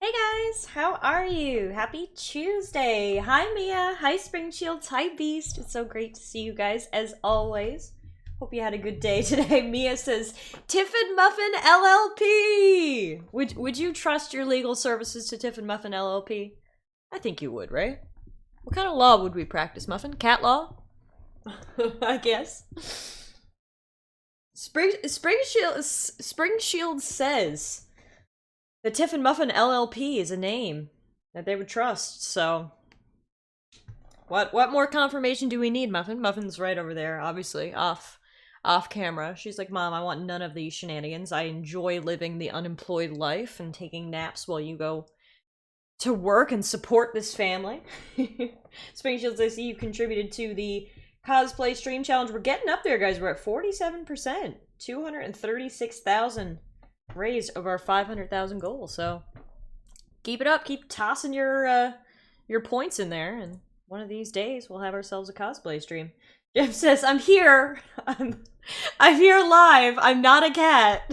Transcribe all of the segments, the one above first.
Hey guys, how are you? Happy Tuesday. Hi Mia. Hi Spring Shields. Hi Beast. It's so great to see you guys as always. Hope you had a good day today. Mia says, Tiffin Muffin LLP. Would you trust your legal services to Tiffin Muffin LLP? I think you would, right? What kind of law would we practice, Muffin? Cat law? I guess. Spring Shields says the Tiffin Muffin LLP is a name that they would trust, so what more confirmation do we need, Muffin? Muffin's right over there, obviously, off camera. She's like, Mom, I want none of these shenanigans. I enjoy living the unemployed life and taking naps while you go to work and support this family. Spring Shields, I see you contributed to the cosplay stream challenge. We're getting up there, guys. We're at 47%. 236,000 raised of our 500,000 goal, so keep it up. Keep tossing your points in there, and one of these days we'll have ourselves a cosplay stream. Jeff says, I'm here. I'm here live. I'm not a cat.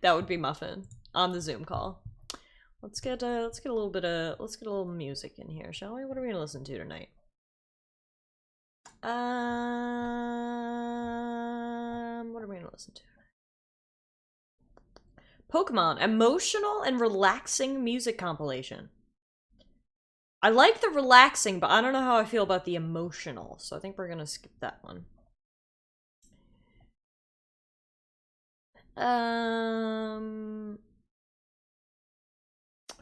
That would be Muffin on the Zoom call. Let's get a little music in here, shall we? What are we gonna listen to tonight? What are we gonna listen to? Pokemon, emotional and relaxing music compilation. I like the relaxing, but I don't know how I feel about the emotional, so I think we're gonna skip that one.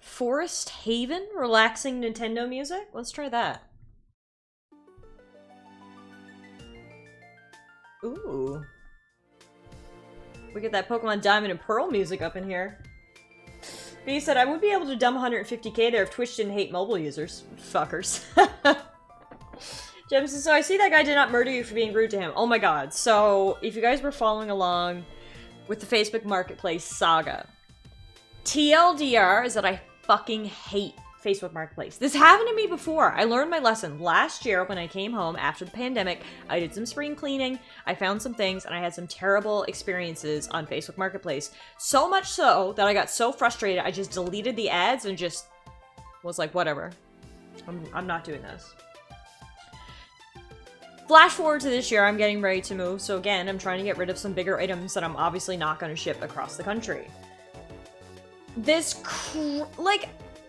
Forest Haven, relaxing Nintendo music? Let's try that. Ooh. We get that Pokemon Diamond and Pearl music up in here. B said, I would be able to dump 150k there if Twitch didn't hate mobile users. Fuckers. Jem says, so I see that guy did not murder you for being rude to him. Oh my god. So, if you guys were following along with the Facebook Marketplace saga, TLDR is that I fucking hate Facebook Marketplace. This happened to me before. I learned my lesson last year when I came home after the pandemic. I did some spring cleaning, I found some things, and I had some terrible experiences on Facebook Marketplace. So much so that I got so frustrated, I just deleted the ads and just was like, whatever. I'm not doing this. Flash forward to this year, I'm getting ready to move, so again, I'm trying to get rid of some bigger items that I'm obviously not going to ship across the country.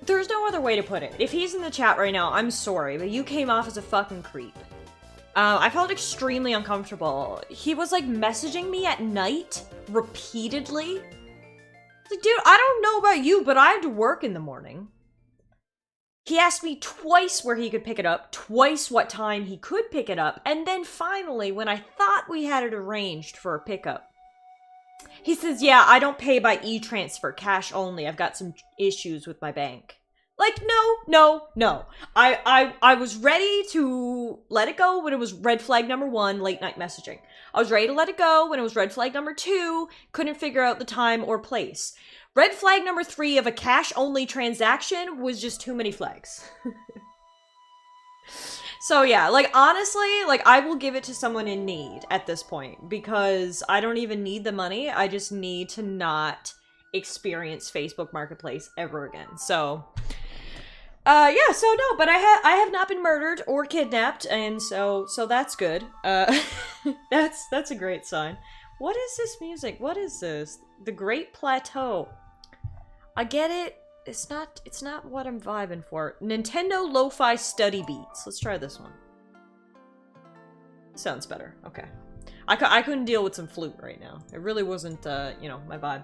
There's no other way to put it. If he's in the chat right now, I'm sorry, but you came off as a fucking creep. I felt extremely uncomfortable. He was, like, messaging me at night, repeatedly. Like, dude, I don't know about you, but I have to work in the morning. He asked me twice where he could pick it up, twice what time he could pick it up, and then finally, when I thought we had it arranged for a pickup, he says, yeah, I don't pay by e-transfer, cash only. I've got some issues with my bank. Like, no. I was ready to let it go when it was red flag number 1, late night messaging. I was ready to let it go when it was red flag number 2, couldn't figure out the time or place. Red flag number 3 of a cash only transaction was just too many flags. So yeah, like, honestly, like, I will give it to someone in need at this point, because I don't even need the money, I just need to not experience Facebook Marketplace ever again, so... yeah, so no, but I have not been murdered or kidnapped, and so that's good. That's a great sign. What is this music? What is this? The Great Plateau. I get it. It's not what I'm vibing for. Nintendo Lo-Fi Study Beats. Let's try this one. Sounds better. Okay. I couldn't deal with some flute right now. It really wasn't, you know, my vibe.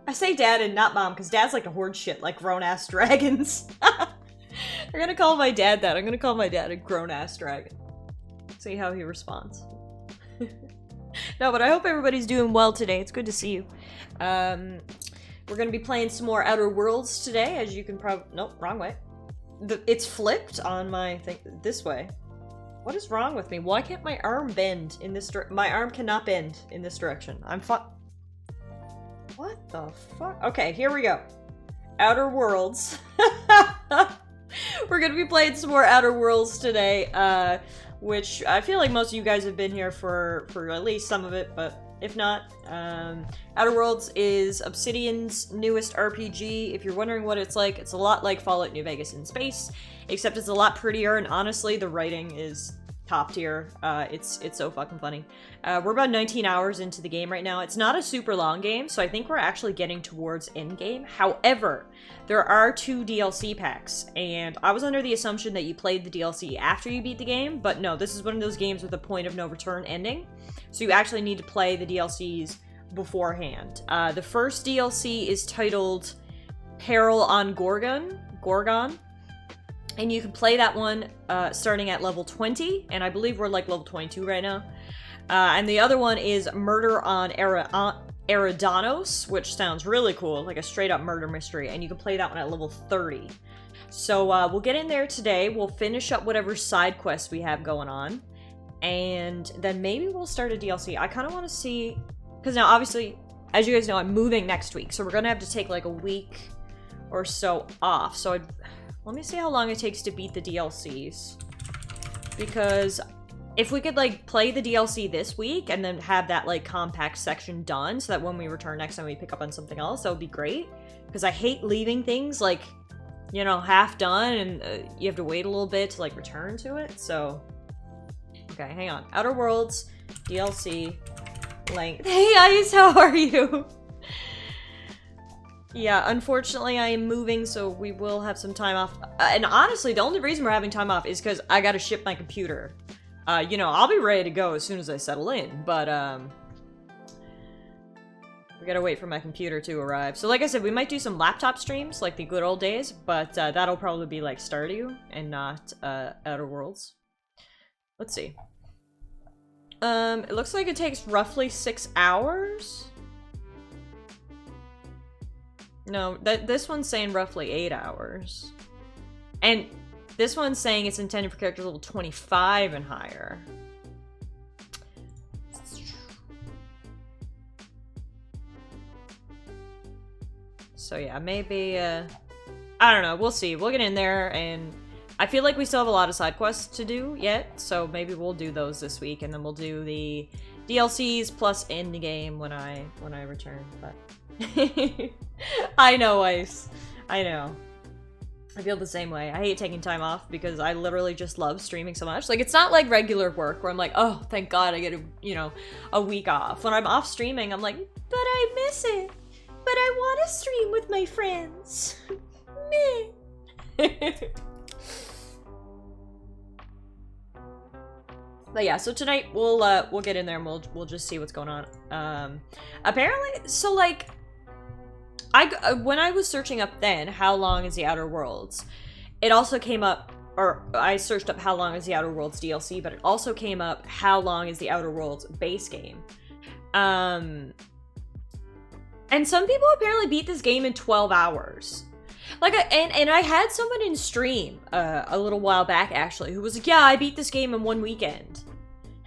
I say dad and not mom, because dads like to hoard shit like grown-ass dragons. I'm gonna call my dad that. I'm gonna call my dad a grown-ass dragon. See how he responds. No, but I hope everybody's doing well today. It's good to see you. We're gonna be playing some more Outer Worlds today, as you can probably... Nope, wrong way. It's flipped on my thing this way. What is wrong with me? Why can't my arm bend in this direction? My arm cannot bend in this direction. What the fuck? Okay, here we go. Outer Worlds. We're gonna be playing some more Outer Worlds today, which I feel like most of you guys have been here for at least some of it, but If not, Outer Worlds is Obsidian's newest RPG. If you're wondering what it's like, it's a lot like Fallout New Vegas in space, except it's a lot prettier, and honestly, the writing is top tier. It's so fucking funny. We're about 19 hours into the game right now. It's not a super long game, so I think we're actually getting towards endgame. However, there are 2 DLC packs, and I was under the assumption that you played the DLC after you beat the game, but no, this is one of those games with a point of no return ending. So you actually need to play the DLCs beforehand. The first DLC is titled Peril on Gorgon, and you can play that one starting at level 20, and I believe we're like level 22 right now. And the other one is Murder on Eridanos, which sounds really cool, like a straight up murder mystery, and you can play that one at level 30. So we'll get in there today, we'll finish up whatever side quests we have going on, and then maybe we'll start a DLC. I kind of want to see, because now obviously, as you guys know, I'm moving next week, so we're going to have to take like a week or so off. So let me see how long it takes to beat the DLCs, because if we could like play the DLC this week and then have that like compact section done so that when we return next time we pick up on something else, that would be great, because I hate leaving things like, you know, half done and you have to wait a little bit to like return to it. So okay, hang on. Outer Worlds DLC length. Hey Ice, how are you? Yeah, unfortunately I am moving, so we will have some time off. And honestly, the only reason we're having time off is because I gotta ship my computer. You know, I'll be ready to go as soon as I settle in, but we gotta wait for my computer to arrive. So like I said, we might do some laptop streams like the good old days, but that'll probably be like Stardew and not Outer Worlds. Let's see. It looks like it takes roughly 6 hours. No, this one's saying roughly 8 hours. And this one's saying it's intended for characters level 25 and higher. So yeah, maybe, I don't know, we'll see. We'll get in there, and I feel like we still have a lot of side quests to do yet, so maybe we'll do those this week, and then we'll do the DLCs plus end the game when I return, but... I know, Ice. I know. I feel the same way. I hate taking time off because I literally just love streaming so much. Like, it's not like regular work where I'm like, oh, thank God I get a week off. When I'm off streaming, I'm like, but I miss it. But I want to stream with my friends. Meh. But yeah, so tonight we'll get in there and we'll just see what's going on. Apparently, so like, when I was searching up then, how long is the Outer Worlds, it also came up, or I searched up how long is the Outer Worlds DLC, but it also came up how long is the Outer Worlds base game. And some people apparently beat this game in 12 hours. Like, and I had someone in stream a little while back, actually, who was like, yeah, I beat this game in one weekend.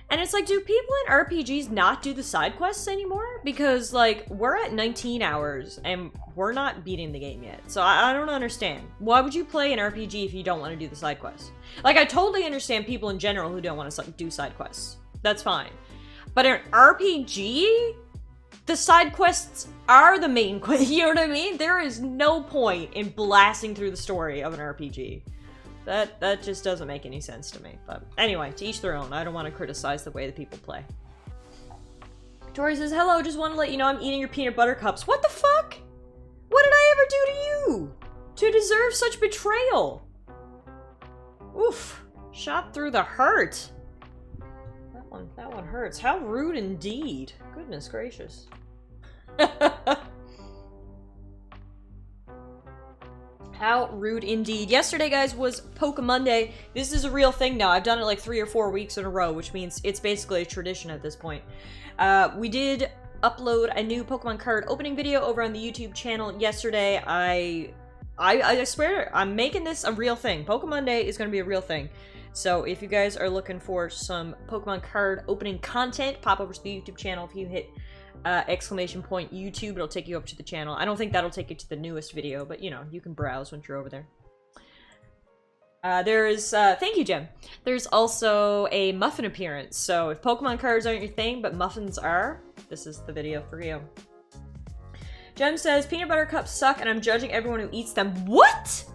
And it's like, do people in RPGs not do the side quests anymore? Because, like, we're at 19 hours, and we're not beating the game yet. So I don't understand. Why would you play an RPG if you don't want to do the side quests? Like, I totally understand people in general who don't want to do side quests. That's fine. But in RPG, the side quests are the main quest. You know what I mean? There is no point in blasting through the story of an RPG. That just doesn't make any sense to me. But anyway, to each their own. I don't want to criticize the way that people play. Tori says, hello, just want to let you know I'm eating your peanut butter cups. What the fuck? What did I ever do to you to deserve such betrayal? Oof. Shot through the heart. That one hurts. How rude indeed. Goodness gracious. How rude indeed. Yesterday, guys, was Pokemonday. This is a real thing now. I've done it like 3 or 4 weeks in a row, which means it's basically a tradition at this point. We did upload a new Pokemon card opening video over on the YouTube channel yesterday. I swear, I'm making this a real thing. Pokemonday is going to be a real thing. So if you guys are looking for some Pokemon card opening content, pop over to the YouTube channel. If you hit !YouTube, it'll take you up to the channel. I don't think that'll take you to the newest video, but you know, you can browse once you're over there. Thank you, Jim. There's also a muffin appearance, so if Pokemon cards aren't your thing, but muffins are, this is the video for you. Jem says, peanut butter cups suck and I'm judging everyone who eats them. What?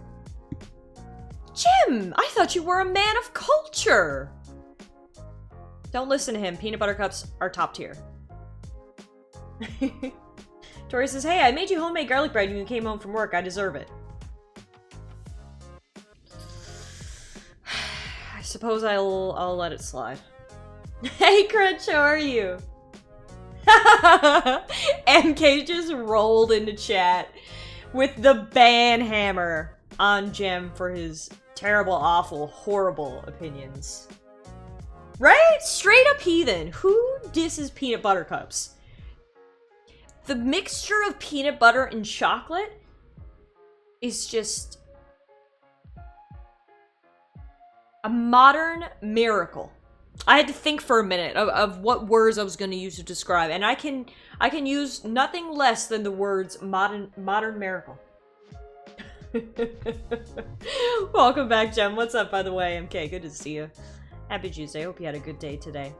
Jim, I thought you were a man of culture. Don't listen to him. Peanut butter cups are top tier. Tori says, hey, I made you homemade garlic bread when you came home from work. I deserve it. I suppose I'll let it slide. Hey, Crunch, how are you? MK just rolled into chat with the ban hammer on Jem for his terrible, awful, horrible opinions. Right? Straight up heathen. Who disses peanut butter cups? The mixture of peanut butter and chocolate is just a modern miracle. I had to think for a minute of what words I was going to use to describe, and I can use nothing less than the words modern miracle. Welcome back, Jem. What's up, by the way, MK? Good to see you. Happy Tuesday. Hope you had a good day today.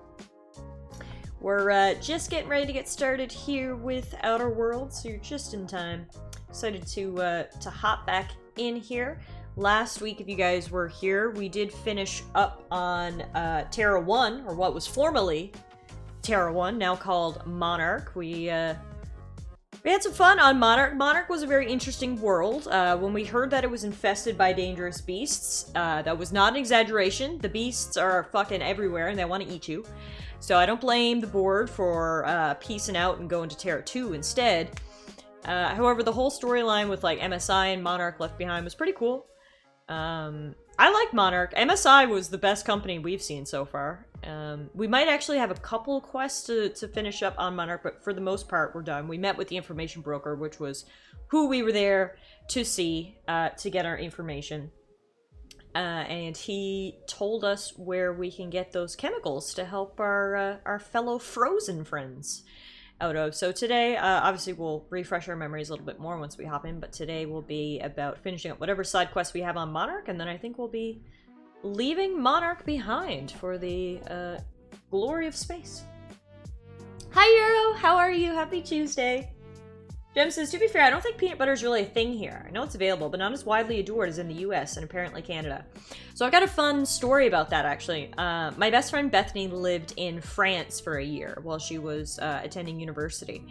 We're just getting ready to get started here with Outer Worlds, so you're just in time. Excited to hop back in here. Last week, if you guys were here, we did finish up on Terra 1, or what was formerly Terra 1, now called Monarch. We had some fun on Monarch. Monarch was a very interesting world. When we heard that it was infested by dangerous beasts, that was not an exaggeration. The beasts are fucking everywhere and they want to eat you. So I don't blame the board for piecing out and going to Terra 2 instead. However, the whole storyline with like MSI and Monarch left behind was pretty cool. I like Monarch. MSI was the best company we've seen so far. We might actually have a couple quests to finish up on Monarch, but for the most part, we're done. We met with the information broker, which was who we were there to see, to get our information. And he told us where we can get those chemicals to help our fellow frozen friends out of. So today, obviously we'll refresh our memories a little bit more once we hop in, but today will be about finishing up whatever side quests we have on Monarch, and then I think we'll be leaving Monarch behind for the glory of space. Hi Euro, how are you? Happy Tuesday. Jem says, to be fair, I don't think peanut butter is really a thing here. I know it's available, but not as widely adored as in the US and apparently Canada. So I've got a fun story about that, actually. My best friend Bethany lived in France for a year while she was attending university.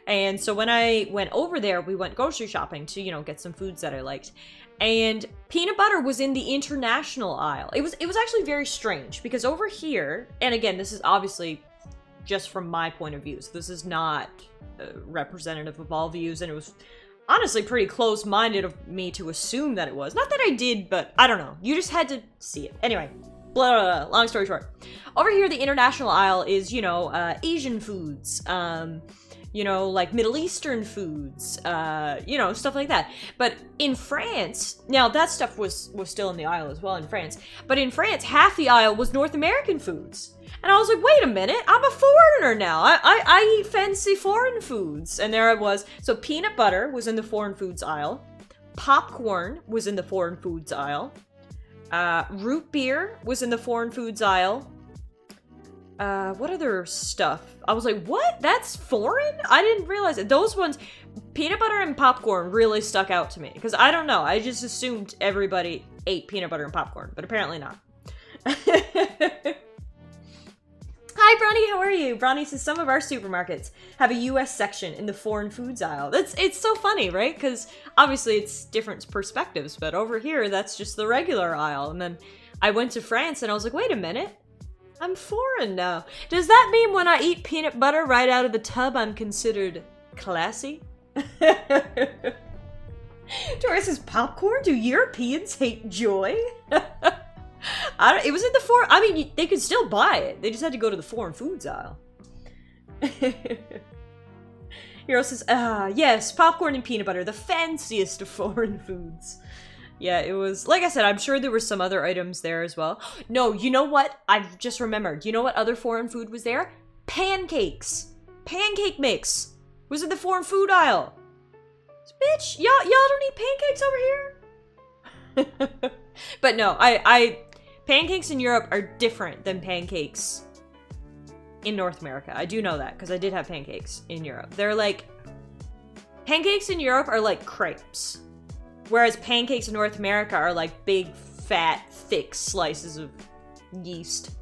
And so when I went over there, we went grocery shopping to, you know, get some foods that I liked. And peanut butter was in the international aisle. It was actually very strange because over here, and again, this is obviously just from my point of view, so this is not representative of all views, and it was honestly pretty close-minded of me to assume that it was. Not that I did, but I don't know. You just had to see it. Anyway, blah, blah, blah. Long story short. Over here, the international aisle is, you know, Asian foods, you know, like Middle Eastern foods, you know, stuff like that. But in France, now that stuff was still in the aisle as well in France, but in France, half the aisle was North American foods. And I was like, wait a minute, I'm a foreigner now. I eat fancy foreign foods. And there I was. So peanut butter was in the foreign foods aisle. Popcorn was in the foreign foods aisle. Root beer was in the foreign foods aisle. What other stuff? I was like, what? That's foreign? I didn't realize it. Those ones, peanut butter and popcorn really stuck out to me. Because I don't know, I just assumed everybody ate peanut butter and popcorn, but apparently not. Hi, Bronny, how are you? Bronny says some of our supermarkets have a US section in the foreign foods aisle. It's so funny, right? Because obviously it's different perspectives, but over here, that's just the regular aisle. And then I went to France and I was like, wait a minute. I'm foreign now. Does that mean when I eat peanut butter right out of the tub, I'm considered classy? Tori says, popcorn? Do Europeans hate joy? It was in the foreign... I mean, they could still buy it. They just had to go to the foreign foods aisle. Hero says, yes, popcorn and peanut butter, the fanciest of foreign foods. Yeah, it was... Like I said, I'm sure there were some other items there as well. No, you know what? I've just remembered. You know what other foreign food was there? Pancakes. Pancake mix was in the foreign food aisle. Bitch, y'all don't eat pancakes over here? But no, pancakes in Europe are different than pancakes in North America. I do know that because I did have pancakes in Europe. They're like, pancakes in Europe are like crepes, whereas pancakes in North America are like big, fat, thick slices of yeast.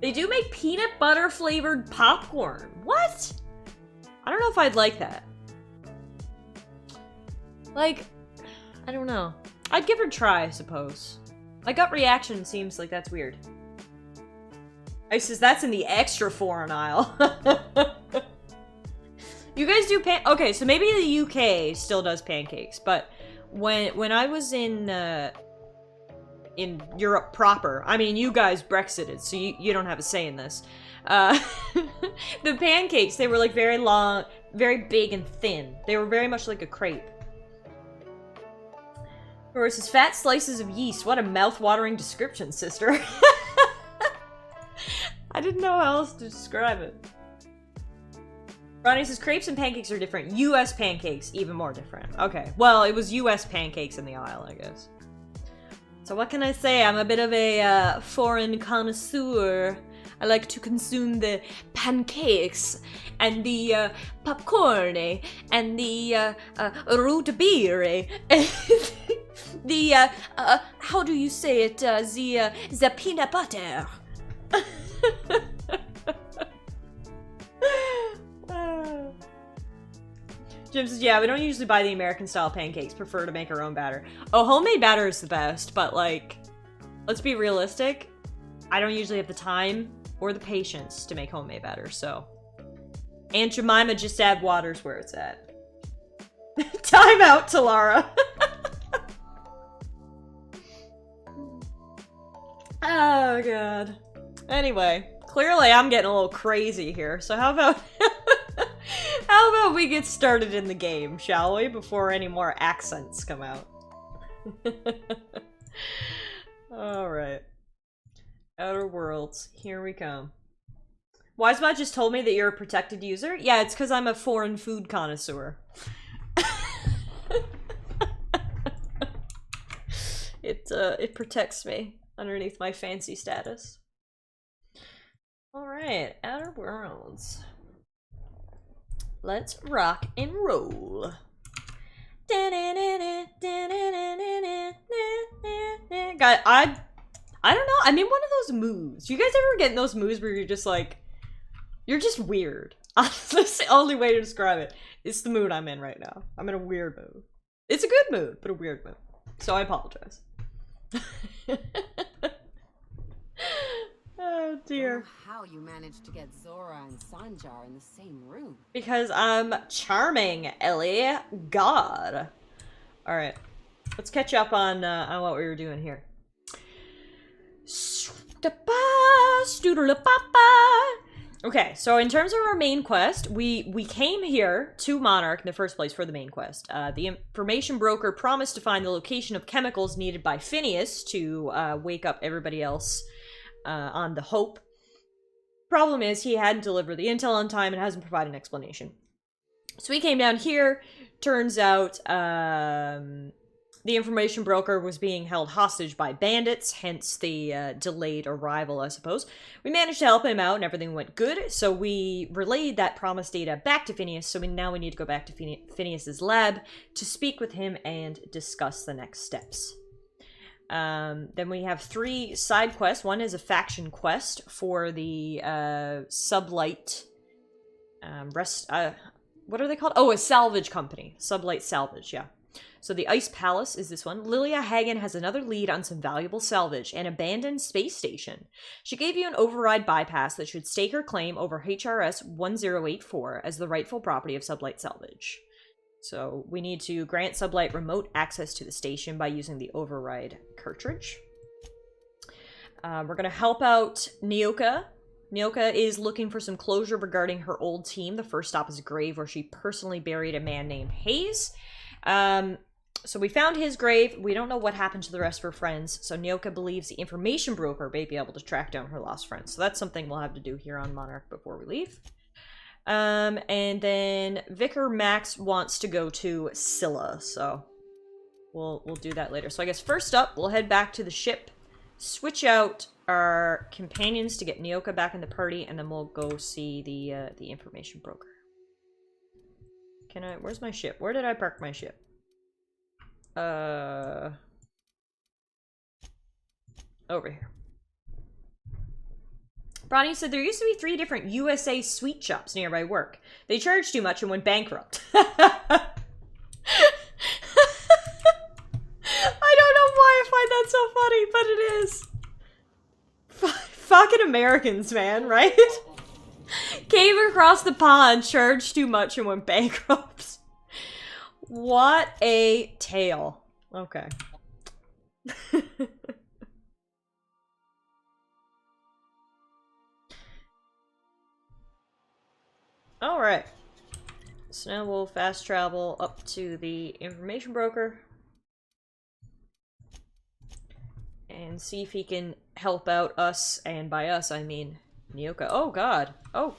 They do make peanut butter flavored popcorn. What? I don't know if I'd like that. Like, I don't know. I'd give it a try, I suppose. My gut reaction seems like that's weird. I says that's in the extra foreign aisle. You guys do okay, so maybe the UK still does pancakes, but when I was in Europe proper, I mean, you guys Brexited, so you don't have a say in this. The pancakes, they were like very long, very big and thin. They were very much like a crepe. Versus fat slices of yeast. What a mouth-watering description, sister. I didn't know how else to describe it. Ronnie says crepes and pancakes are different. US pancakes, even more different. Okay, well, it was US pancakes in the aisle, I guess. So what can I say? I'm a bit of a foreign connoisseur. I like to consume the pancakes and the popcorn and the root beer. The how do you say it? The peanut butter. Jim says, yeah, we don't usually buy the American-style pancakes. Prefer to make our own batter. Oh, homemade batter is the best, but, like, let's be realistic. I don't usually have the time or the patience to make homemade batter, so. Aunt Jemima, just add water's where it's at. Time out, Talara. Oh, God. Anyway, clearly I'm getting a little crazy here, so how about... How about we get started in the game, shall we? Before any more accents come out. Alright. Outer Worlds. Here we come. Wisebot just told me that you're a protected user? Yeah, it's because I'm a foreign food connoisseur. It protects me underneath my fancy status. Alright, Outer Worlds. Let's rock and roll. God, I don't know. I'm in one of those moods. You guys ever get in those moods where you're just like, you're just weird? That's the only way to describe it. It's the mood I'm in right now. I'm in a weird mood. It's a good mood, but a weird mood. So I apologize. Oh dear. How you managed to get Zora and Sanjar in the same room? Because I'm charming, Ellie. God. All right, let's catch up on what we were doing here. Okay, so in terms of our main quest, we came here to Monarch in the first place for the main quest. The information broker promised to find the location of chemicals needed by Phineas to wake up everybody else on the Hope. Problem is, he hadn't delivered the intel on time and hasn't provided an explanation. So we came down here. Turns out, the information broker was being held hostage by bandits, hence the delayed arrival, I suppose. We managed to help him out and everything went good, so we relayed that promised data back to Phineas, so now we need to go back to Phineas's lab to speak with him and discuss the next steps. Then we have 3 side quests. One is a faction quest for the Sublight what are they called? Oh, a salvage company. Sublight Salvage, yeah. So the Ice Palace is this one. Lilia Hagen has another lead on some valuable salvage, an abandoned space station. She gave you an override bypass that should stake her claim over HRS 1084 as the rightful property of Sublight Salvage. So we need to grant Sublight remote access to the station by using the override cartridge. We're going to help out Nyoka. Nyoka is looking for some closure regarding her old team. The first stop is a grave where she personally buried a man named Hayes. So we found his grave. We don't know what happened to the rest of her friends. So Nyoka believes the information broker may be able to track down her lost friends. So that's something we'll have to do here on Monarch before we leave. And then Vicar Max wants to go to Scylla, so we'll do that later. So I guess first up, we'll head back to the ship, switch out our companions to get Nyoka back in the party, and then we'll go see the information broker. Where's my ship? Where did I park my ship? Over here. Bronny said there used to be 3 different USA sweet shops nearby work. They charged too much and went bankrupt. I don't know why I find that so funny, but it is. Fucking Americans, man, right? Came across the pond, charged too much, and went bankrupt. What a tale. Okay. Alright. So now we'll fast travel up to the information broker. And see if he can help out us, and by us I mean Nyoka. Oh god. Oh,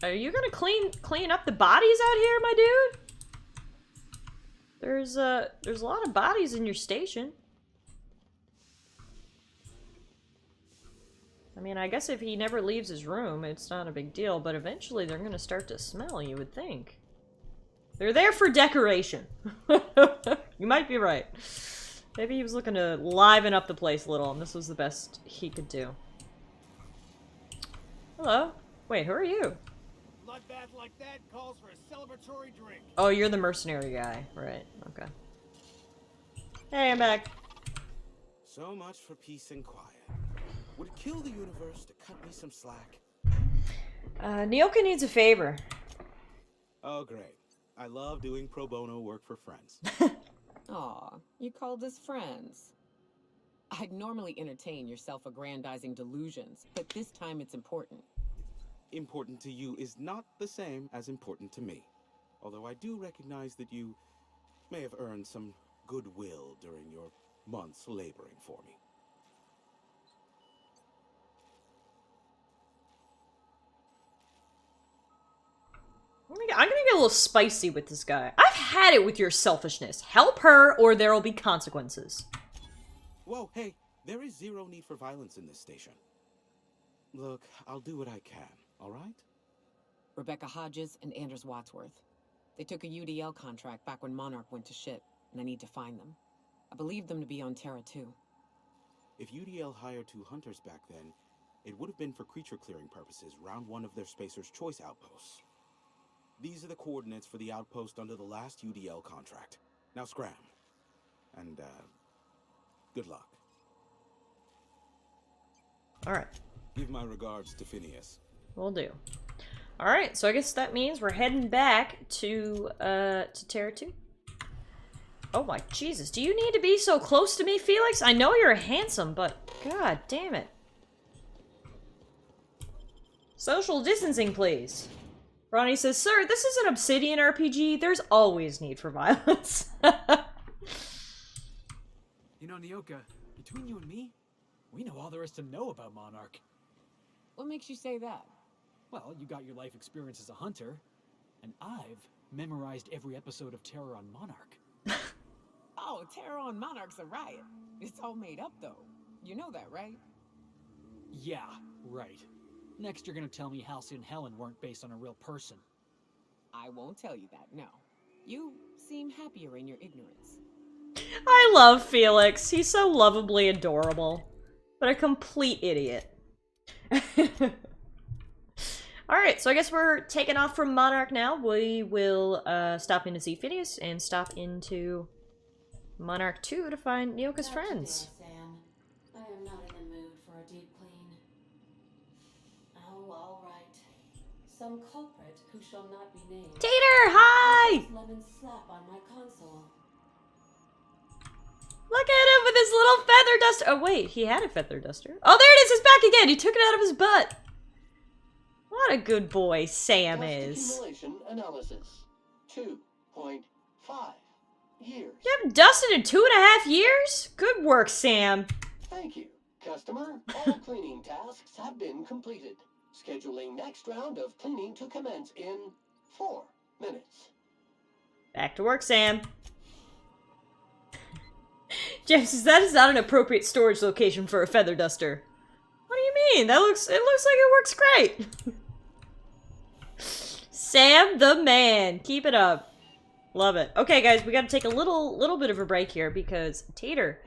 are you gonna clean up the bodies out here, my dude? There's a lot of bodies in your station. I mean, I guess if he never leaves his room, it's not a big deal, but eventually they're gonna start to smell, you would think. They're there for decoration. You might be right. Maybe he was looking to liven up the place a little, and this was the best he could do. Hello? Wait, who are you? Bloodbath like that calls for a celebratory drink. Oh, you're the mercenary guy. Right, okay. Hey, I'm back. So much for peace and quiet. Would it kill the universe to cut me some slack? Nyoka needs a favor. Oh, great. I love doing pro bono work for friends. Aw, you called us friends. I'd normally entertain your self-aggrandizing delusions, but this time it's important. Important to you is not the same as important to me. Although I do recognize that you may have earned some goodwill during your months laboring for me. I'm gonna get a little spicy with this guy. I've had it with your selfishness. Help her, or there will be consequences. Whoa, hey, there is zero need for violence in this station. Look, I'll do what I can, all right? Rebecca Hodges and Anders Wadsworth. They took a UDL contract back when Monarch went to shit, and I need to find them. I believe them to be on Terra 2. If UDL hired 2 hunters back then, it would have been for creature clearing purposes, round 1 of their Spacer's Choice outposts. These are the coordinates for the outpost under the last UDL contract. Now scram. And, good luck. Alright. Give my regards to Phineas. Will do. Alright, so I guess that means we're heading back to Terra 2. Oh my Jesus, do you need to be so close to me, Felix? I know you're handsome, but god damn it. Social distancing, please. Ronnie says, sir, this is an Obsidian RPG. There's always need for violence. You know, Nyoka, between you and me, we know all there is to know about Monarch. What makes you say that? Well, you got your life experience as a hunter, and I've memorized every episode of Terror on Monarch. Oh, Terror on Monarch's a riot. It's all made up, though. You know that, right? Yeah, right. Next, you're gonna tell me Halcyon and Helen weren't based on a real person. I won't tell you that, no. You seem happier in your ignorance. I love Felix. He's so lovably adorable. But a complete idiot. Alright, so I guess we're taking off from Monarch now. We will stop in to see Phineas and stop into Monarch 2 to find Nyoka's friends. Today, Sam. I am not in the mood for a deep clean. Oh, all right. Some culprit who shall not be named. Tater, hi! Lemon slap on my console. Look at him with his little feather duster. Oh, wait, he had a feather duster. Oh, there it is. It's back again. He took it out of his butt. What a good boy Sam is. Accumulation analysis. 2.5 years. You haven't dusted in 2.5 years? Good work, Sam. Thank you, customer. All cleaning tasks have been completed. Scheduling next round of cleaning to commence in 4 minutes. Back to work, Sam. Jeff says that is not an appropriate storage location for a feather duster. What do you mean? It looks like it works great. Sam the man. Keep it up. Love it. Okay, guys, we gotta take a little bit of a break here because Tater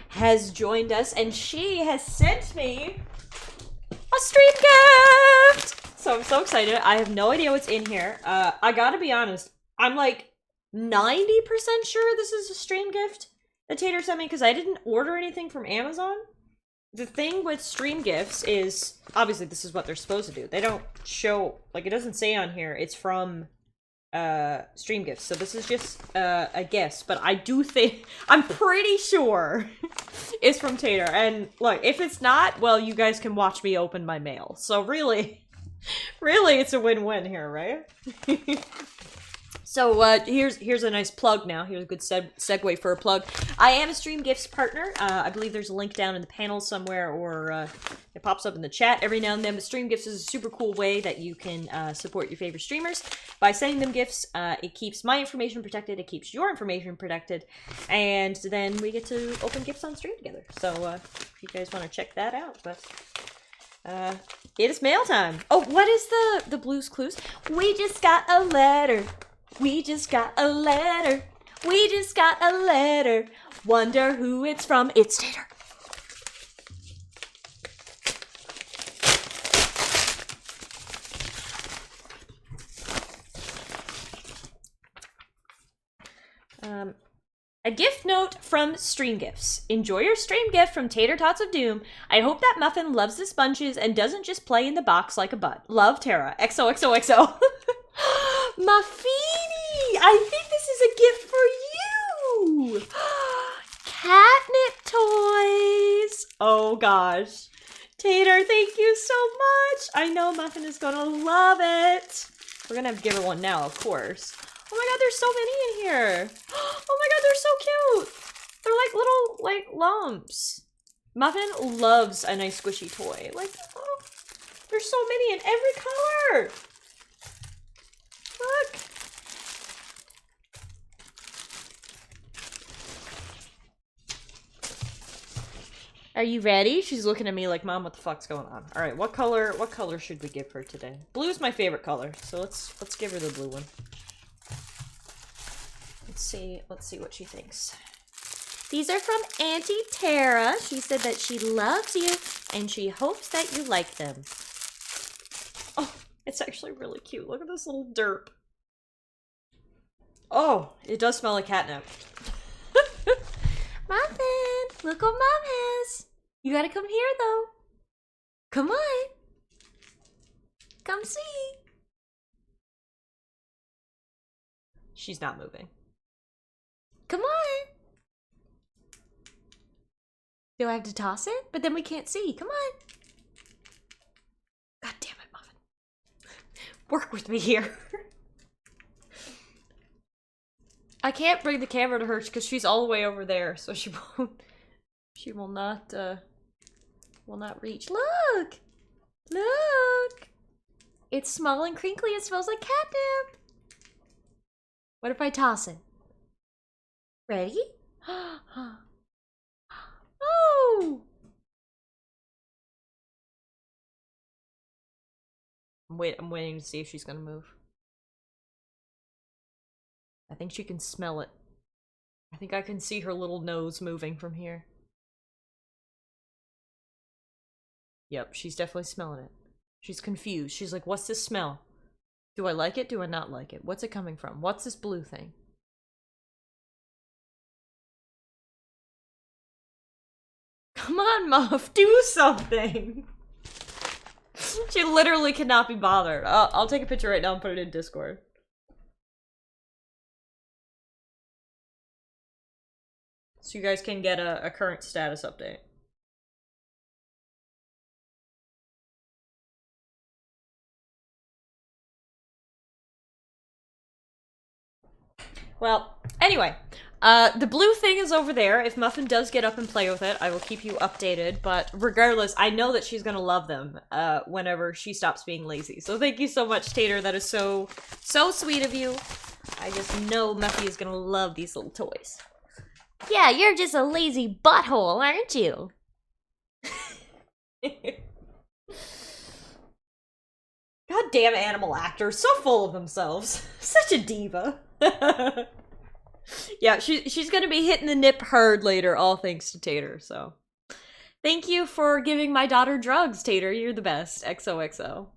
has joined us and she has sent me a stream gift! So I'm so excited. I have no idea what's in here. I gotta be honest. I'm like 90% sure this is a stream gift that Tater sent me because I didn't order anything from Amazon. The thing with stream gifts is, obviously this is what they're supposed to do. They don't show, like it doesn't say on here, it's from stream gifts. So this is just a guess, but I do think, I'm pretty sure it's from Tater. And look, if it's not, well, you guys can watch me open my mail. So really, it's a win-win here, right? So here's a nice plug now. Here's a good segue for a plug. I am a Stream Gifts partner. I believe there's a link down in the panel somewhere, or it pops up in the chat every now and then. But Stream Gifts is a super cool way that you can support your favorite streamers by sending them gifts. It keeps my information protected. It keeps your information protected, and then we get to open gifts on stream together. So if you guys want to check that out, but. It is mail time. Oh, what is the Blue's Clues? We just got a letter. We just got a letter. We just got a letter. Wonder who it's from. It's Tater. A gift note from Stream Gifts. Enjoy your stream gift from Tater Tots of Doom. I hope that Muffin loves the sponges and doesn't just play in the box like a butt. Love, Tara. XOXOXO. Muffini! I think this is a gift for you! Catnip toys! Oh gosh. Tater, thank you so much! I know Muffin is gonna love it! We're gonna have to give her one now, of course. Oh my god, there's so many in here! Oh my god, they're so cute! They're like little, lumps. Muffin loves a nice squishy toy. Like, oh, there's so many in every color! Look! Are you ready? She's looking at me like, Mom, what the fuck's going on? All right, what color should we give her today? Blue's my favorite color, so let's give her the blue one. Let's see what she thinks. These are from Auntie Tara. She said that she loves you and she hopes that you like them. Oh, it's actually really cute. Look at this little derp. Oh, it does smell like catnip. Muffin, look what Mom has. You gotta come here though. Come on. Come see. She's not moving. Come on. Do I have to toss it? But then we can't see. Come on. God damn it, Muffin. Work with me here. I can't bring the camera to her because she's all the way over there, so she will not reach. Look! Look! It's small and crinkly. It smells like catnip. What if I toss it? Ready? Oh! I'm waiting to see if she's gonna move. I think she can smell it. I think I can see her little nose moving from here. Yep, she's definitely smelling it. She's confused. She's like, what's this smell? Do I like it? Do I not like it? What's it coming from? What's this blue thing? Come on, Muff, do something! She literally cannot be bothered. I'll take a picture right now and put it in Discord. So you guys can get a current status update. Well, anyway, The blue thing is over there. If Muffin does get up and play with it, I will keep you updated. But regardless, I know that she's gonna love them whenever she stops being lazy. So thank you so much, Tater. That is so sweet of you. I just know Muffy is gonna love these little toys. Yeah, you're just a lazy butthole, aren't you? Goddamn animal actors, so full of themselves. Such a diva. Yeah, she's gonna be hitting the nip hard later, all thanks to Tater, so. Thank you for giving my daughter drugs, Tater. You're the best. XOXO.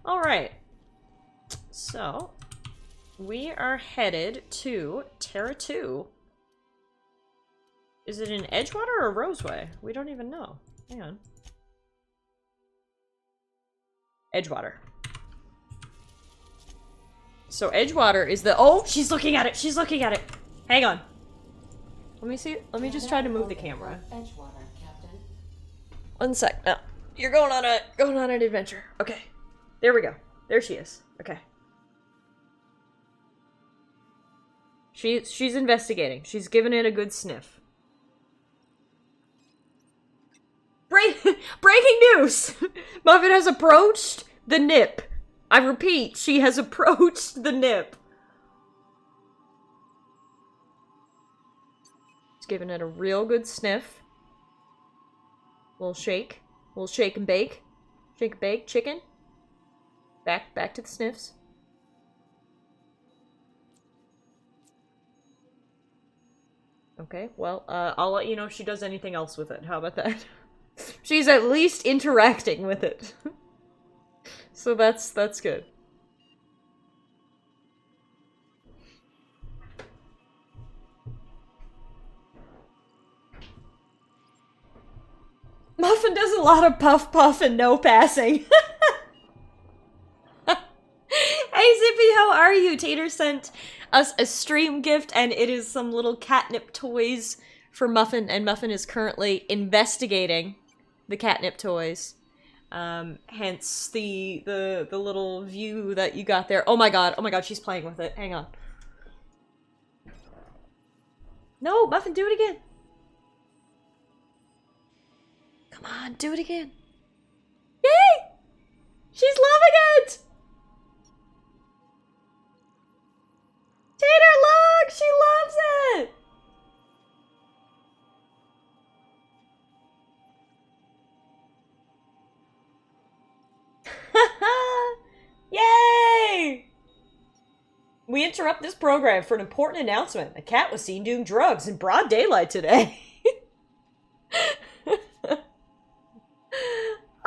Alright. So, we are headed to Terra 2. Is it in Edgewater or Roseway? We don't even know. Hang on. Edgewater. So Edgewater is the— oh, she's looking at it! She's looking at it! Hang on. Let me see. Let me just try to move the camera. Edgewater, Captain. 1 sec. No. You're going on an adventure. Okay. There we go. There she is. Okay. She's investigating. She's giving it a good sniff. Breaking news! Muffin has approached the nip. I repeat, she has approached the nip. She's giving it a real good sniff. Little shake. Little shake and bake. Shake and bake. Chicken. Back to the sniffs. Okay, well, I'll let you know if she does anything else with it. How about that? She's at least interacting with it. So that's good. Muffin does a lot of puff and no passing. Hey Zippy, how are you? Tater sent us a stream gift and it is some little catnip toys for Muffin, and Muffin is currently investigating the catnip toys. Hence the little view that you got there. Oh my god, she's playing with it. Hang on. No, Muffin, do it again. Come on, do it again. Yay! She's loving it! Tater, look! She loves it! Yay! We interrupt this program for an important announcement. A cat was seen doing drugs in broad daylight today.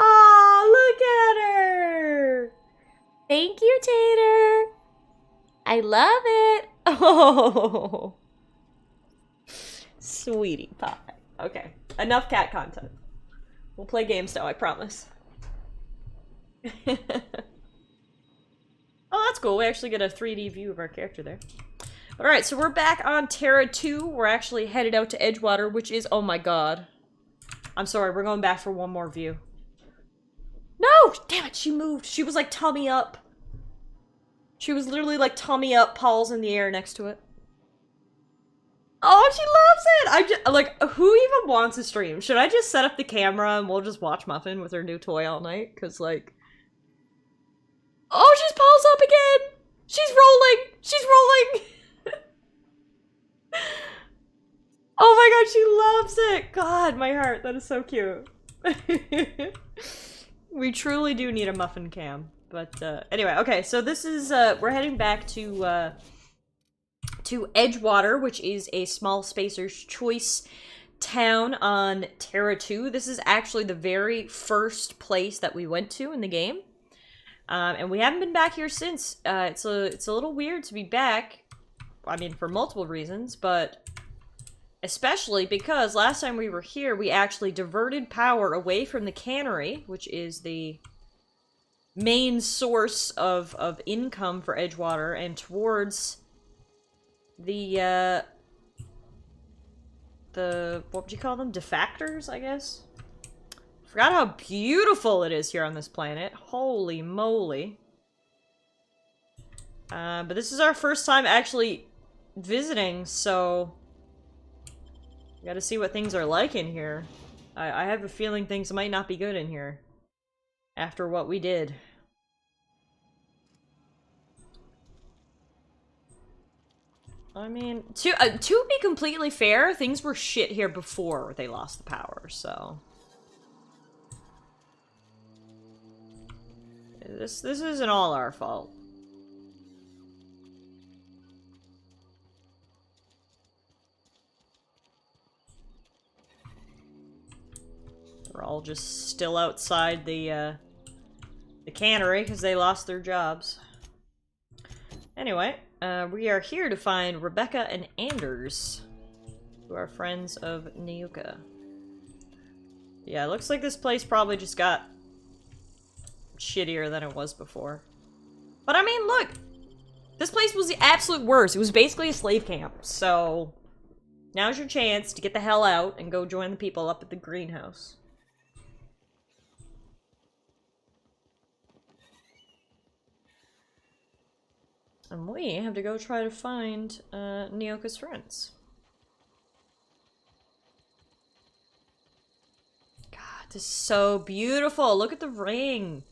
Aw, look at her! Thank you, Tater! I love it! Oh! Sweetie pie. Okay, enough cat content. We'll play games now, I promise. Oh, that's cool. We actually get a 3D view of our character there. Alright, so we're back on Terra 2. We're actually headed out to Edgewater, which is— oh my god. I'm sorry, we're going back for one more view. No! Damn it, she moved. She was like tummy up. She was literally like tummy up, paws in the air next to it. Oh, she loves it! I just— like, who even wants a stream? Should I just set up the camera and we'll just watch Muffin with her new toy all night? Cause like— oh, she's paws up again! She's rolling! She's rolling! Oh my god, she loves it! God, my heart, that is so cute. We truly do need a Muffin cam. But, anyway, okay, so this is, we're heading back to Edgewater, which is a small Spacer's Choice town on Terra 2. This is actually the very first place that we went to in the game. And we haven't been back here since. It's a little weird to be back. I mean, for multiple reasons, but especially because last time we were here, we actually diverted power away from the cannery, which is the main source of income for Edgewater, and towards the what would you call them? Defactors, I guess? Forgot how beautiful it is here on this planet. Holy moly. But this is our first time actually visiting, so we gotta see what things are like in here. I have a feeling things might not be good in here after what we did. I mean, to be completely fair, things were shit here before they lost the power, so... This isn't all our fault. They're all just still outside the cannery because they lost their jobs. Anyway, we are here to find Rebecca and Anders, who are friends of Niuka. Yeah, it looks like this place probably just got shittier than it was before. But I mean, look! This place was the absolute worst. It was basically a slave camp, so... Now's your chance to get the hell out and go join the people up at the greenhouse. And we have to go try to find Nyoka's friends. God, this is so beautiful. Look at the ring.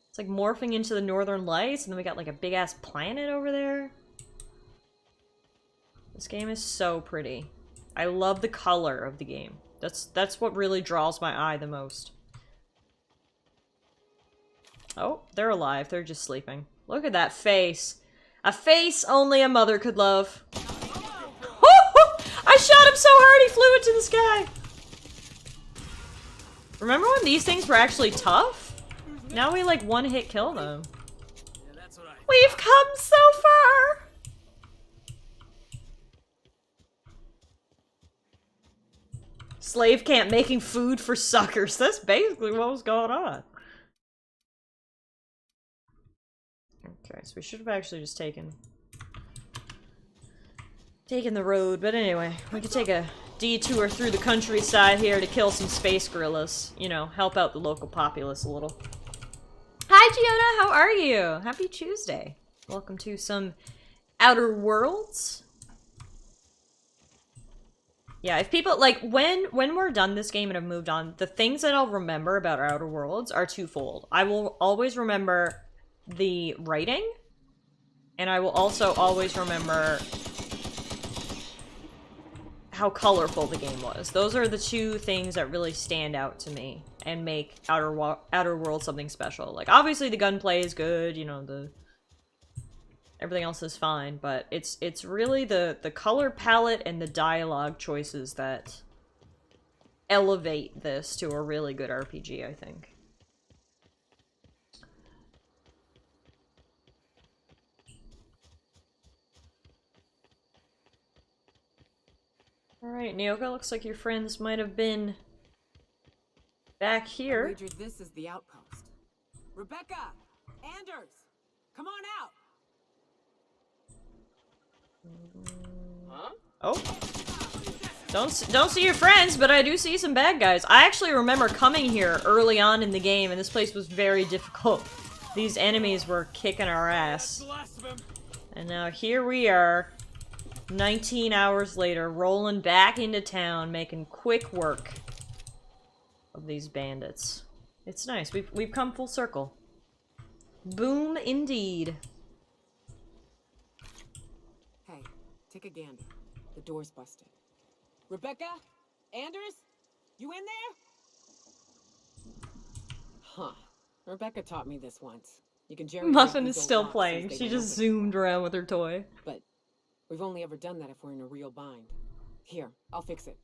It's like morphing into the northern lights, and then we got like a big ass planet over there. This game is so pretty. I love the color of the game. That's what really draws my eye the most. Oh, they're alive. They're just sleeping. Look at that face. A face only a mother could love. I shot him so hard he flew into the sky. Remember when these things were actually tough? Now we like one-hit kill them. We've come so far. Slave camp making food for suckers. That's basically what was going on. Okay, so we should have actually just taken the road, but anyway, we could take a detour through the countryside here to kill some space gorillas. You know, help out the local populace a little. Hi, Giona, how are you? Happy Tuesday. Welcome to some Outer Worlds. Yeah, if people, like, when we're done this game and have moved on, the things that I'll remember about Outer Worlds are twofold. I will always remember the writing, and I will also always remember how colorful the game was. Those are the two things that really stand out to me and make Outer Worlds something special. Like, obviously the gunplay is good, you know, everything else is fine, but it's really the color palette and the dialogue choices that elevate this to a really good RPG, I think. Alright, Nyoka, looks like your friends might have been back here. I wager this is the outpost. Rebecca! Anders! Come on out! Huh? Oh. Don't see your friends, but I do see some bad guys. I actually remember coming here early on in the game, and this place was very difficult. These enemies were kicking our ass. And now here we are, 19 hours later, rolling back into town, making quick work of these bandits. It's nice. We've come full circle. Boom, indeed. Hey, take a gander. The door's busted. Rebecca? Anders? You in there? Huh. Rebecca taught me this once. You can jerry Muffin these is old still locks playing. since they She don't just open. zoomed around with her toy. But we've only ever done that if we're in a real bind. Here, I'll fix it.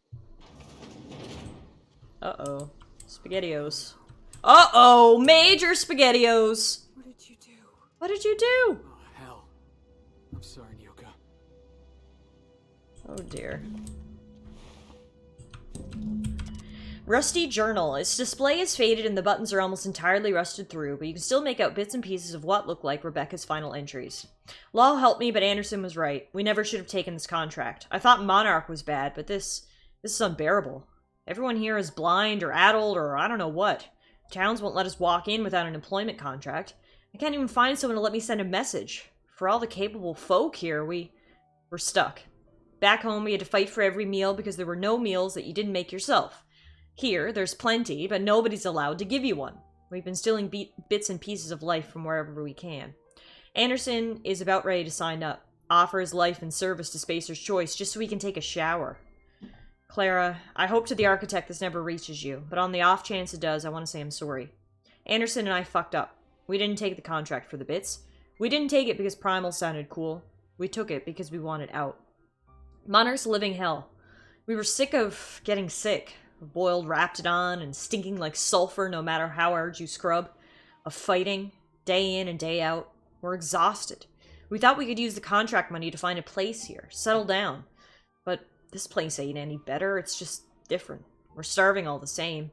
Uh-oh. SpaghettiOs. Uh-oh! Major SpaghettiOs! What did you do? What did you do? Oh, hell. I'm sorry, Nyoka. Oh dear. Rusty journal. Its display is faded and the buttons are almost entirely rusted through, but you can still make out bits and pieces of what look like Rebecca's final entries. Law helped me, but Anderson was right. We never should have taken this contract. I thought Monarch was bad, but this is unbearable. Everyone here is blind or addled or I don't know what. Towns won't let us walk in without an employment contract. I can't even find someone to let me send a message. for all the capable folk here, we're stuck. Back home, we had to fight for every meal because there were no meals that you didn't make yourself. Here, there's plenty, but nobody's allowed to give you one. We've been stealing bits and pieces of life from wherever we can. Anderson is about ready to sign up, offer his life in service to Spacer's Choice just so he can take a shower. Clara, I hope to the architect this never reaches you, but on the off chance it does, I want to say I'm sorry. Anderson and I fucked up. We didn't take the contract for the bits. We didn't take it because Primal sounded cool. We took it because we wanted out. Monarch's living hell. We were sick of getting sick. Boiled Raptidon and stinking like sulfur no matter how hard you scrub. Of fighting, day in and day out. We're exhausted. We thought we could use the contract money to find a place here, settle down. But this place ain't any better, it's just different. We're starving all the same.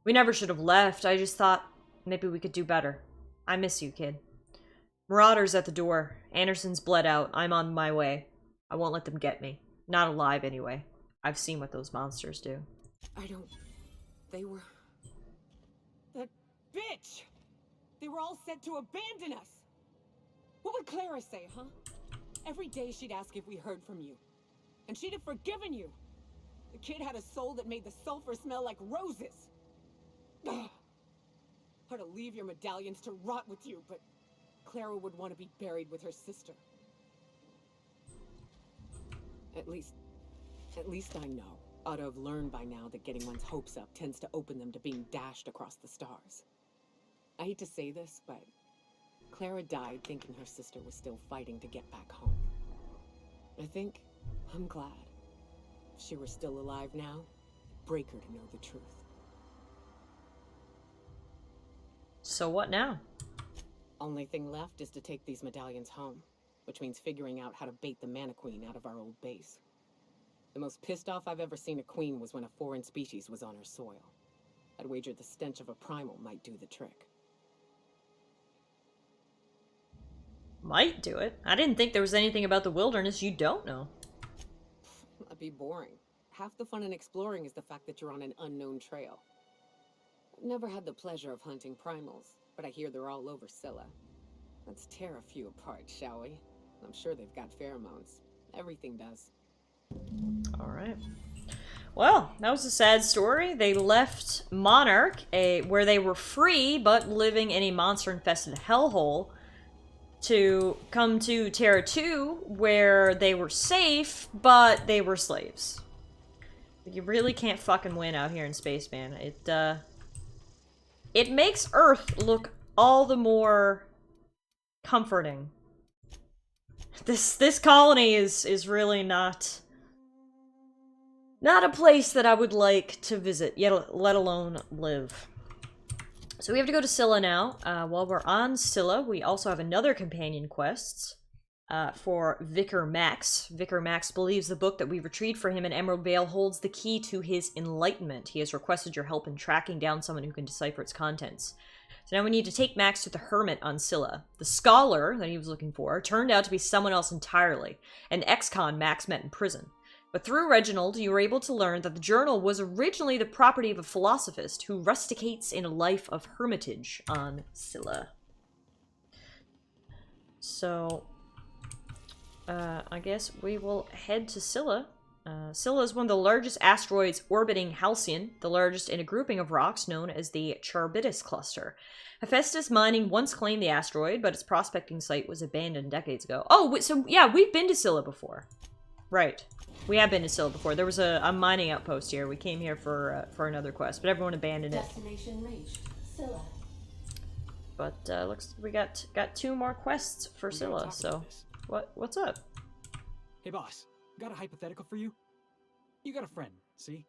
We never should have left, I just thought maybe we could do better. I miss you, kid. Marauders at the door. Anderson's bled out. I'm on my way. I won't let them get me. Not alive, anyway. I've seen what those monsters do. They were... That bitch! They were all set to abandon us! What would Clara say, huh? Every day she'd ask if we heard from you. And she'd have forgiven you! The kid had a soul that made the sulfur smell like roses! Ugh. Or to leave your medallions to rot with you, but Clara would want to be buried with her sister. At least I know. Ought to have learned by now that getting one's hopes up tends to open them to being dashed across the stars. I hate to say this, but Clara died thinking her sister was still fighting to get back home. I'm glad. If she were still alive now, it'd break her to know the truth. So what now? Only thing left is to take these medallions home, which means figuring out how to bait the Mana Queen out of our old base. The most pissed off I've ever seen a queen was when a foreign species was on her soil. I'd wager the stench of a primal might do the trick. Might do it. I didn't think there was anything about the wilderness you don't know. That'd be boring. Half the fun in exploring is the fact that you're on an unknown trail. I've never had the pleasure of hunting primals, but I hear they're all over Scylla. Let's tear a few apart, shall we? I'm sure they've got pheromones. Everything does. Alright. Well, that was a sad story. They left Monarch, where they were free, but living in a monster-infested hellhole, to come to Terra 2, where they were safe, but they were slaves. You really can't fucking win out here in space, man. It makes Earth look all the more comforting. This colony is really not a place that I would like to visit, yet let alone live. So we have to go to Scylla now. While we're on Scylla, we also have another companion quest for Vicar Max. Vicar Max believes the book that we retrieved for him in Emerald Vale holds the key to his enlightenment. He has requested your help in tracking down someone who can decipher its contents. So now we need to take Max to the Hermit on Scylla. The scholar that he was looking for turned out to be someone else entirely, an ex-con Max met in prison. But through Reginald, you were able to learn that the journal was originally the property of a philosophist who rusticates in a life of hermitage on Scylla. So, I guess we will head to Scylla. Scylla is one of the largest asteroids orbiting Halcyon, the largest in a grouping of rocks known as the Charybdis Cluster. Hephaestus Mining once claimed the asteroid, but its prospecting site was abandoned decades ago. Oh, so yeah, we've been to Scylla before. Right. We have been to Scylla before. There was a mining outpost here. We came here for another quest, but everyone abandoned it. Destination reached. Scylla. But looks we got 2 more quests for Scylla. So what's up? Hey boss, got a hypothetical for you? You got a friend, see?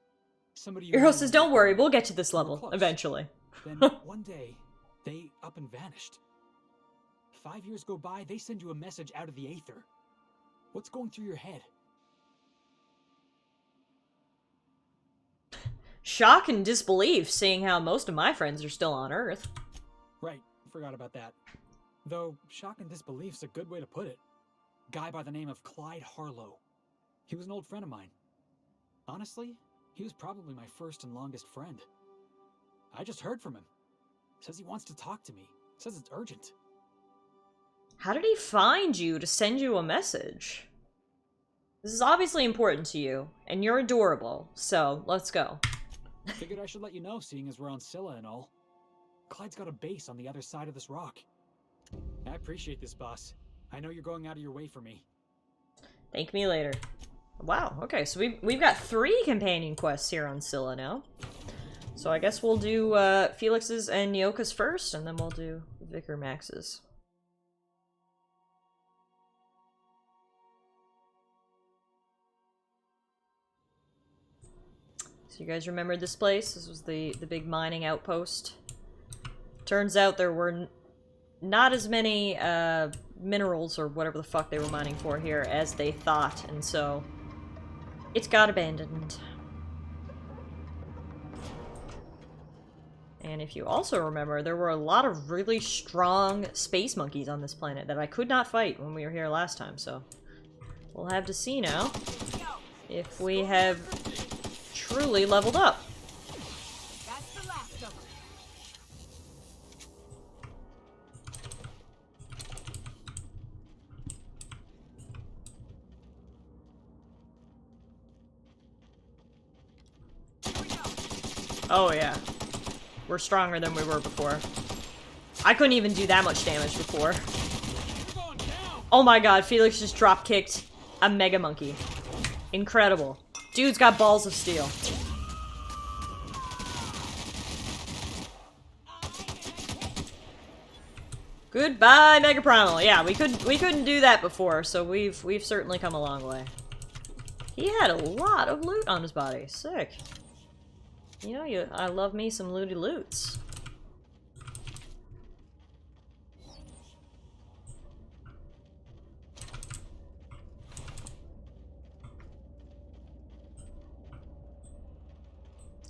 Somebody you Earl know says, "Don't worry, we'll get to this we're level close. eventually." Then one day, they up and vanished. 5 years go by, they send you a message out of the aether. What's going through your head? Shock and disbelief, seeing how most of my friends are still on Earth. Right, forgot about that. Though, shock and disbelief's a good way to put it. Guy by the name of Clyde Harlow. He was an old friend of mine. Honestly, he was probably my first and longest friend. I just heard from him. Says he wants to talk to me. Says it's urgent. How did he find you to send you a message? This is obviously important to you, and you're adorable, so let's go. Figured I should let you know, seeing as we're on Scylla and all. Clyde's got a base on the other side of this rock. I appreciate this, boss. I know you're going out of your way for me. Thank me later. Wow, okay, so we've got 3 companion quests here on Scylla now. So I guess we'll do Felix's and Nyoka's first, and then we'll do Vicar Max's. So you guys remember this place? This was the big mining outpost. Turns out there were not as many minerals or whatever the fuck they were mining for here as they thought, and so it got abandoned. And if you also remember, there were a lot of really strong space monkeys on this planet that I could not fight when we were here last time, so we'll have to see now if we have truly leveled up. That's the last of them. Oh yeah. We're stronger than we were before. I couldn't even do that much damage before. Oh my god, Felix just drop-kicked a Mega Monkey. Incredible. Dude's got balls of steel. Goodbye, Mega Primal. Yeah, we couldn't do that before, so we've certainly come a long way. He had a lot of loot on his body. Sick. You know, I love me some looty loots.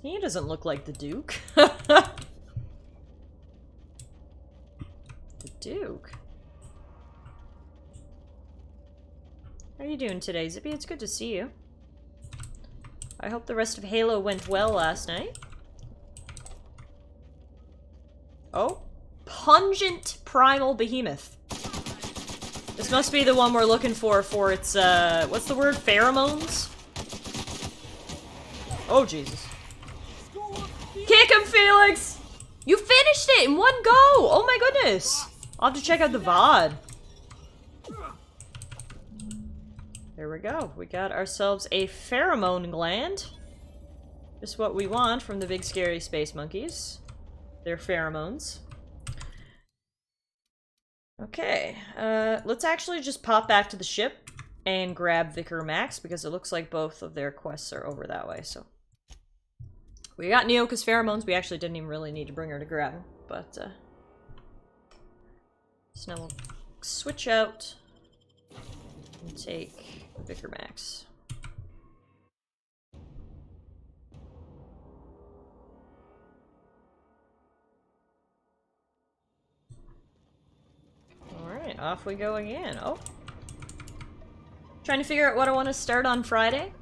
He doesn't look like the Duke. The Duke? How are you doing today, Zippy? It's good to see you. I hope the rest of Halo went well last night. Oh. Pungent Primal Behemoth. This must be the one we're looking for its, what's the word? Pheromones? Oh, Jesus. Kick him, Felix! You finished it in one go! Oh my goodness! I'll have to check out the VOD. There we go. We got ourselves a pheromone gland. Just what we want from the big scary space monkeys. Their pheromones. Okay, let's actually just pop back to the ship and grab Vicar Max, because it looks like both of their quests are over that way, so. We got Nyoka's pheromones. We actually didn't even really need to bring her to grab him, but, so now we'll switch out and take Vicar Max. Alright, off we go again. Oh. Trying to figure out what I want to start on Friday.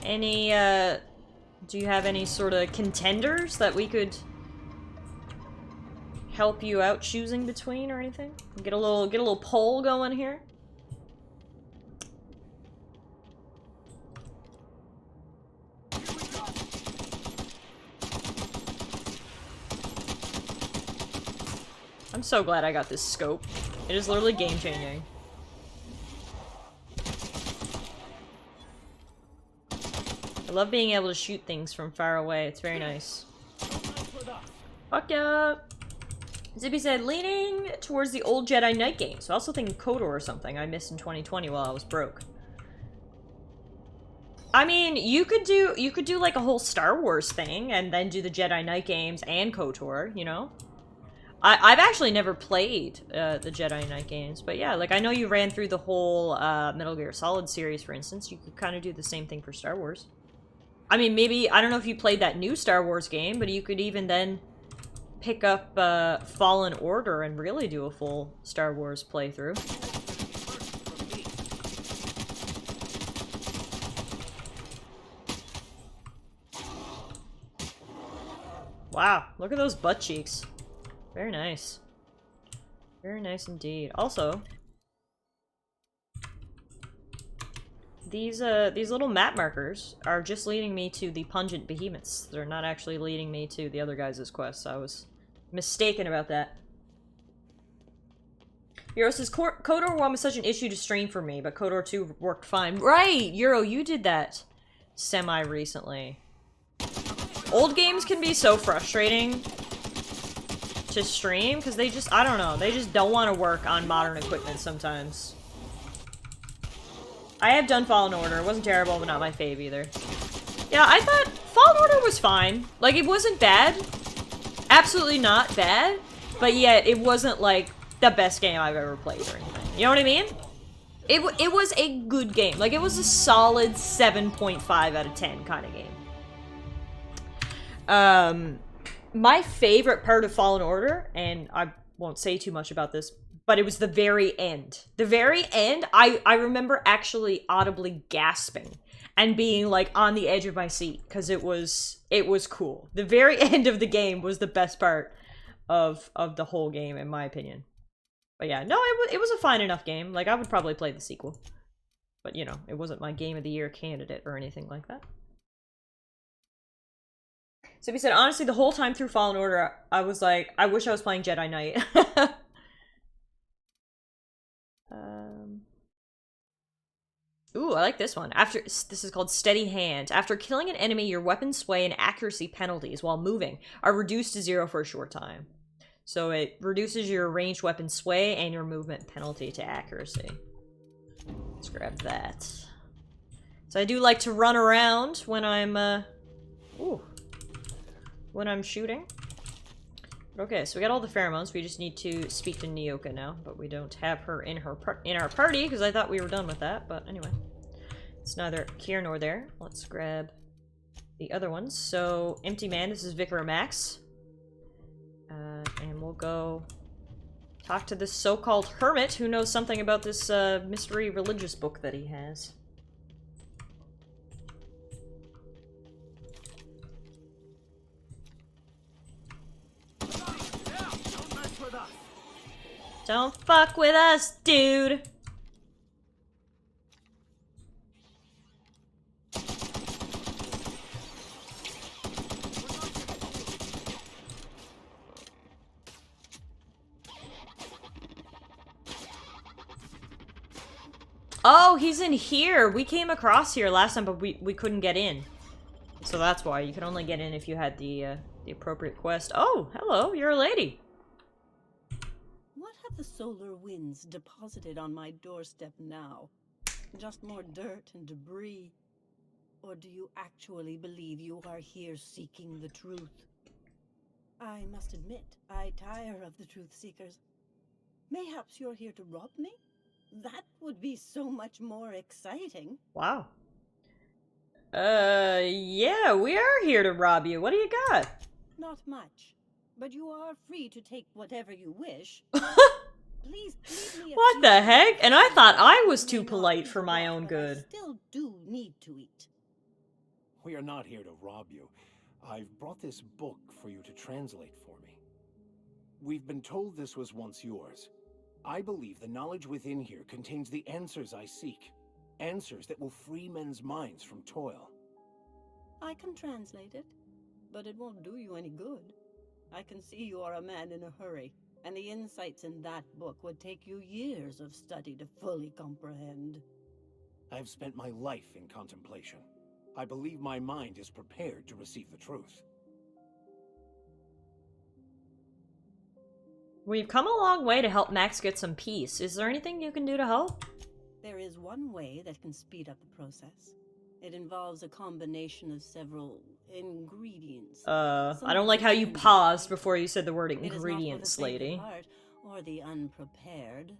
Any, do you have any sort of contenders that we could help you out choosing between or anything? Get a little poll going here. I'm so glad I got this scope. It is literally game-changing. I love being able to shoot things from far away. It's very nice. Fuck yeah! Zippy said, leaning towards the old Jedi Knight games. So I also think KOTOR or something I missed in 2020 while I was broke. I mean, you could do like a whole Star Wars thing and then do the Jedi Knight games and KOTOR, you know? I've actually never played the Jedi Knight games, but yeah, like I know you ran through the whole Metal Gear Solid series, for instance. You could kind of do the same thing for Star Wars. I mean, maybe, I don't know if you played that new Star Wars game, but you could even then pick up Fallen Order and really do a full Star Wars playthrough. Wow, look at those butt cheeks. Very nice. Very nice indeed. Also, these little map markers are just leading me to the pungent behemoths. They're not actually leading me to the other guys' quests. I was mistaken about that. Euro says, KOTOR 1 was such an issue to stream for me, but KOTOR 2 worked fine. Right! Euro, you did that semi-recently. Old games can be so frustrating to stream, because they just, I don't know, they just don't want to work on modern equipment sometimes. I have done Fallen Order. It wasn't terrible, but not my fave either. Yeah, I thought Fallen Order was fine. Like, it wasn't bad. Absolutely not bad. But yet, it wasn't, like, the best game I've ever played or anything. You know what I mean? It was a good game. Like, it was a solid 7.5 out of 10 kind of game. My favorite part of Fallen Order, and I won't say too much about this, but it was the very end. The very end, I remember actually audibly gasping and being like on the edge of my seat because it was cool. The very end of the game was the best part of the whole game, in my opinion. But yeah, no, it was a fine enough game. Like, I would probably play the sequel. But, you know, it wasn't my Game of the Year candidate or anything like that. So he said, honestly, the whole time through Fallen Order, I was like, I wish I was playing Jedi Knight. Ooh, I like this one. This is called Steady Hand. After killing an enemy, your weapon sway and accuracy penalties while moving are reduced to 0 for a short time. So it reduces your ranged weapon sway and your movement penalty to accuracy. Let's grab that. So I do like to run around when I'm, when I'm shooting. Okay, so we got all the pheromones. We just need to speak to Nyoka now, but we don't have her in our party because I thought we were done with that. But anyway, it's neither here nor there. Let's grab the other ones. So Empty Man, this is Vicar Max, and we'll go talk to this so-called hermit who knows something about this mystery religious book that he has. Don't fuck with us, dude! Oh, he's in here! We came across here last time, but we couldn't get in. So that's why. You could only get in if you had the appropriate quest. Oh, hello, you're a lady. What have the solar winds deposited on my doorstep now? Just more dirt and debris? Or do you actually believe you are here seeking the truth? I must admit, I tire of the truth seekers. Mayhaps you're here to rob me? That would be so much more exciting. Wow. Yeah, we are here to rob you. What do you got? Not much, but you are free to take whatever you wish. Please leave me a What few the heck? minutes. And I thought I was May too not polite be for my enough, own but I good. still do need to eat. We are not here to rob you. I've brought this book for you to translate for me. We've been told this was once yours. I believe the knowledge within here contains the answers I seek. Answers that will free men's minds from toil. I can translate it, but it won't do you any good. I can see you are a man in a hurry, and the insights in that book would take you years of study to fully comprehend. I've spent my life in contemplation. I believe my mind is prepared to receive the truth. We've come a long way to help Max get some peace. Is there anything you can do to help? There is one way that can speed up the process. It involves a combination of several ingredients. I Some don't of like how which you can be paused safe. before you said the word It is not for the ingredients, faint of lady. heart or the unprepared.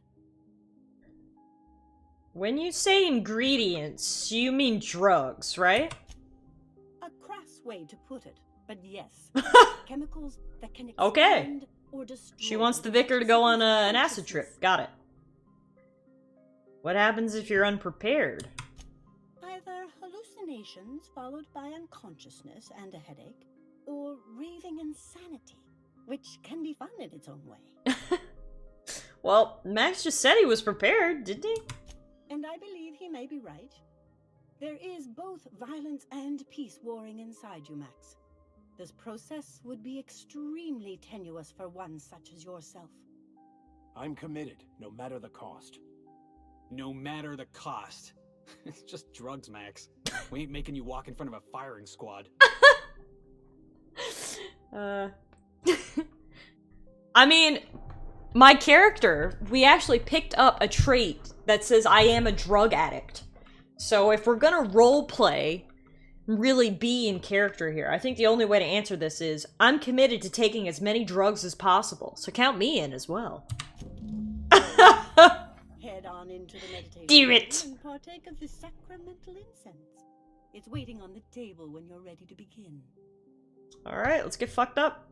When you say ingredients, you mean drugs, right? A crass way to put it, but yes. Chemicals that can Okay. expand or destroy. She wants the vicar to go on an acid trip. Got it. What happens if you're unprepared? Either hallucinations followed by unconsciousness and a headache, or raving insanity, which can be fun in its own way. Well, Max just said he was prepared, didn't he? And I believe he may be right. There is both violence and peace warring inside you, Max. This process would be extremely tenuous for one such as yourself. I'm committed, no matter the cost. No matter the cost. It's just drugs, Max. We ain't making you walk in front of a firing squad. I mean, my character, we actually picked up a trait that says I am a drug addict. So if we're gonna roleplay, really be in character here, I think the only way to answer this is I'm committed to taking as many drugs as possible. So count me in as well. Head on into the meditation Do it! room and partake of the sacramental incense. It's waiting on the table when you're ready to begin. Alright, let's get fucked up.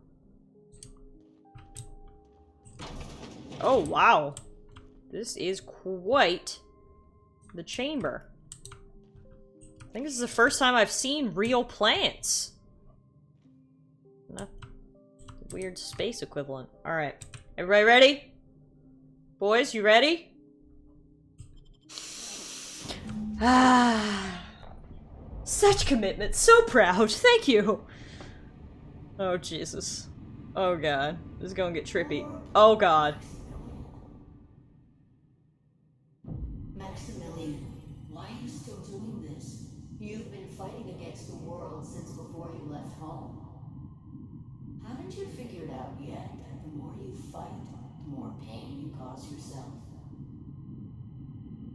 Oh, wow. This is quite the chamber. I think this is the first time I've seen real plants. Not the weird space equivalent. Alright. Everybody ready? Boys, you ready? Ah. Such commitment. So proud. Thank you. Oh, Jesus. Oh, God. This is gonna get trippy. Oh, God. Maximilian, why are you still doing this? You've been fighting against the world since before you left home. Haven't you figured out yet that the more you fight, the more pain you cause yourself?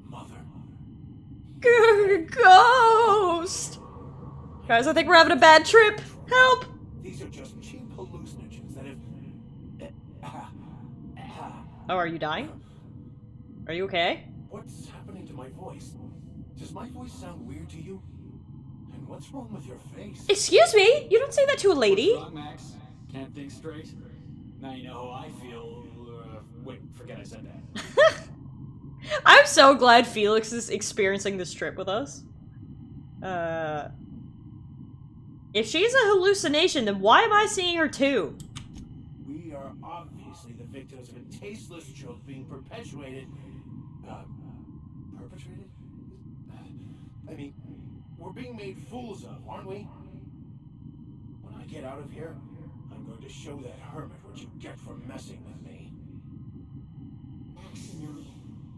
Mother. Ghost! Guys, I think we're having a bad trip. Help! These are just cheap hallucinogens that have... Oh, are you dying? Are you okay? What's happening to my voice? Does my voice sound weird to you? And what's wrong with your face? Excuse me? You don't say that to a lady. What's wrong, Max? Can't think straight? Now you know how I feel. Wait, forget I said that. I'm so glad Felix is experiencing this trip with us. If she's a hallucination, then why am I seeing her too? We are obviously the victims of a tasteless joke being perpetuated. Perpetrated? I mean, we're being made fools of, aren't we? When I get out of here, I'm going to show that hermit what you get for messing with me. Maximilian,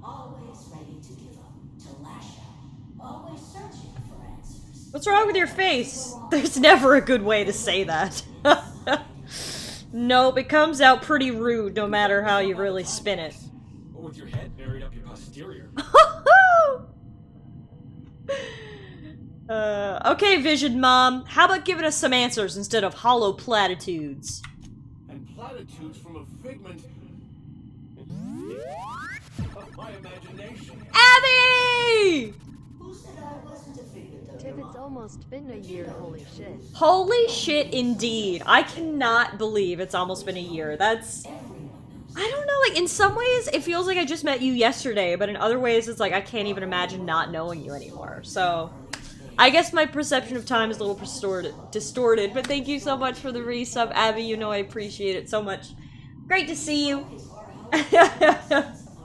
always ready to give up, to lash out, always searching for answers. What's wrong with your face? There's never a good way to say that. Nope, it comes out pretty rude no matter how you really spin it. Or with your head buried up your posterior. Okay, Vision Mom, how about giving us some answers instead of hollow platitudes? And platitudes from a figment of my imagination. Abby! Who said I wasn't a figment of Tip, your it's mind? almost been a year, holy shit. Holy shit, indeed. I cannot believe it's almost been a year. That's... I don't know, like, in some ways, it feels like I just met you yesterday, but in other ways, it's like I can't even imagine not knowing you anymore. So, I guess my perception of time is a little distorted, but thank you so much for the resub, Abby. You know I appreciate it so much. Great to see you.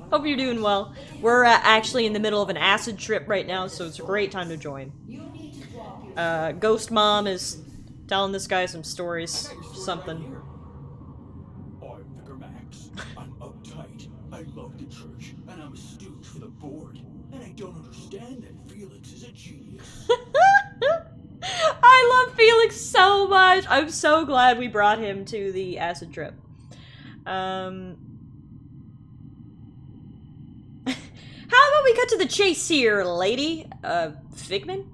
Hope you're doing well. We're actually in the middle of an acid trip right now, so it's a great time to join. Ghost Mom is telling this guy some stories, something. I'm Vicar Max. I'm uptight. I love the church, and I'm a stooge for the board. And I don't understand that Felix is a genius. I love Felix so much. I'm so glad we brought him to the acid trip. How about we cut to the chase here, lady? Figment?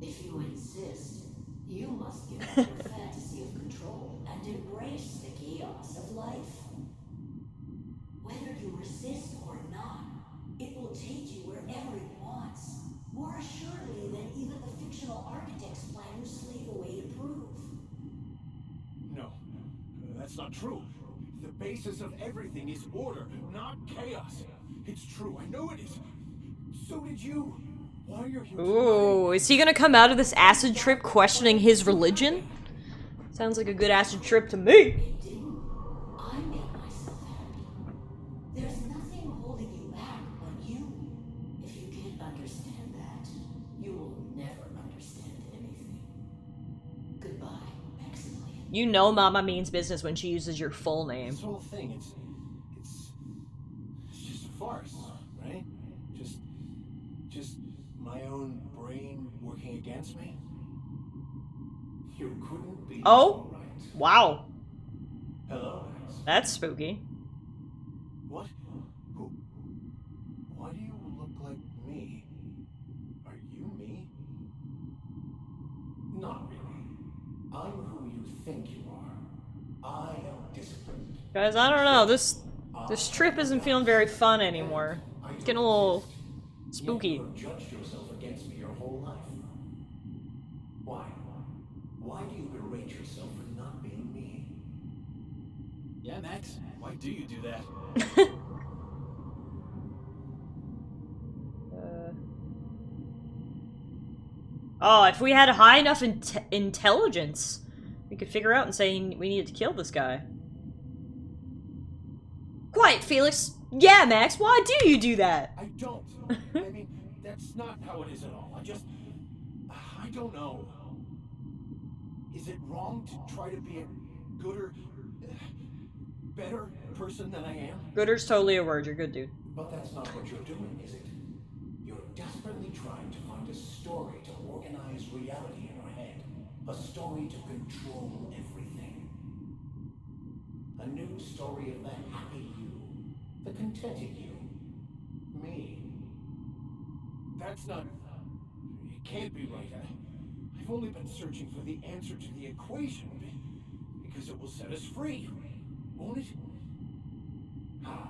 If you insist, you must give up your fantasy of control and embrace the chaos of life. Whether you resist or not, it will take you wherever it wants, more assuredly than even the fictional architect's plan you slave away to prove. No, that's not true. The basis of everything is order, not chaos. It's true, I know it is. So did you. Why are you... Ooh, is he gonna come out of this acid trip questioning his religion? Sounds like a good acid trip to me. I made myself happy. There's You know Mama means business when she uses your full name. This whole thing, it's just a farce, right? Just my own brain working against me? You couldn't be Oh? right. Wow. Hello, Max. That's spooky. What? Who? Why do you look like me? Are you me? Not really. I'm who you think you are. I am disciplined. Guys, I don't know. This trip isn't feeling very fun anymore. It's getting a little spooky. You have judged yourself against me your whole life. Why? Why do you berate yourself for not being me? Yeah, Max. Why do you do that? Oh, if we had a high enough intelligence, we could figure out and say we needed to kill this guy. Quiet, Felix. Yeah, Max, why do you do that? I don't. I mean, that's not how it is at all. I don't know. Is it wrong to try to be a gooder, better person than I am? Gooder's totally a word. You're good, dude. But that's not what you're doing, is it? You're desperately trying to find a story to organize reality in your head. A story to control everything. A new story of the happy you. The contented you. Me. That's not... It can't be right. I've only been searching for the answer to the equation because it will set us free. Won't it? How?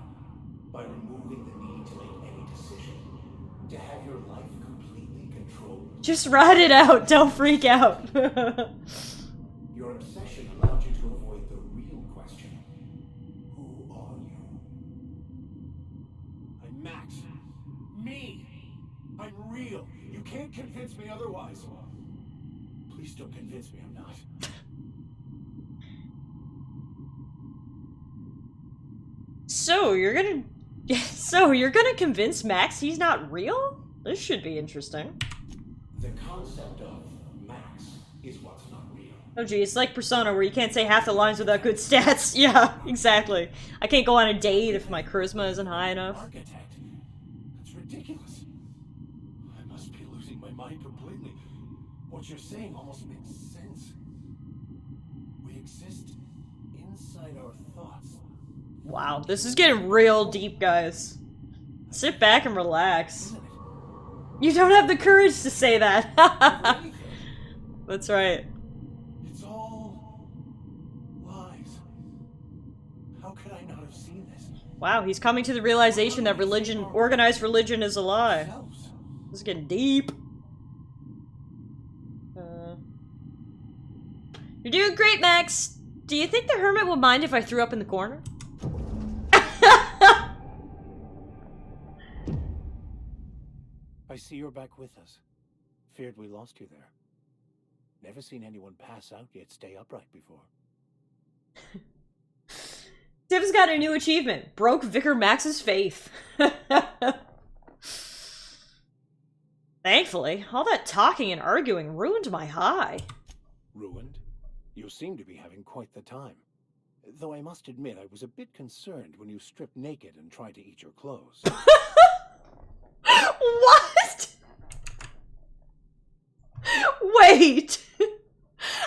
By removing the need to make any decision. To have your life completely controlled. Just ride it out. Don't freak out. Your obsession allowed you to avoid the real question. Who are you? I'm Max. Me. I'm real. You can't convince me otherwise. Please don't convince me I'm not. So you're gonna convince Max he's not real? This should be interesting. The concept of Max is what's not real. Oh gee, it's like Persona where you can't say half the lines without good stats. Yeah, exactly. I can't go on a date if my charisma isn't high enough. Architect. That's ridiculous. I must be losing my mind completely. What you're saying almost makes sense. We exist inside our thoughts. Wow, this is getting real deep, guys. Sit back and relax. You don't have the courage to say that. That's right. It's all lies. How could I not have seen this? Wow, he's coming to the realization that religion, organized religion, is a lie. This is getting deep. You're doing great, Max. Do you think the hermit would mind if I threw up in the corner? I see you're back with us. Feared we lost you there. Never seen anyone pass out yet stay upright before. Tim's got a new achievement. Broke Vicar Max's faith. Thankfully, all that talking and arguing ruined my high. Ruined? You seem to be having quite the time. Though I must admit I was a bit concerned when you stripped naked and tried to eat your clothes. What? Wait.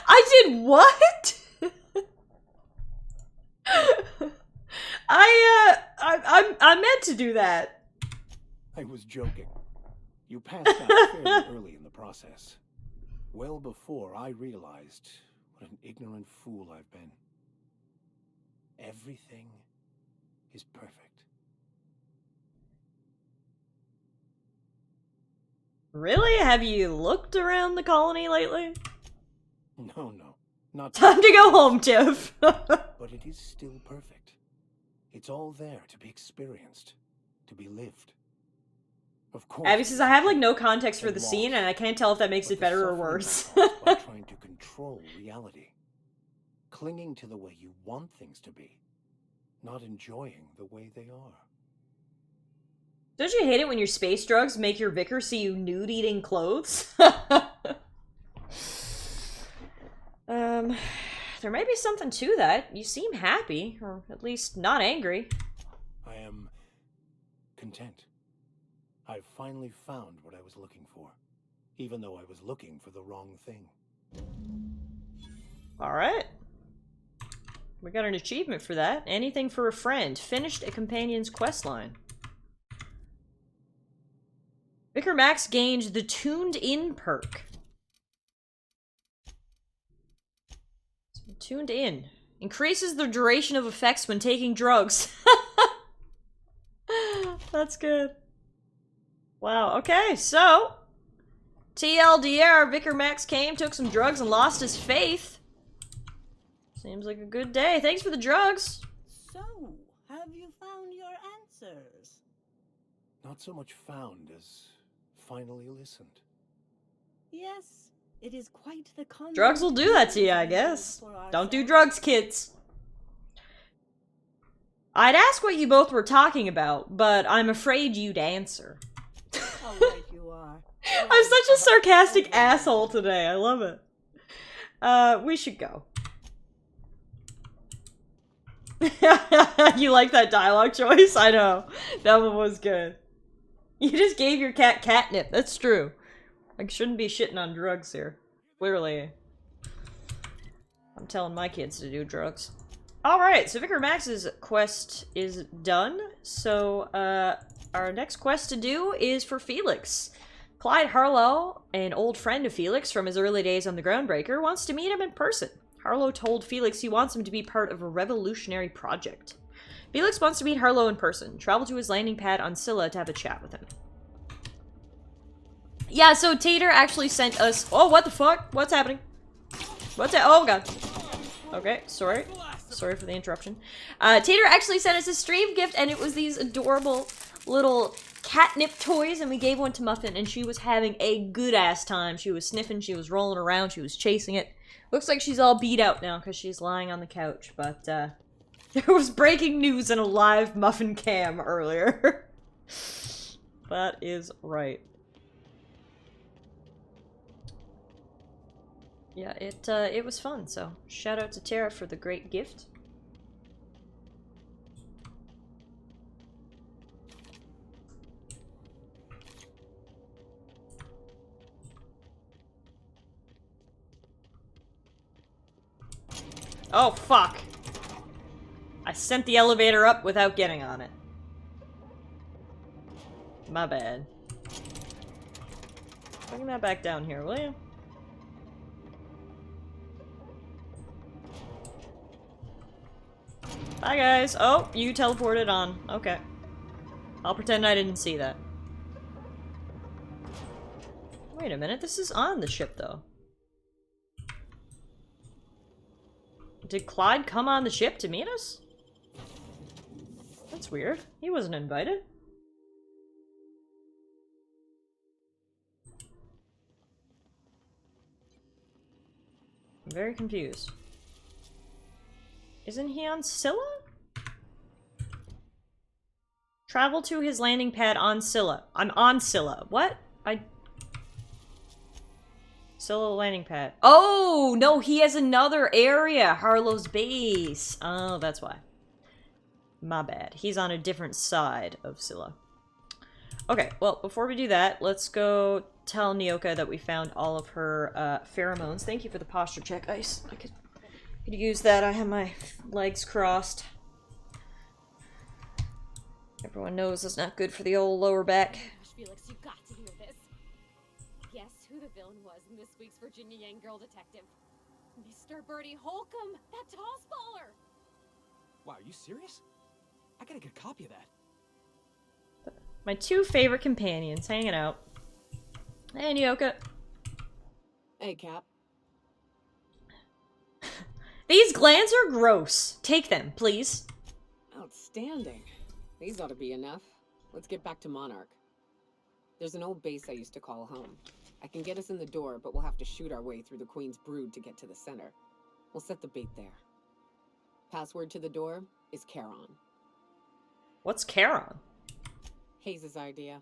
I did what? I meant to do that. I was joking. You passed out fairly early in the process. Well before I realized what an ignorant fool I've been. Everything is perfect. Really? Have you looked around the colony lately? No, not Time to go home, Tiff. But it is still perfect. It's all there to be experienced, to be lived. Of course. Abby says, I have like no context for the scene and I can't tell if that makes it better or worse. By trying to control reality. Clinging to the way you want things to be. Not enjoying the way they are. Don't you hate it when your space drugs make your vicar see you nude eating clothes? There may be something to that. You seem happy, or at least not angry. I am content. I've finally found what I was looking for, even though I was looking for the wrong thing. Alright. We got an achievement for that. Anything for a friend. Finished a companion's questline. Vicar Max gained the Tuned In perk. So, tuned In. Increases the duration of effects when taking drugs. That's good. Wow, okay, so... TLDR, Vicar Max came, took some drugs, and lost his faith. Seems like a good day. Thanks for the drugs. So, have you found your answers? Not so much found as finally listened. Yes, it is quite the contrast. Drugs will do that to you, I guess. Don't do drugs, kids. I'd ask what you both were talking about, but I'm afraid you'd answer. How right you are. I'm such a sarcastic asshole today. I love it. We should go. You like that dialogue choice? I know. That one was good. You just gave your cat catnip. That's true. I shouldn't be shitting on drugs here. Clearly. I'm telling my kids to do drugs. Alright, so Vicar Max's quest is done. So, our next quest to do is for Felix. Clyde Harlow, an old friend of Felix from his early days on the Groundbreaker, wants to meet him in person. Harlow told Felix he wants him to be part of a revolutionary project. Felix wants to meet Harlow in person. Travel to his landing pad on Scylla to have a chat with him. Yeah, so Tater actually sent us... Oh, what the fuck? What's happening? What's that? Oh, God. Okay, sorry. Sorry for the interruption. Tater actually sent us a stream gift, and it was these adorable little catnip toys, and we gave one to Muffin, and she was having a good-ass time. She was sniffing, she was rolling around, she was chasing it. Looks like she's all beat out now, because she's lying on the couch, but, there was breaking news in a live Muffin cam earlier. That is right. Yeah, it was fun, so shout out to Tara for the great gift. Oh, fuck. I sent the elevator up without getting on it. My bad. Bring that back down here, will you? Hi, guys. Oh, you teleported on. Okay. I'll pretend I didn't see that. Wait a minute, this is on the ship, though. Did Clyde come on the ship to meet us? That's weird. He wasn't invited. I'm very confused. Isn't he on Scylla? Travel to his landing pad on Scylla. I'm on Scylla. What? Scylla landing pad. Oh, no, he has another area. Harlow's base. Oh, that's why. My bad. He's on a different side of Scylla. Okay, well, before we do that, let's go tell Nyoka that we found all of her pheromones. Thank you for the posture check, Ice. I could use that. I have my legs crossed. Everyone knows it's not good for the old lower back. Gosh, Felix, you got to hear this. Guess who the villain was in this week's Virginia Yang Girl Detective? Mr. Bertie Holcomb, that toss baller! Wow, are you serious? I gotta get a copy of that. My two favorite companions hanging out. Hey, Nyoka. Hey, Cap. These glands are gross. Take them, please. Outstanding. These ought to be enough. Let's get back to Monarch. There's an old base I used to call home. I can get us in the door, but we'll have to shoot our way through the Queen's brood to get to the center. We'll set the bait there. Password to the door is Charon. What's Charon? Hayes' idea.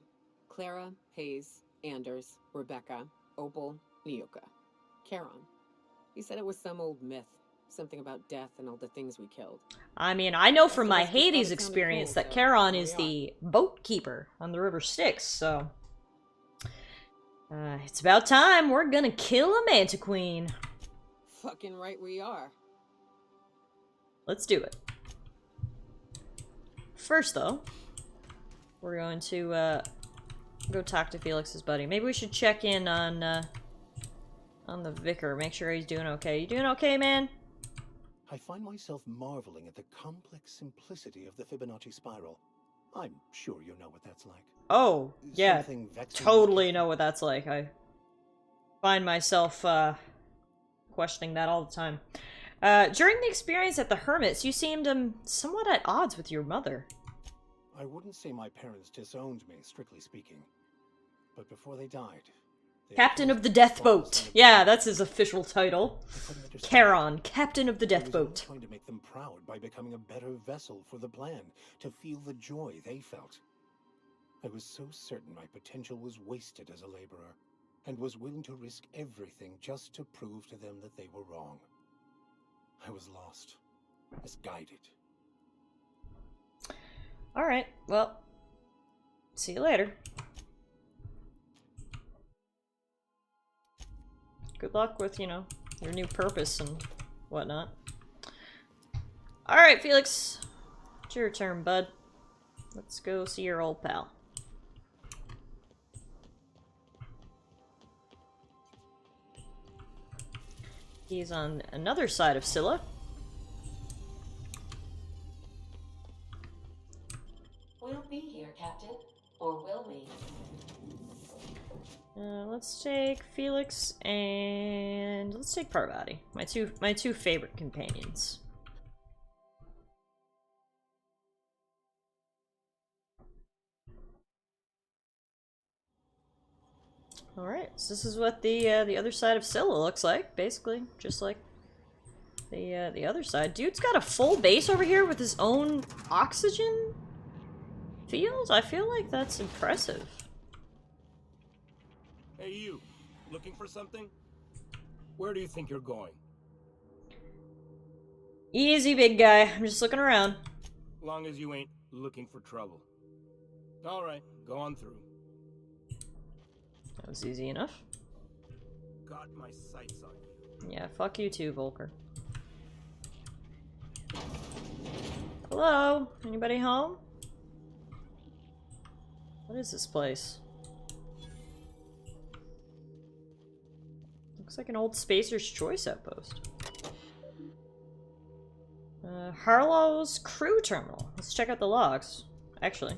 Clara, Hayes, Anders, Rebecca, Opal, Nyoka. Charon. He said it was some old myth. Something about death and all the things we killed. I mean, I know from So my I just thought it Hades sounded experience cool, that so Charon here is we are. the boat keeper on the River Styx, so... it's about time. We're gonna kill a Mantiqueen. Fucking right we are. Let's do it. First, though, we're going to go talk to Felix's buddy. Maybe we should check in on the vicar. Make sure he's doing okay. You doing okay, man? I find myself marveling at the complex simplicity of the Fibonacci spiral. I'm sure you know what that's like. Oh, yeah. Something vexing Totally know what that's like. I find myself questioning that all the time. During the experience at the Hermits, you seemed somewhat at odds with your mother. I wouldn't say my parents disowned me, strictly speaking. But before they died... they Captain of accused the me Death false Boat. and Yeah, ignorant. that's his official title. I couldn't understand. Charon, Captain of the I Death was only Boat. trying to make them proud by becoming a better vessel for the plan, to feel the joy they felt. I was so certain my potential was wasted as a laborer, and was willing to risk everything just to prove to them that they were wrong. I was lost, misguided. Alright, well, see you later. Good luck with, your new purpose and whatnot. Alright, Felix. It's your turn, bud. Let's go see your old pal. He's on another side of Scylla. We'll be here, Captain. Or will we? Let's take Felix and let's take Parvati. My two favorite companions. Alright, so this is what the other side of Scylla looks like, basically. Just like the other side. Dude's got a full base over here with his own oxygen field? I feel like that's impressive. Hey, you. Looking for something? Where do you think you're going? Easy, big guy. I'm just looking around. Long as you ain't looking for trouble. Alright, go on through. That was easy enough. Got my sights on you. Yeah, fuck you too, Volker. Hello? Anybody home? What is this place? Looks like an old Spacer's Choice outpost. Harlow's crew terminal. Let's check out the logs. Actually,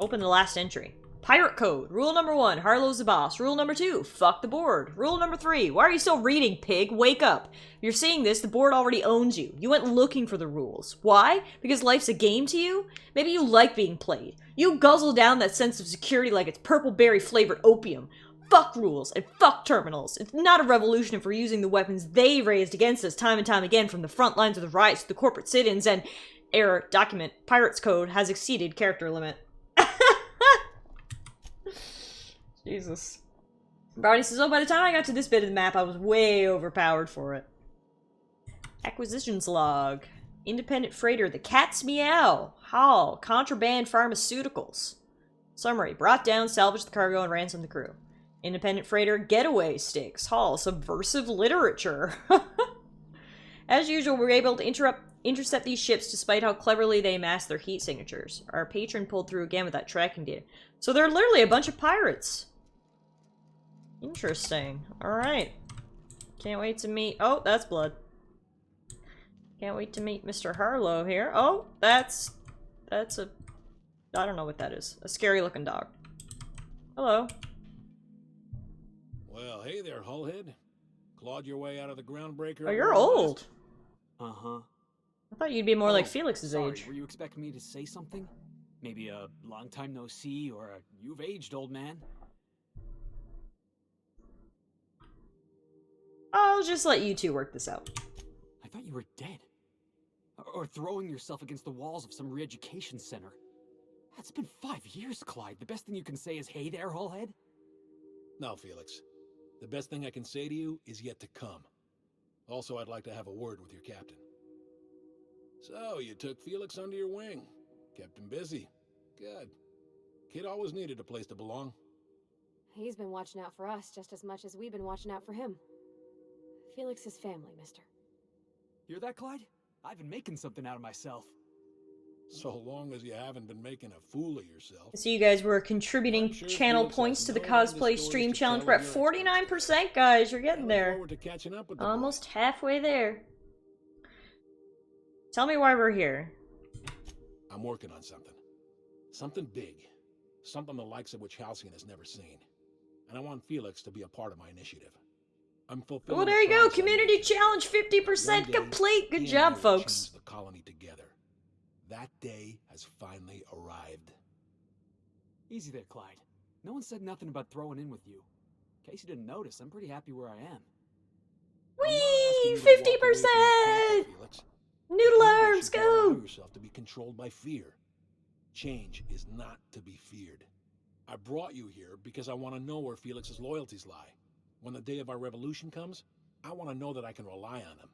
open the last entry. Pirate code. Rule number 1, Harlow's the boss. Rule number 2, fuck the board. Rule number 3, why are you still reading, pig? Wake up. If you're seeing this, the board already owns you. You went looking for the rules. Why? Because life's a game to you? Maybe you like being played. You guzzle down that sense of security like it's purple berry flavored opium. Fuck rules and fuck terminals. It's not a revolution if we're using the weapons they raised against us time and time again, from the front lines of the riots to the corporate sit-ins, and error document pirates code has exceeded character limit. Jesus. Brownie says, oh, by the time I got to this bit of the map, I was way overpowered for it. Acquisitions log. Independent freighter, the Cat's Meow. Haul, contraband pharmaceuticals. Summary, brought down, salvaged the cargo, and ransomed the crew. Independent freighter, getaway sticks. Haul, subversive literature. As usual, we were able to intercept these ships despite how cleverly they masked their heat signatures. Our patron pulled through again with that tracking data. So they're literally a bunch of pirates. Interesting. Alright. Can't wait to meet... Oh, that's blood. Can't wait to meet Mr. Harlow here. Oh, that's a... I don't know what that is. A scary looking dog. Hello. Well, hey there, Hullhead. Clawed your way out of the groundbreaker. Oh, you're old. Uh-huh. I thought you'd be more like Oh, Felix's sorry, age. Were you expecting me to say something? Maybe a long time no see, or a you've aged, old man? I'll just let you two work this out. I thought you were dead. Or throwing yourself against the walls of some re-education center. It's been 5 years, Clyde. The best thing you can say is, hey there, Hullhead? No, Felix. The best thing I can say to you is yet to come. Also, I'd like to have a word with your captain. So, you took Felix under your wing. Kept him busy. Good. Kid always needed a place to belong. He's been watching out for us just as much as we've been watching out for him. Felix's family, mister. Hear that, Clyde? I've been making something out of myself. So long as you haven't been making a fool of yourself. So you guys were contributing channel points to the cosplay stream challenge. We're at 49%, guys. You're getting there. Almost halfway there. Tell me why we're here. I'm working on something. Something big. Something the likes of which Halcyon has never seen. And I want Felix to be a part of my initiative. I'm fulfilling. Oh, there you go. Community challenge 50% complete. Good job, folks. The colony together. That day has finally arrived. Easy there, Clyde. No one said nothing about throwing in with you. In case you didn't notice, I'm pretty happy where I am. Whee! 50%! Noodle arms, go! Allow yourself to be controlled by fear. Change is not to be feared. I brought you here because I want to know where Felix's loyalties lie. When the day of our revolution comes, I want to know that I can rely on him.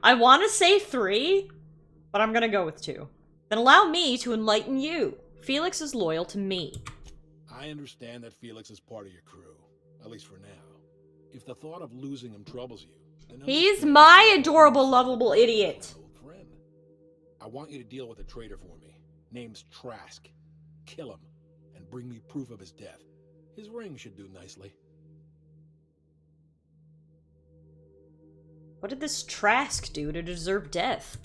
I want to say 3, but I'm gonna go with 2. Then allow me to enlighten you. Felix is loyal to me. I understand that Felix is part of your crew, at least for now. If the thought of losing him troubles you, then he's my adorable, lovable idiot. Friend. I want you to deal with a traitor for me. Name's Trask. Kill him, and bring me proof of his death. His ring should do nicely. What did this Trask do to deserve death?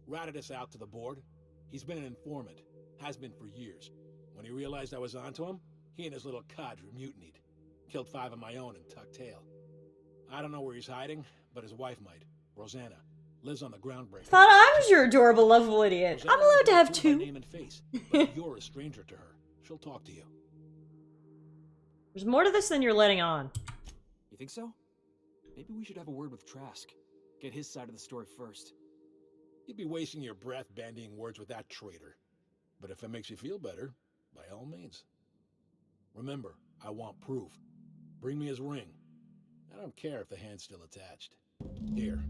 Ratted us out to the board. He's been an informant. Has been for years. When he realized I was onto him, he and his little cadre mutinied. Killed 5 of my own and tucked tail. I don't know where he's hiding, but his wife might. Rosanna. Lives on the groundbreaker. Thought I was your adorable, lovable idiot. Rosanna I'm allowed to have 2. Name and face, but you're a stranger to her. She'll talk to you. There's more to this than you're letting on. You think so? Maybe we should have a word with Trask. Get his side of the story first. You'd be wasting your breath bandying words with that traitor. But if it makes you feel better, by all means. Remember, I want proof. Bring me his ring. I don't care if the hand's still attached. Here,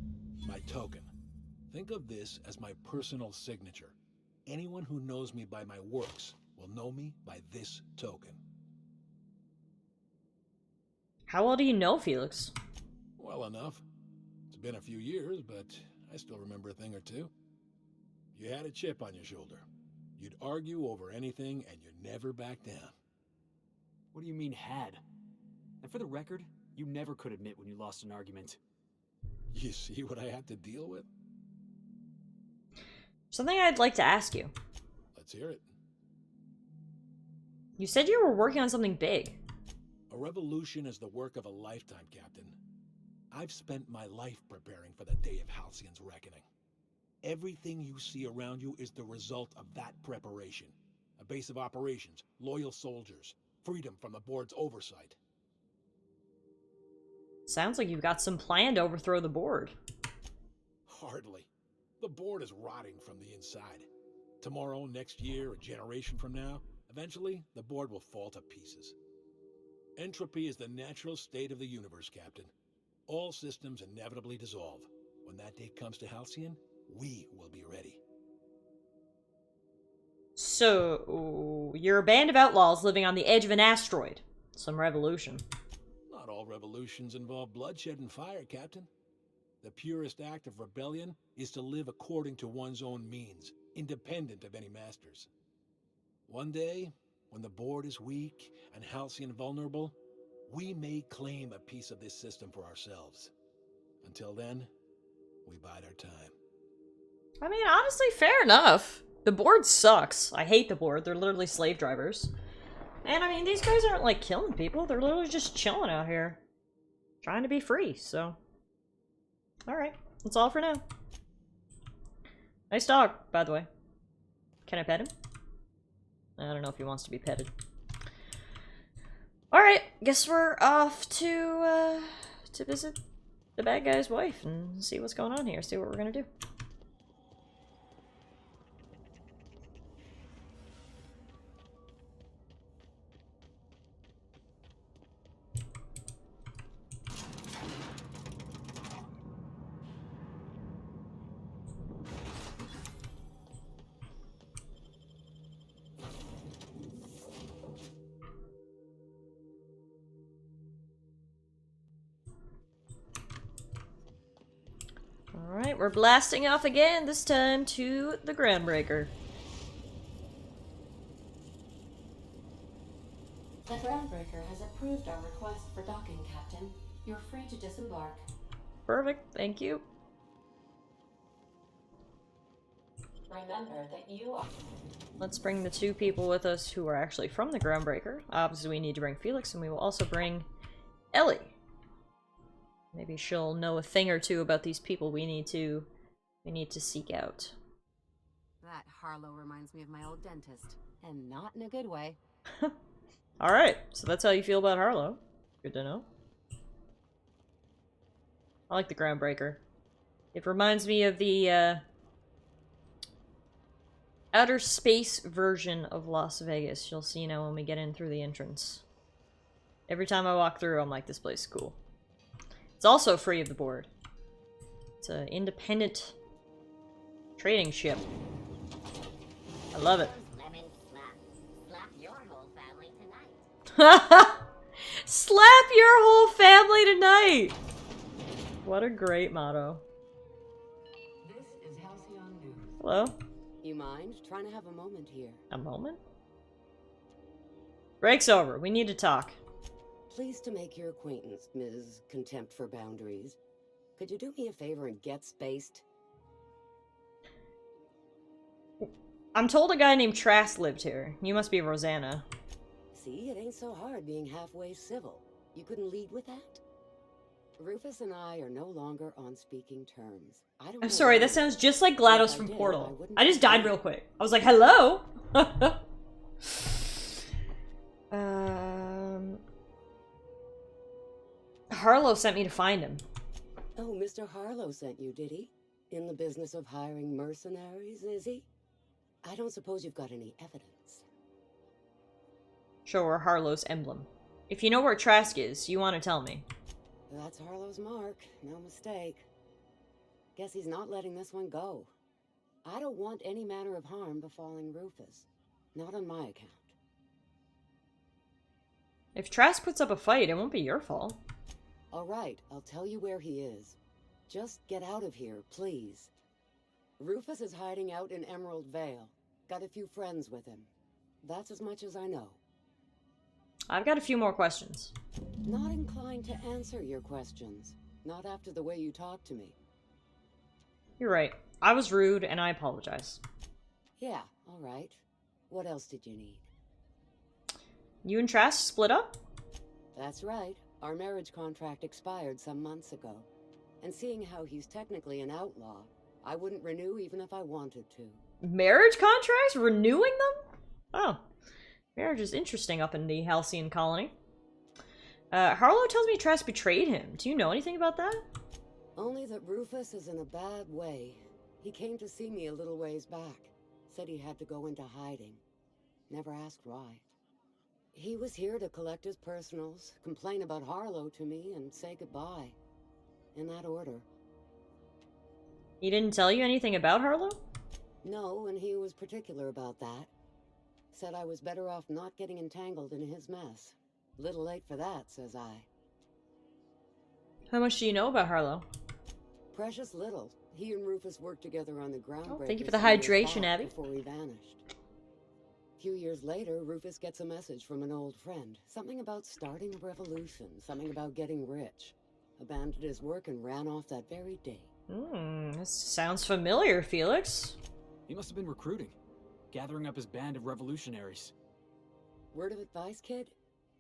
my token. Think of this as my personal signature. Anyone who knows me by my works will know me by this token. How well do you know Felix? Well enough. It's been a few years, but I still remember a thing or two. You had a chip on your shoulder. You'd argue over anything, and you never back down. What do you mean, had? And for the record, you never could admit when you lost an argument. You see what I had to deal with? Something I'd like to ask you. Let's hear it. You said you were working on something big. A revolution is the work of a lifetime, Captain. I've spent my life preparing for the day of Halcyon's reckoning. Everything you see around you is the result of that preparation. A base of operations, loyal soldiers, freedom from the board's oversight. Sounds like you've got some plan to overthrow the board. Hardly. The board is rotting from the inside. Tomorrow, next year, a generation from now, eventually the board will fall to pieces. Entropy is the natural state of the universe, Captain. All systems inevitably dissolve. When that day comes to Halcyon, we will be ready. So, you're a band of outlaws living on the edge of an asteroid. Some revolution. Not all revolutions involve bloodshed and fire, Captain. The purest act of rebellion is to live according to one's own means, independent of any masters. One day, when the board is weak and Halcyon vulnerable, we may claim a piece of this system for ourselves. Until then, we bide our time. I mean, honestly, fair enough. The board sucks. I hate the board. They're literally slave drivers. And I mean, these guys aren't like killing people. They're literally just chilling out here. Trying to be free, so. Alright, that's all for now. Nice dog, by the way. Can I pet him? I don't know if he wants to be petted. Alright, guess we're off to visit the bad guy's wife and see what's going on here, see what we're gonna do. we're blasting off again, this time to the Groundbreaker. The Groundbreaker has approved our request for docking, Captain. You're free to disembark. Perfect, thank you. Remember that you are... Let's bring the two people with us who are actually from the Groundbreaker. Obviously we need to bring Felix, and we will also bring Ellie. Maybe she'll know a thing or two about these people we need to seek out. That Harlow reminds me of my old dentist, and not in a good way. Alright, so that's how you feel about Harlow. Good to know. I like the Groundbreaker. It reminds me of the, outer space version of Las Vegas. You'll see now when we get in through the entrance. Every time I walk through, I'm like, this place is cool. It's also free of the board. It's an independent trading ship. I love it. Slap your whole family tonight! What a great motto. This is Halcyon News. Hello? You mind trying to have a moment here? A moment? Break's over. We need to talk. Pleased to make your acquaintance, Ms. Contempt for Boundaries. Could you do me a favor and get spaced? I'm told a guy named Trask lived here. You must be Rosanna. See, it ain't so hard being halfway civil. You couldn't lead with that? Rufus and I are no longer on speaking terms. I'm sorry, that sounds just like GLaDOS from Portal. I just died real quick. I was like, hello? Harlow sent me to find him. Oh, Mr. Harlow sent you, did he? In the business of hiring mercenaries, is he? I don't suppose you've got any evidence. Show her Harlow's emblem. If you know where Trask is, you want to tell me. That's Harlow's mark, no mistake. Guess he's not letting this one go. I don't want any manner of harm befalling Rufus. Not on my account. If Trask puts up a fight, it won't be your fault. All right, I'll tell you where he is. Just get out of here, please. Rufus is hiding out in Emerald Vale. Got a few friends with him. That's as much as I know. I've got a few more questions. Not inclined to answer your questions. Not after the way you talked to me. You're right. I was rude, and I apologize. Yeah, all right. What else did you need? You and Trask split up? That's right. Our marriage contract expired some months ago. And seeing how he's technically an outlaw, I wouldn't renew even if I wanted to. Marriage contracts? Renewing them? Oh. Marriage is interesting up in the Halcyon colony. Harlow tells me Trask betrayed him. Do you know anything about that? Only that Rufus is in a bad way. He came to see me a little ways back. Said he had to go into hiding. Never asked why. He was here to collect his personals, complain about Harlow to me, and say goodbye. In that order. He didn't tell you anything about Harlow? No, and he was particular about that. Said I was better off not getting entangled in his mess. Little late for that, says I. How much do you know about Harlow? Precious little. He and Rufus worked together on the Groundbreaker. Oh, thank you for the hydration, Abby. Before he vanished. A few years later, Rufus gets a message from an old friend. Something about starting a revolution. Something about getting rich. Abandoned his work and ran off that very day. This sounds familiar, Felix. He must have been recruiting. Gathering up his band of revolutionaries. Word of advice, kid?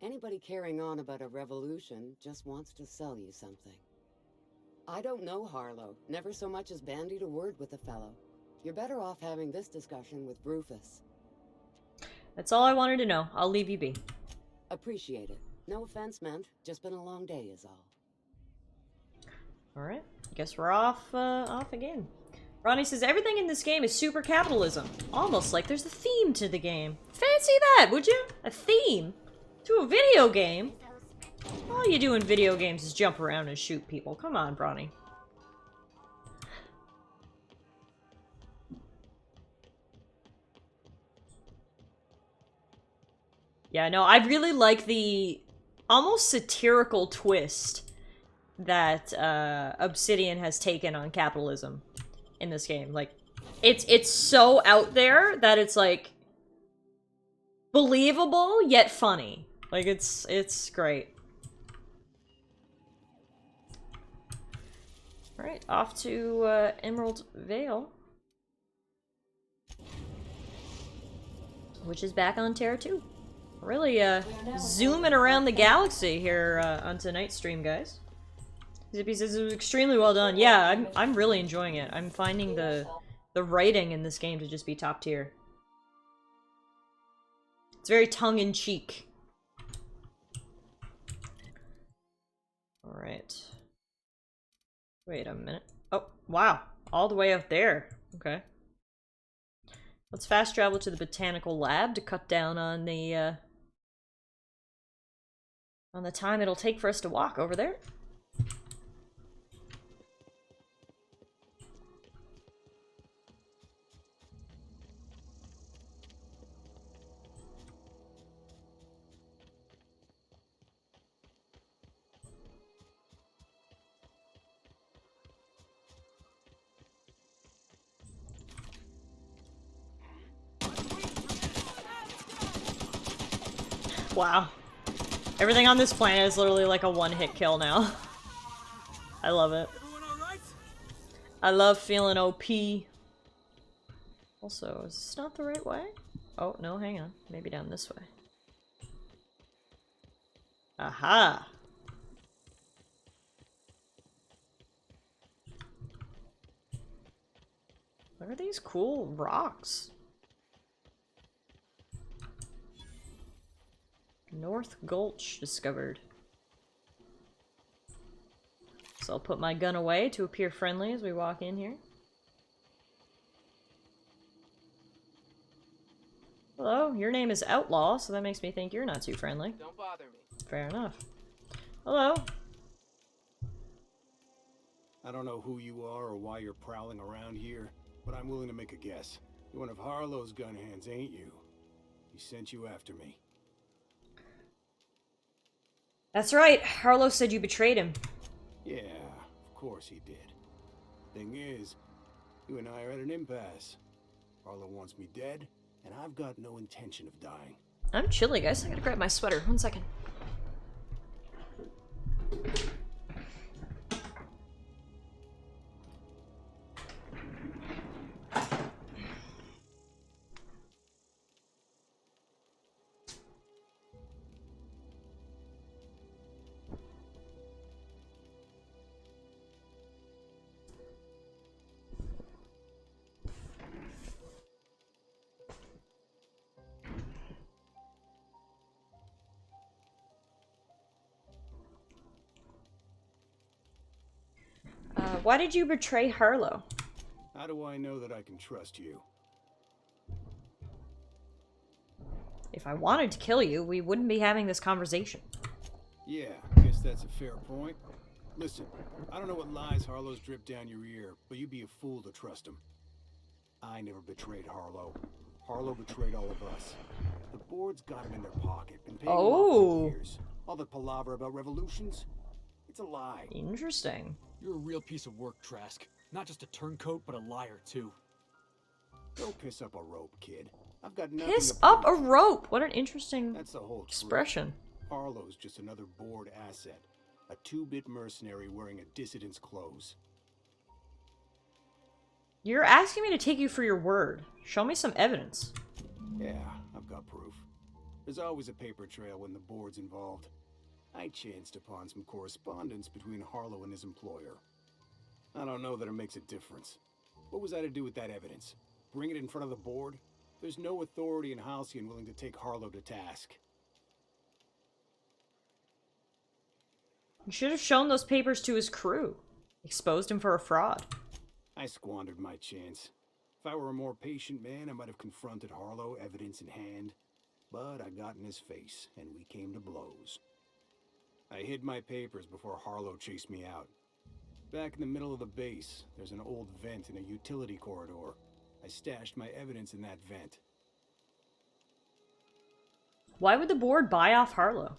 Anybody carrying on about a revolution just wants to sell you something. I don't know Harlow. Never so much as bandied a word with the fellow. You're better off having this discussion with Rufus. That's all I wanted to know. I'll leave you be. Appreciate it. No offense meant. Just been a long day is all. Alright. Guess we're off again. Ronnie says, everything in this game is super capitalism. Almost like there's a theme to the game. Fancy that, would you? A theme? To a video game? All you do in video games is jump around and shoot people. Come on, Bronny. Yeah, no, I really like the almost satirical twist that Obsidian has taken on capitalism in this game. Like, it's so out there that it's like believable yet funny. Like, it's great. All right, off to Emerald Vale, which is back on Terra 2. Really zooming around the galaxy here on tonight's stream, guys. Zippy says it was extremely well done. Yeah, I'm really enjoying it. I'm finding the writing in this game to just be top tier. It's very tongue-in-cheek. Alright. Wait a minute. Oh, wow. All the way up there. Okay. Let's fast travel to the botanical lab to cut down on the time it'll take for us to walk over there. Wow. Everything on this planet is literally like a one-hit kill now. I love it. I love feeling OP. Also, is this not the right way? Oh, no, hang on. Maybe down this way. Aha! What are these cool rocks? North Gulch discovered. So I'll put my gun away to appear friendly as we walk in here. Hello, your name is Outlaw, so that makes me think you're not too friendly. Don't bother me. Fair enough. Hello. I don't know who you are or why you're prowling around here, but I'm willing to make a guess. You're one of Harlow's gun hands, ain't you? He sent you after me. That's right. Harlow said you betrayed him. Yeah, of course he did. Thing is, you and I are at an impasse. Harlow wants me dead, and I've got no intention of dying. I'm chilly, guys. I gotta grab my sweater. 1 second. Why did you betray Harlow? How do I know that I can trust you? If I wanted to kill you, we wouldn't be having this conversation. Yeah, guess that's a fair point. Listen, I don't know what lies Harlow's dripped down your ear, but you'd be a fool to trust him. I never betrayed Harlow. Harlow betrayed all of us. The board's got him in their pocket, been paying him off for years. All the palaver about revolutions, it's a lie. Interesting. You're a real piece of work, Trask. Not just a turncoat, but a liar, too. Don't piss up a rope, kid. I've got nothing Piss to up prove. a rope! What an interesting That's the whole expression. Harlow's just another board asset. A two-bit mercenary wearing a dissident's clothes. You're asking me to take you for your word. Show me some evidence. Yeah, I've got proof. There's always a paper trail when the board's involved. I chanced upon some correspondence between Harlow and his employer. I don't know that it makes a difference. What was I to do with that evidence? Bring it in front of the board? There's no authority in Halcyon willing to take Harlow to task. You should have shown those papers to his crew. Exposed him for a fraud. I squandered my chance. If I were a more patient man, I might have confronted Harlow, evidence in hand. But I got in his face, and we came to blows. I hid my papers before Harlow chased me out. Back in the middle of the base, there's an old vent in a utility corridor. I stashed my evidence in that vent. Why would the board buy off Harlow?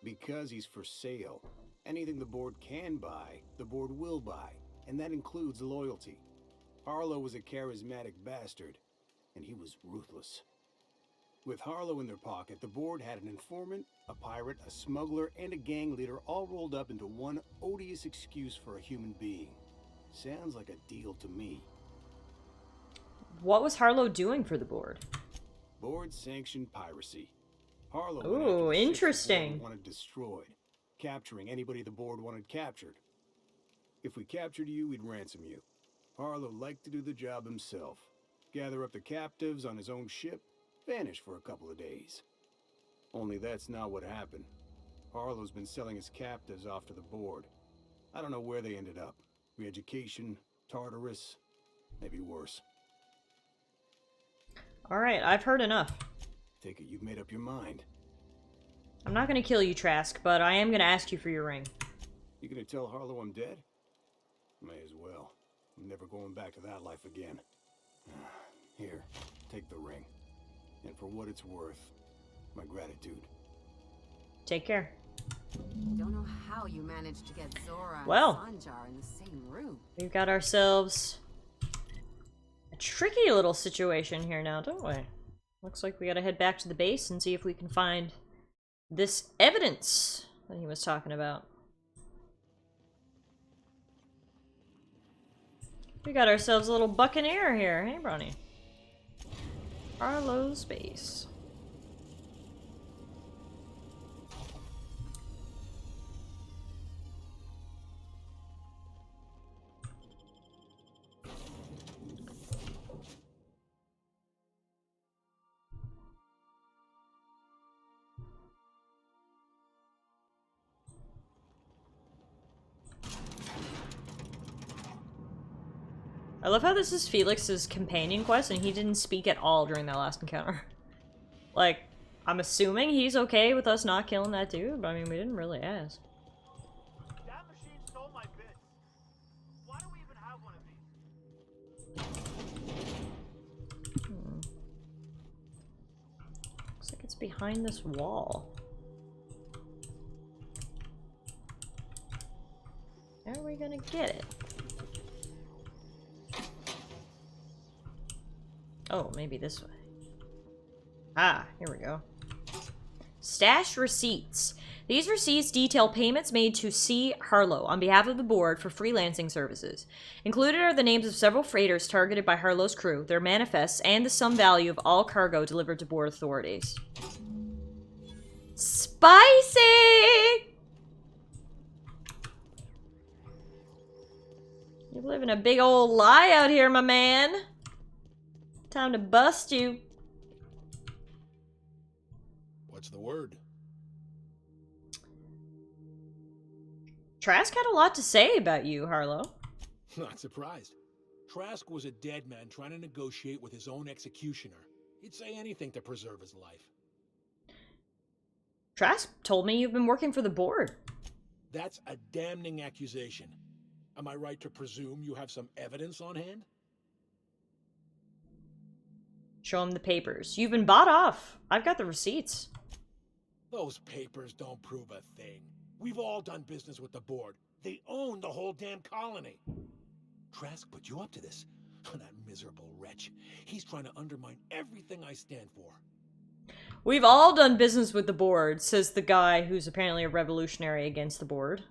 Because he's for sale. Anything the board can buy, the board will buy, and that includes loyalty. Harlow was a charismatic bastard, and he was ruthless. With Harlow in their pocket, the board had an informant, a pirate, a smuggler, and a gang leader all rolled up into one odious excuse for a human being. Sounds like a deal to me. What was Harlow doing for the board? Board-sanctioned piracy. Harlow Ooh, went after the ships interesting. the board wanted destroyed, capturing anybody the board wanted captured. If we captured you, we'd ransom you. Harlow liked to do the job himself. Gather up the captives on his own ship, vanish for a couple of days. Only that's not what happened. Harlow's been selling his captives off to the board. I don't know where they ended up. Re-education, Tartarus, maybe worse. Alright, I've heard enough. Take it you've made up your mind. I'm not gonna kill you, Trask, but I am gonna ask you for your ring. You gonna tell Harlow I'm dead? May as well. I'm never going back to that life again. Here, take the ring. And for what it's worth, my gratitude. Take care. Don't know how you managed to get Zora Well. and Sanjar in the same room. We've got ourselves a tricky little situation here now, don't we? Looks like we gotta head back to the base and see if we can find this evidence that he was talking about. We got ourselves a little buccaneer here, hey Bronny? Harlow's base. I love how this is Felix's companion quest and he didn't speak at all during that last encounter. Like, I'm assuming he's okay with us not killing that dude, but I mean, we didn't really ask. That machine stole my bits. Why do we even have one of these? Looks like it's behind this wall. How are we gonna get it? Oh, maybe this way. Ah, here we go. Stash receipts. These receipts detail payments made to C. Harlow on behalf of the board for freelancing services. Included are the names of several freighters targeted by Harlow's crew, their manifests, and the sum value of all cargo delivered to board authorities. Spicy! You're living a big old lie out here, my man. Time to bust you. What's the word? Trask had a lot to say about you, Harlow. Not surprised. Trask was a dead man trying to negotiate with his own executioner. He'd say anything to preserve his life. Trask told me you've been working for the board. That's a damning accusation. Am I right to presume you have some evidence on hand? Show him the papers. You've been bought off. I've got the receipts. Those papers don't prove a thing. We've all done business with the board. They own the whole damn colony. Trask put you up to this. That miserable wretch. He's trying to undermine everything I stand for. We've all done business with the board, says the guy who's apparently a revolutionary against the board.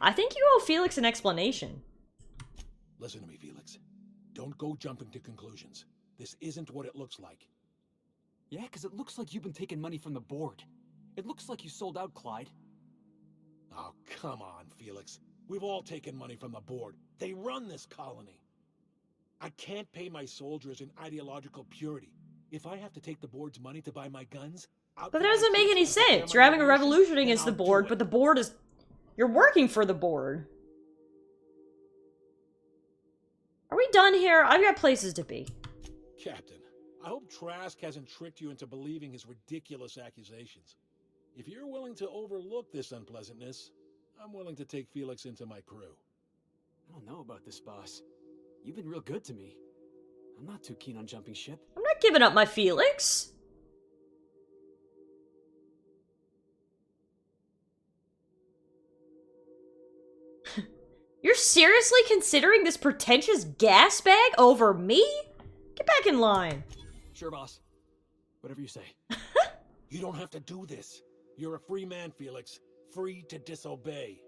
I think you owe Felix an explanation. Listen to me, Felix. Don't go jumping to conclusions. This isn't what it looks like. Yeah, because it looks like you've been taking money from the board. It looks like you sold out, Clyde. Oh, come on, Felix. We've all taken money from the board. They run this colony. I can't pay my soldiers in ideological purity. If I have to take the board's money to buy my guns, But that doesn't make any sense. You're having a revolution against the board, but the board is... You're working for the board. Are we done here? I've got places to be. Captain, I hope Trask hasn't tricked you into believing his ridiculous accusations. If you're willing to overlook this unpleasantness, I'm willing to take Felix into my crew. I don't know about this, boss. You've been real good to me. I'm not too keen on jumping ship. I'm not giving up my Felix. You're seriously considering this pretentious gas bag over me? Get back in line. Sure, boss. Whatever you say. You don't have to do this. You're a free man, Felix. Free to disobey.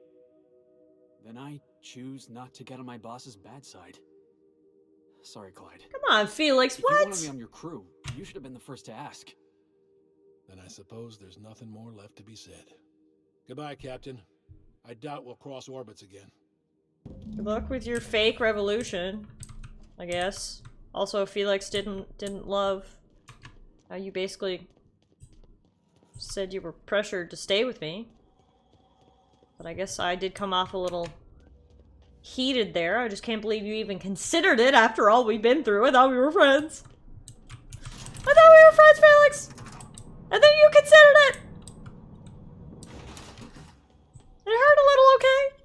Then I choose not to get on my boss's bad side. Sorry, Clyde. Come on, Felix, If what? you wanted me on your crew, you should have been the first to ask. Then I suppose there's nothing more left to be said. Goodbye, Captain. I doubt we'll cross orbits again. Good luck with your fake revolution, I guess. Also, Felix didn't love how you basically said you were pressured to stay with me. But I guess I did come off a little heated there. I just can't believe you even considered it after all we've been through. I thought we were friends. I thought we were friends, Felix! And then you considered it! It hurt a little, okay?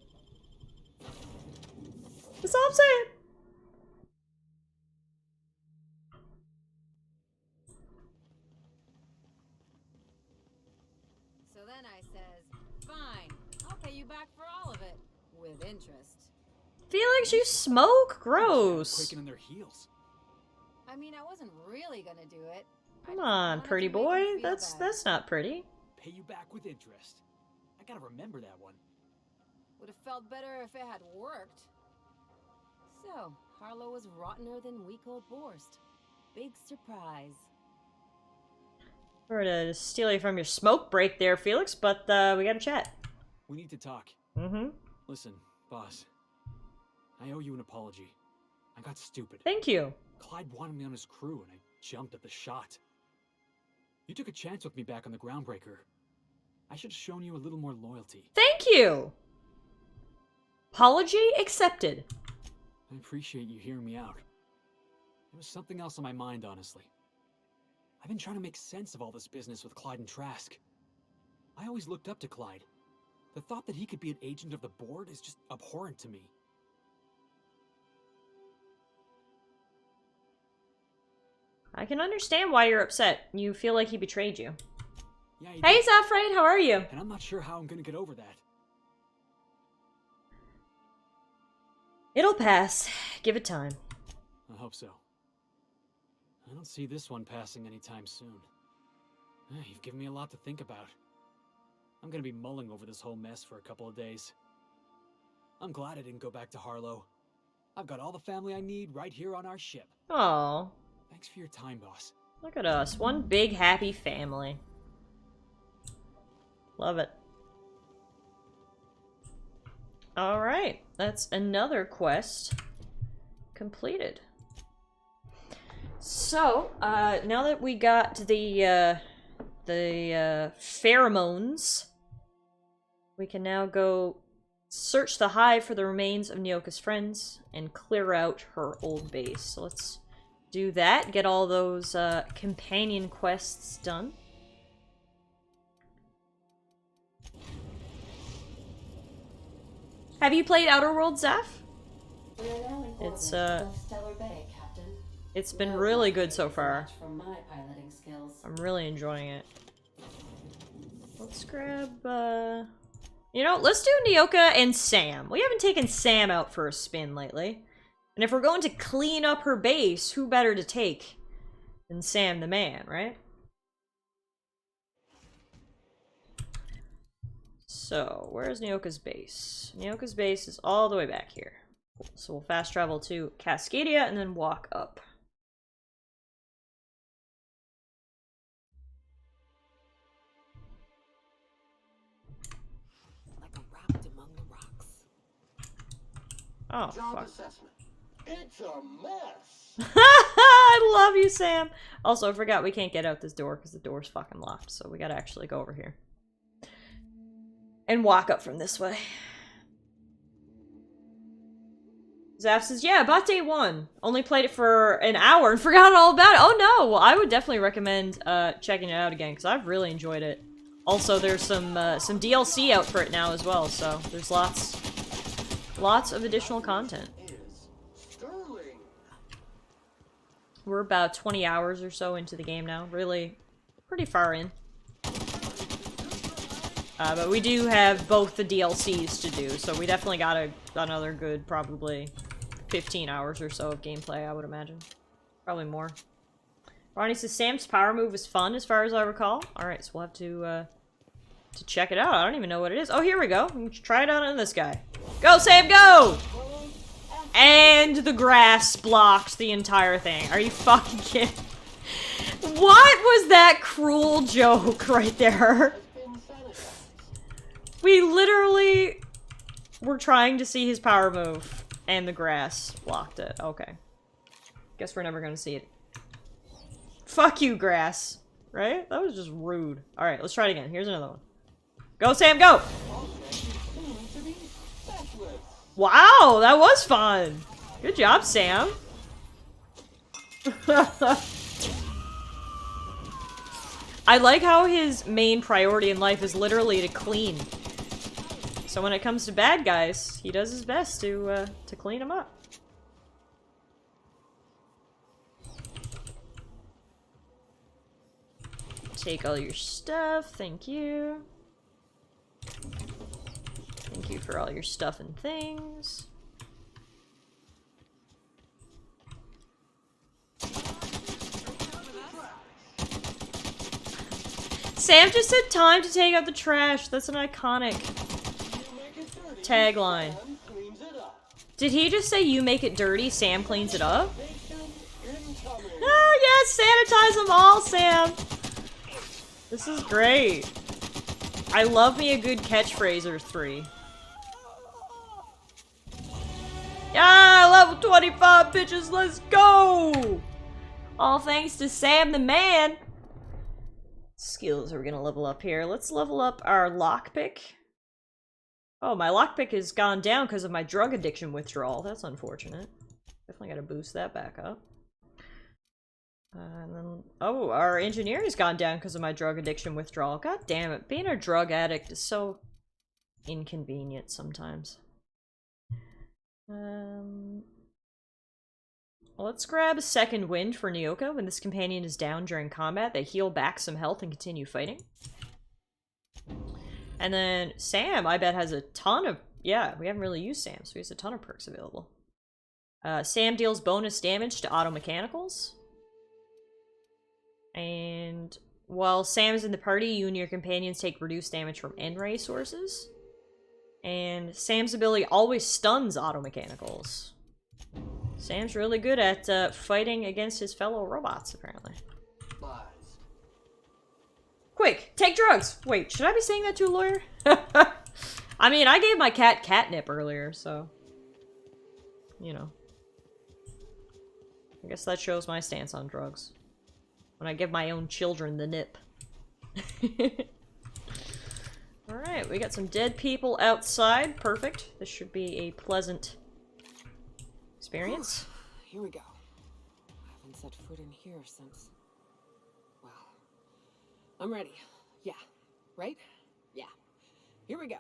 That's all I'm saying. So then I says, fine, I'll pay you back for all of it. With interest. Felix, you smoke? Gross. Quaking in their heels. I mean, I wasn't really gonna do it. Come on, pretty boy. That's not pretty. Pay you back with interest. I gotta remember that one. Would have felt better if it had worked. So, Harlow was rottener than week-old Borst. Big surprise. We're to steal you from your smoke break there, Felix, but we gotta chat. We need to talk. Mm-hmm. Listen, boss. I owe you an apology. I got stupid. Thank you. Clyde wanted me on his crew, and I jumped at the shot. You took a chance with me back on the Groundbreaker. I should have shown you a little more loyalty. Thank you! Apology accepted. I appreciate you hearing me out. There was something else on my mind, honestly. I've been trying to make sense of all this business with Clyde and Trask. I always looked up to Clyde. The thought that he could be an agent of the board is just abhorrent to me. I can understand why you're upset. You feel like he betrayed you. Yeah, he Hey, did. Zafraid, how are you? And I'm not sure how I'm gonna get over that. It'll pass. Give it time. I hope so. I don't see this one passing anytime soon. You've given me a lot to think about. I'm gonna be mulling over this whole mess for a couple of days. I'm glad I didn't go back to Harlow. I've got all the family I need right here on our ship. Aww. Thanks for your time, boss. Look at us. One big happy family. Love it. Alright. That's another quest completed. So, now that we got the pheromones, we can now go search the hive for the remains of Nyoka's friends and clear out her old base. So let's do that, get all those companion quests done. Have you played Outer Worlds, Zaf? We are now in It's orbit above Stellar Bay, Captain. It's been No really one good is so a far. match for my piloting skills. I'm really enjoying it. Let's grab, you know, let's do Nyoka and Sam. We haven't taken Sam out for a spin lately. And if we're going to clean up her base, who better to take than Sam the man, right? So, where's Nyoka's base? Nyoka's base is all the way back here. Cool. So we'll fast travel to Cascadia and then walk up. Like a rabbit among the rocks. Oh, Job fuck. assessment. It's a mess. I love you, Sam. Also, I forgot we can't get out this door because the door's fucking locked. So we gotta actually go over here. And walk up from this way. Zaf says, yeah, I bought day one. Only played it for an hour and forgot all about it. Oh no! Well, I would definitely recommend checking it out again because I've really enjoyed it. Also, there's some DLC out for it now as well, so there's lots of additional content. Sterling. We're about 20 hours or so into the game now. Really, pretty far in. But we do have both the DLCs to do, so we definitely got another good, probably 15 hours or so of gameplay, I would imagine. Probably more. Ronnie says Sam's power move was fun, as far as I recall. Alright, so we'll have to check it out. I don't even know what it is. Oh, here we go. We can try it out on this guy. Go, Sam, go! And the grass blocked the entire thing. Are you fucking kidding? What was that cruel joke right there? We literally were trying to see his power move, and the grass blocked it. Okay. Guess we're never gonna see it. Fuck you, grass. Right? That was just rude. Alright, let's try it again. Here's another one. Go, Sam, go! Wow, that was fun! Good job, Sam. I like how his main priority in life is literally to clean. So when it comes to bad guys, he does his best to clean them up. Take all your stuff, thank you. Thank you for all your stuff and things. Sam just said time to take out the trash. That's an iconic tagline. Did he just say you make it dirty, Sam cleans it up? Oh yes, sanitize them all, Sam. This is great. I love me a good catchphrase or 3. Yeah, level 25 bitches, let's go! All thanks to Sam the man. Skills are gonna level up here. Let's level up our lockpick. Oh, my lockpick has gone down because of my drug addiction withdrawal. That's unfortunate. Definitely gotta boost that back up. And then, oh, our engineer has gone down because of my drug addiction withdrawal. God damn it. Being a drug addict is so inconvenient sometimes. Let's grab a second wind for Nyoka. When this companion is down during combat, they heal back some health and continue fighting. And then Sam, I bet, has a ton of... Yeah, we haven't really used Sam, so he has a ton of perks available. Sam deals bonus damage to auto mechanicals. And while Sam is in the party, you and your companions take reduced damage from N-ray sources. And Sam's ability always stuns auto mechanicals. Sam's really good at fighting against his fellow robots, apparently. Quick, take drugs! Wait, should I be saying that to a lawyer? I mean, I gave my cat catnip earlier, so... You know. I guess that shows my stance on drugs. When I give my own children the nip. Alright, we got some dead people outside. Perfect. This should be a pleasant experience. Here we go. I haven't set foot in here since... Well... I'm ready. Yeah. Right? Yeah. Here we go.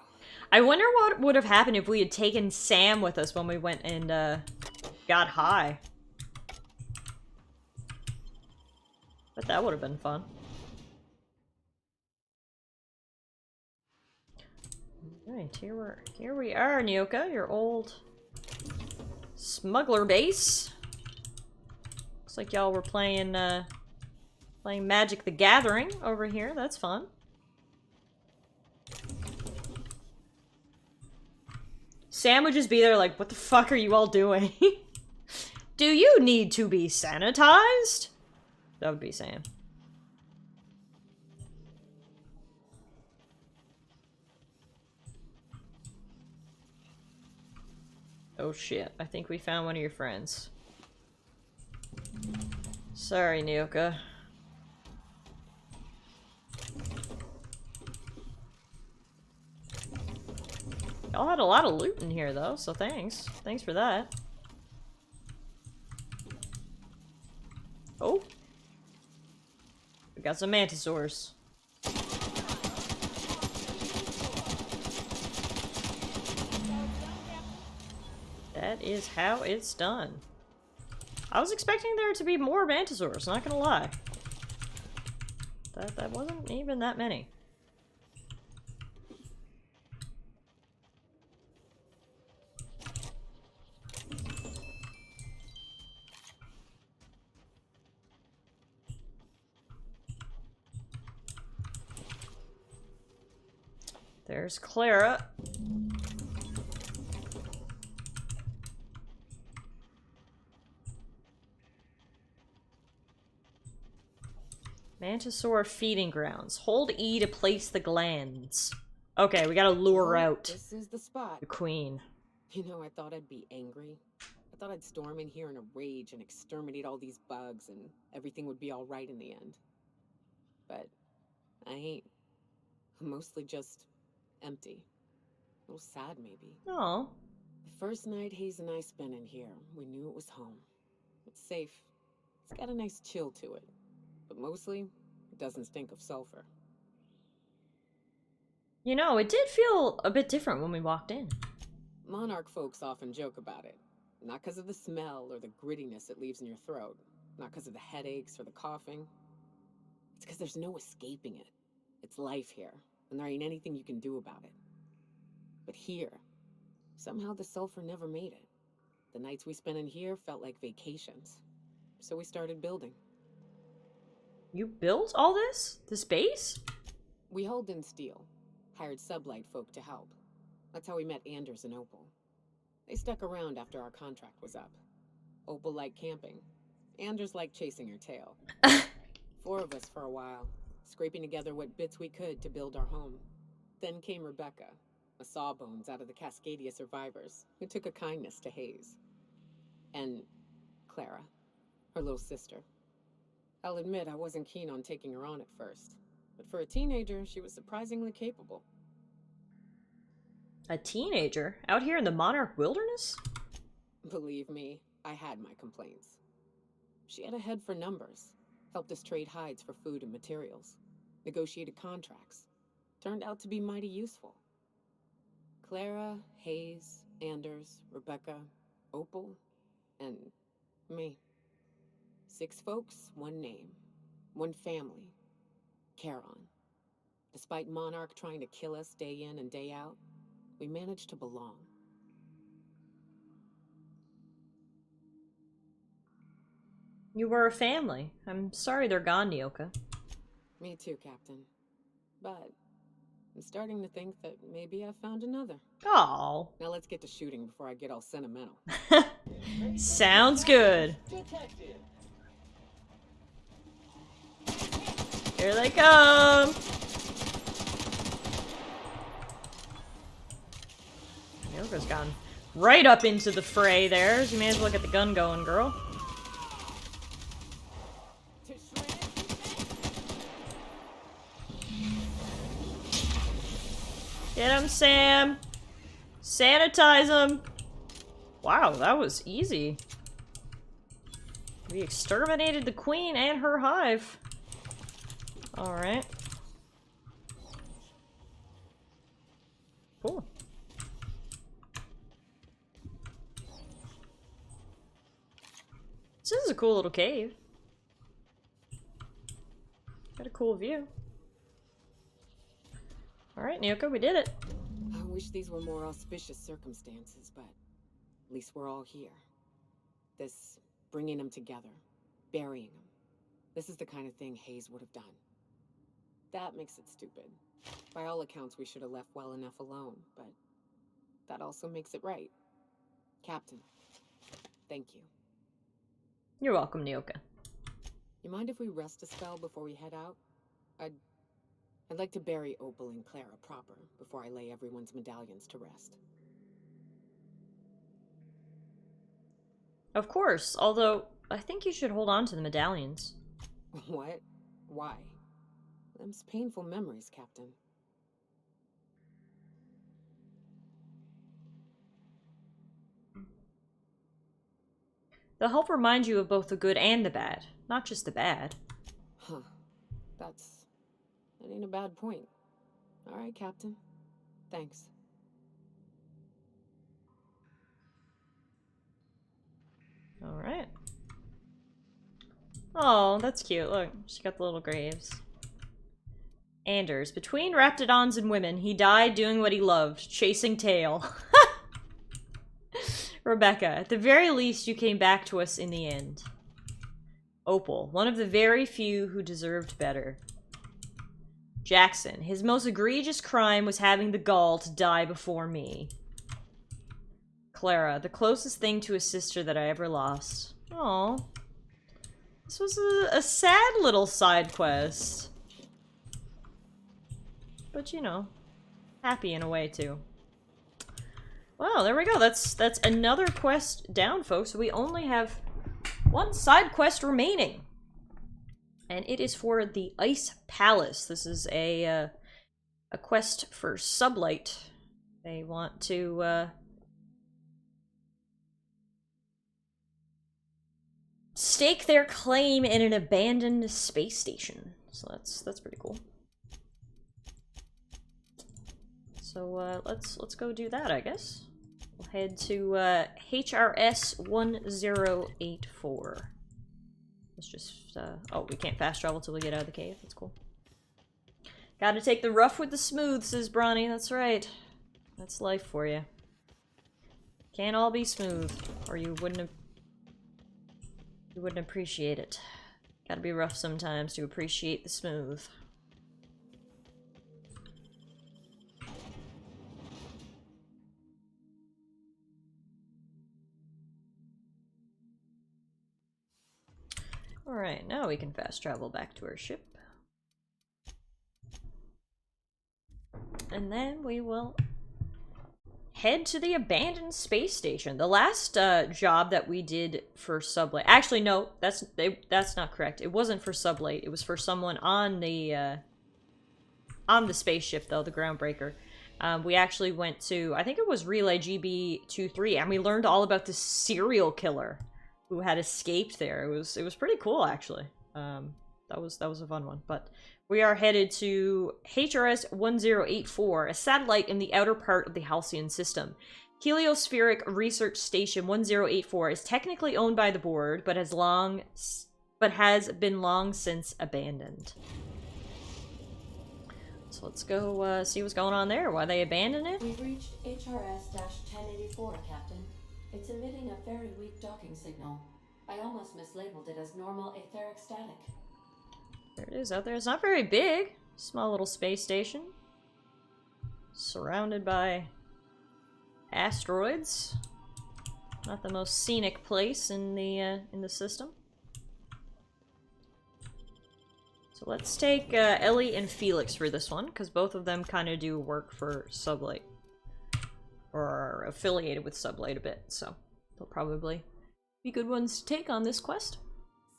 I wonder what would have happened if we had taken Sam with us when we went and, got high. But that would have been fun. Alright, here we are, Nyoka, your old smuggler base. Looks like y'all were playing Magic the Gathering over here. That's fun. Sam would just be there like, what the fuck are you all doing? Do you need to be sanitized? That would be Sam. Oh shit, I think we found one of your friends. Sorry, Nyoka. Y'all had a lot of loot in here though, so thanks. Thanks for that. Oh. We got some mantisaurs. That is how it's done. I was expecting there to be more mantisaurs, not gonna lie. That wasn't even that many. There's Clara. Mantisaur feeding grounds. Hold E to place the glands. Okay, we gotta lure out This is the spot. the queen. You know, I thought I'd be angry. I thought I'd storm in here in a rage and exterminate all these bugs and everything would be alright in the end. But I ain't. I'm mostly just empty. A little sad, maybe. Oh. The first night Hayes and I spent in here, we knew it was home. It's safe. It's got a nice chill to it. But mostly, it doesn't stink of sulfur. You know, it did feel a bit different when we walked in. Monarch folks often joke about it. Not because of the smell or the grittiness it leaves in your throat. Not because of the headaches or the coughing. It's because there's no escaping it. It's life here, and there ain't anything you can do about it. But here, somehow the sulfur never made it. The nights we spent in here felt like vacations. So we started building. You built all this? This base? We hauled in steel. Hired sublight folk to help. That's how we met Anders and Opal. They stuck around after our contract was up. Opal liked camping. Anders liked chasing her tail. 4 of us for a while, scraping together what bits we could to build our home. Then came Rebecca, a sawbones out of the Cascadia survivors, who took a kindness to Hayes. And Clara, her little sister. I'll admit I wasn't keen on taking her on at first, but for a teenager, she was surprisingly capable. A teenager? Out here in the Monarch Wilderness? Believe me, I had my complaints. She had a head for numbers, helped us trade hides for food and materials, negotiated contracts. Turned out to be mighty useful. Clara, Hayes, Anders, Rebecca, Opal, and me. 6 folks, 1 name, 1 family, Charon. Despite Monarch trying to kill us day in and day out, we managed to belong. You were a family. I'm sorry they're gone, Nyoka. Me too, Captain. But I'm starting to think that maybe I found another. Oh. Now let's get to shooting before I get all sentimental. Sounds good. Here they come. Nyoka's gone right up into the fray there. You may as well get the gun going, girl. Get him, Sam. Sanitize him. Wow, that was easy. We exterminated the queen and her hive. Alright. Cool. This is a cool little cave. Got a cool view. Alright, Nyoka, we did it. I wish these were more auspicious circumstances, but at least we're all here. This bringing them together, burying them. This is the kind of thing Hayes would have done. That makes it stupid. By all accounts, we should have left well enough alone, but that also makes it right. Captain, thank you. You're welcome, Nyoka. You mind if we rest a spell before we head out? I'd like to bury Opal and Clara proper before I lay everyone's medallions to rest. Of course, although I think you should hold on to the medallions. What? Why? Them's painful memories, Captain. They'll help remind you of both the good and the bad, not just the bad. Huh. That ain't a bad point. Alright, Captain. Thanks. Alright. Oh, that's cute. Look, she got the little graves. Anders. Between Raptidons and women, he died doing what he loved, chasing tail. Rebecca. At the very least, you came back to us in the end. Opal. One of the very few who deserved better. Jackson. His most egregious crime was having the gall to die before me. Clara. The closest thing to a sister that I ever lost. Aww. This was a sad little side quest. But, you know, happy in a way, too. Well, there we go. That's another quest down, folks. We only have one side quest remaining. And it is for the Ice Palace. This is a quest for Sublight. They want to, stake their claim in an abandoned space station. So that's pretty cool. So let's go do that, I guess. We'll head to HRS 1084. Let's just oh, we can't fast travel till we get out of the cave. That's cool. Gotta take the rough with the smooth, says Bronny. That's right. That's life for you. Can't all be smooth, or you wouldn't appreciate it. Gotta be rough sometimes to appreciate the smooth. Alright, now we can fast travel back to our ship. And then we will head to the abandoned space station. The last job that we did for Sublight... Actually, no, that's not correct. It wasn't for Sublight. It was for someone on the spaceship, though, the Groundbreaker. We actually went to, I think it was Relay GB23, and we learned all about this serial killer who had escaped there. It was pretty cool, actually. That was a fun one. But we are headed to HRS 1084, a satellite in the outer part of the Halcyon system. Heliospheric Research Station 1084 is technically owned by the board, but has been long since abandoned. So let's go see what's going on there. Why they abandoned it? We've reached HRS-1084, Captain. It's emitting a very weak docking signal. I almost mislabeled it as normal etheric static. There it is out there. It's not very big. Small little space station. Surrounded by asteroids. Not the most scenic place in the system. So let's take Ellie and Felix for this one, because both of them kind of do work for Sublight. Or are affiliated with Sublight a bit, so they'll probably be good ones to take on this quest.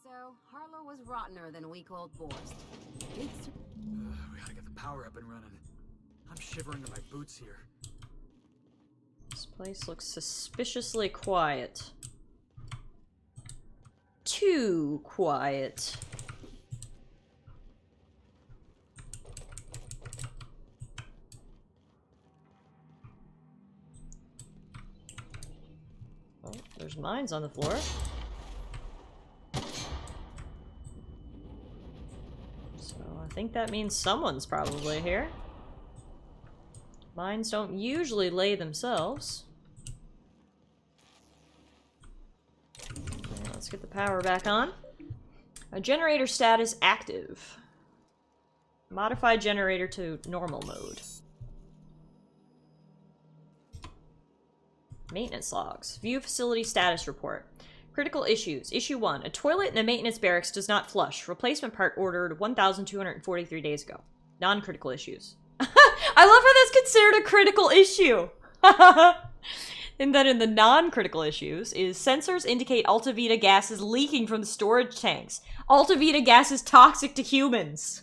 So, Harlow was rottener than week-old Borst. We gotta get the power up and running. I'm shivering in my boots here. This place looks suspiciously quiet. Too quiet. Oh, there's mines on the floor. So I think that means someone's probably here. Mines don't usually lay themselves. Okay, let's get the power back on. A generator status active. Modify generator to normal mode. Maintenance logs. View facility status report. Critical issues. Issue 1. A toilet in the maintenance barracks does not flush. Replacement part ordered 1,243 days ago. Non-critical issues. I love how that's considered a critical issue. And then in the non-critical issues is sensors indicate Alta Vita gas is leaking from the storage tanks. Alta Vita gas is toxic to humans.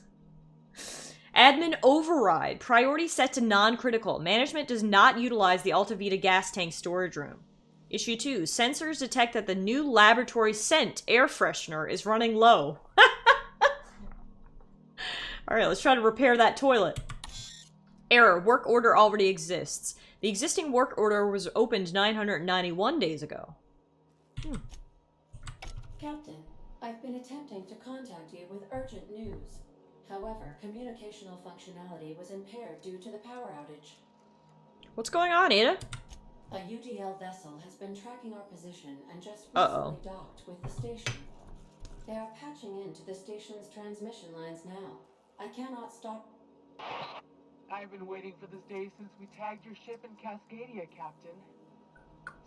Admin override. Priority set to non-critical. Management does not utilize the Alta Vita gas tank storage room. Issue 2. Sensors detect that the new laboratory scent air freshener is running low. Alright, let's try to repair that toilet. Error. Work order already exists. The existing work order was opened 991 days ago. Captain, I've been attempting to contact you with urgent news. However, communicational functionality was impaired due to the power outage. What's going on, Ada? A UDL vessel has been tracking our position and just recently docked with the station. They are patching into the station's transmission lines now. I cannot stop. I've been waiting for this day since we tagged your ship in Cascadia, Captain.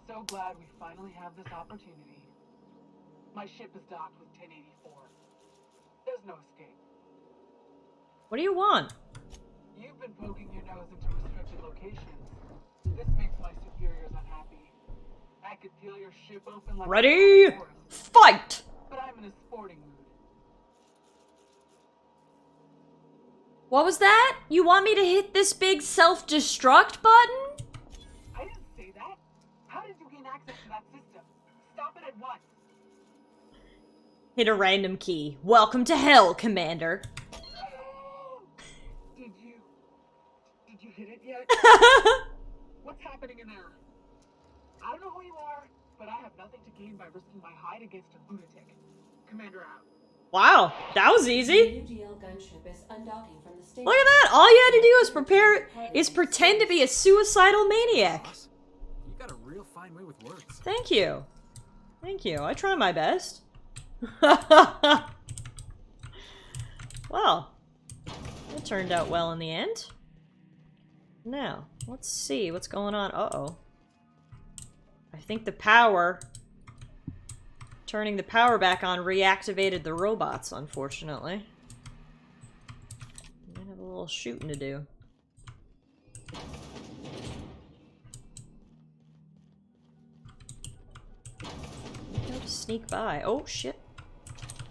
So glad we finally have this opportunity. My ship is docked with 1084. There's no escape. What do you want? You've been poking your nose into restricted locations. This makes my superiors unhappy. I could peel your ship open like Ready? a forest, Fight! but I'm in a sporting mood. What was that? You want me to hit this big self-destruct button? I didn't say that. How did you gain access to that system? Stop it at once. Hit a random key. Welcome to hell, Commander. Did you hit it yet? What's happening in there? I don't know who you are, but I have nothing to gain by risking my hide against a lunatic. Commander out. Wow, that was easy. UDL gunship is undocking from the station. Look at that! All you had to do is pretend to be a suicidal maniac. You got a real fine way with words. Thank you. Thank you. I try my best. Well, it turned out well in the end. Now, let's see what's going on. Uh-oh. I think the power... Turning the power back on reactivated the robots, unfortunately. I have a little shooting to do. I'll just sneak by. Oh, shit.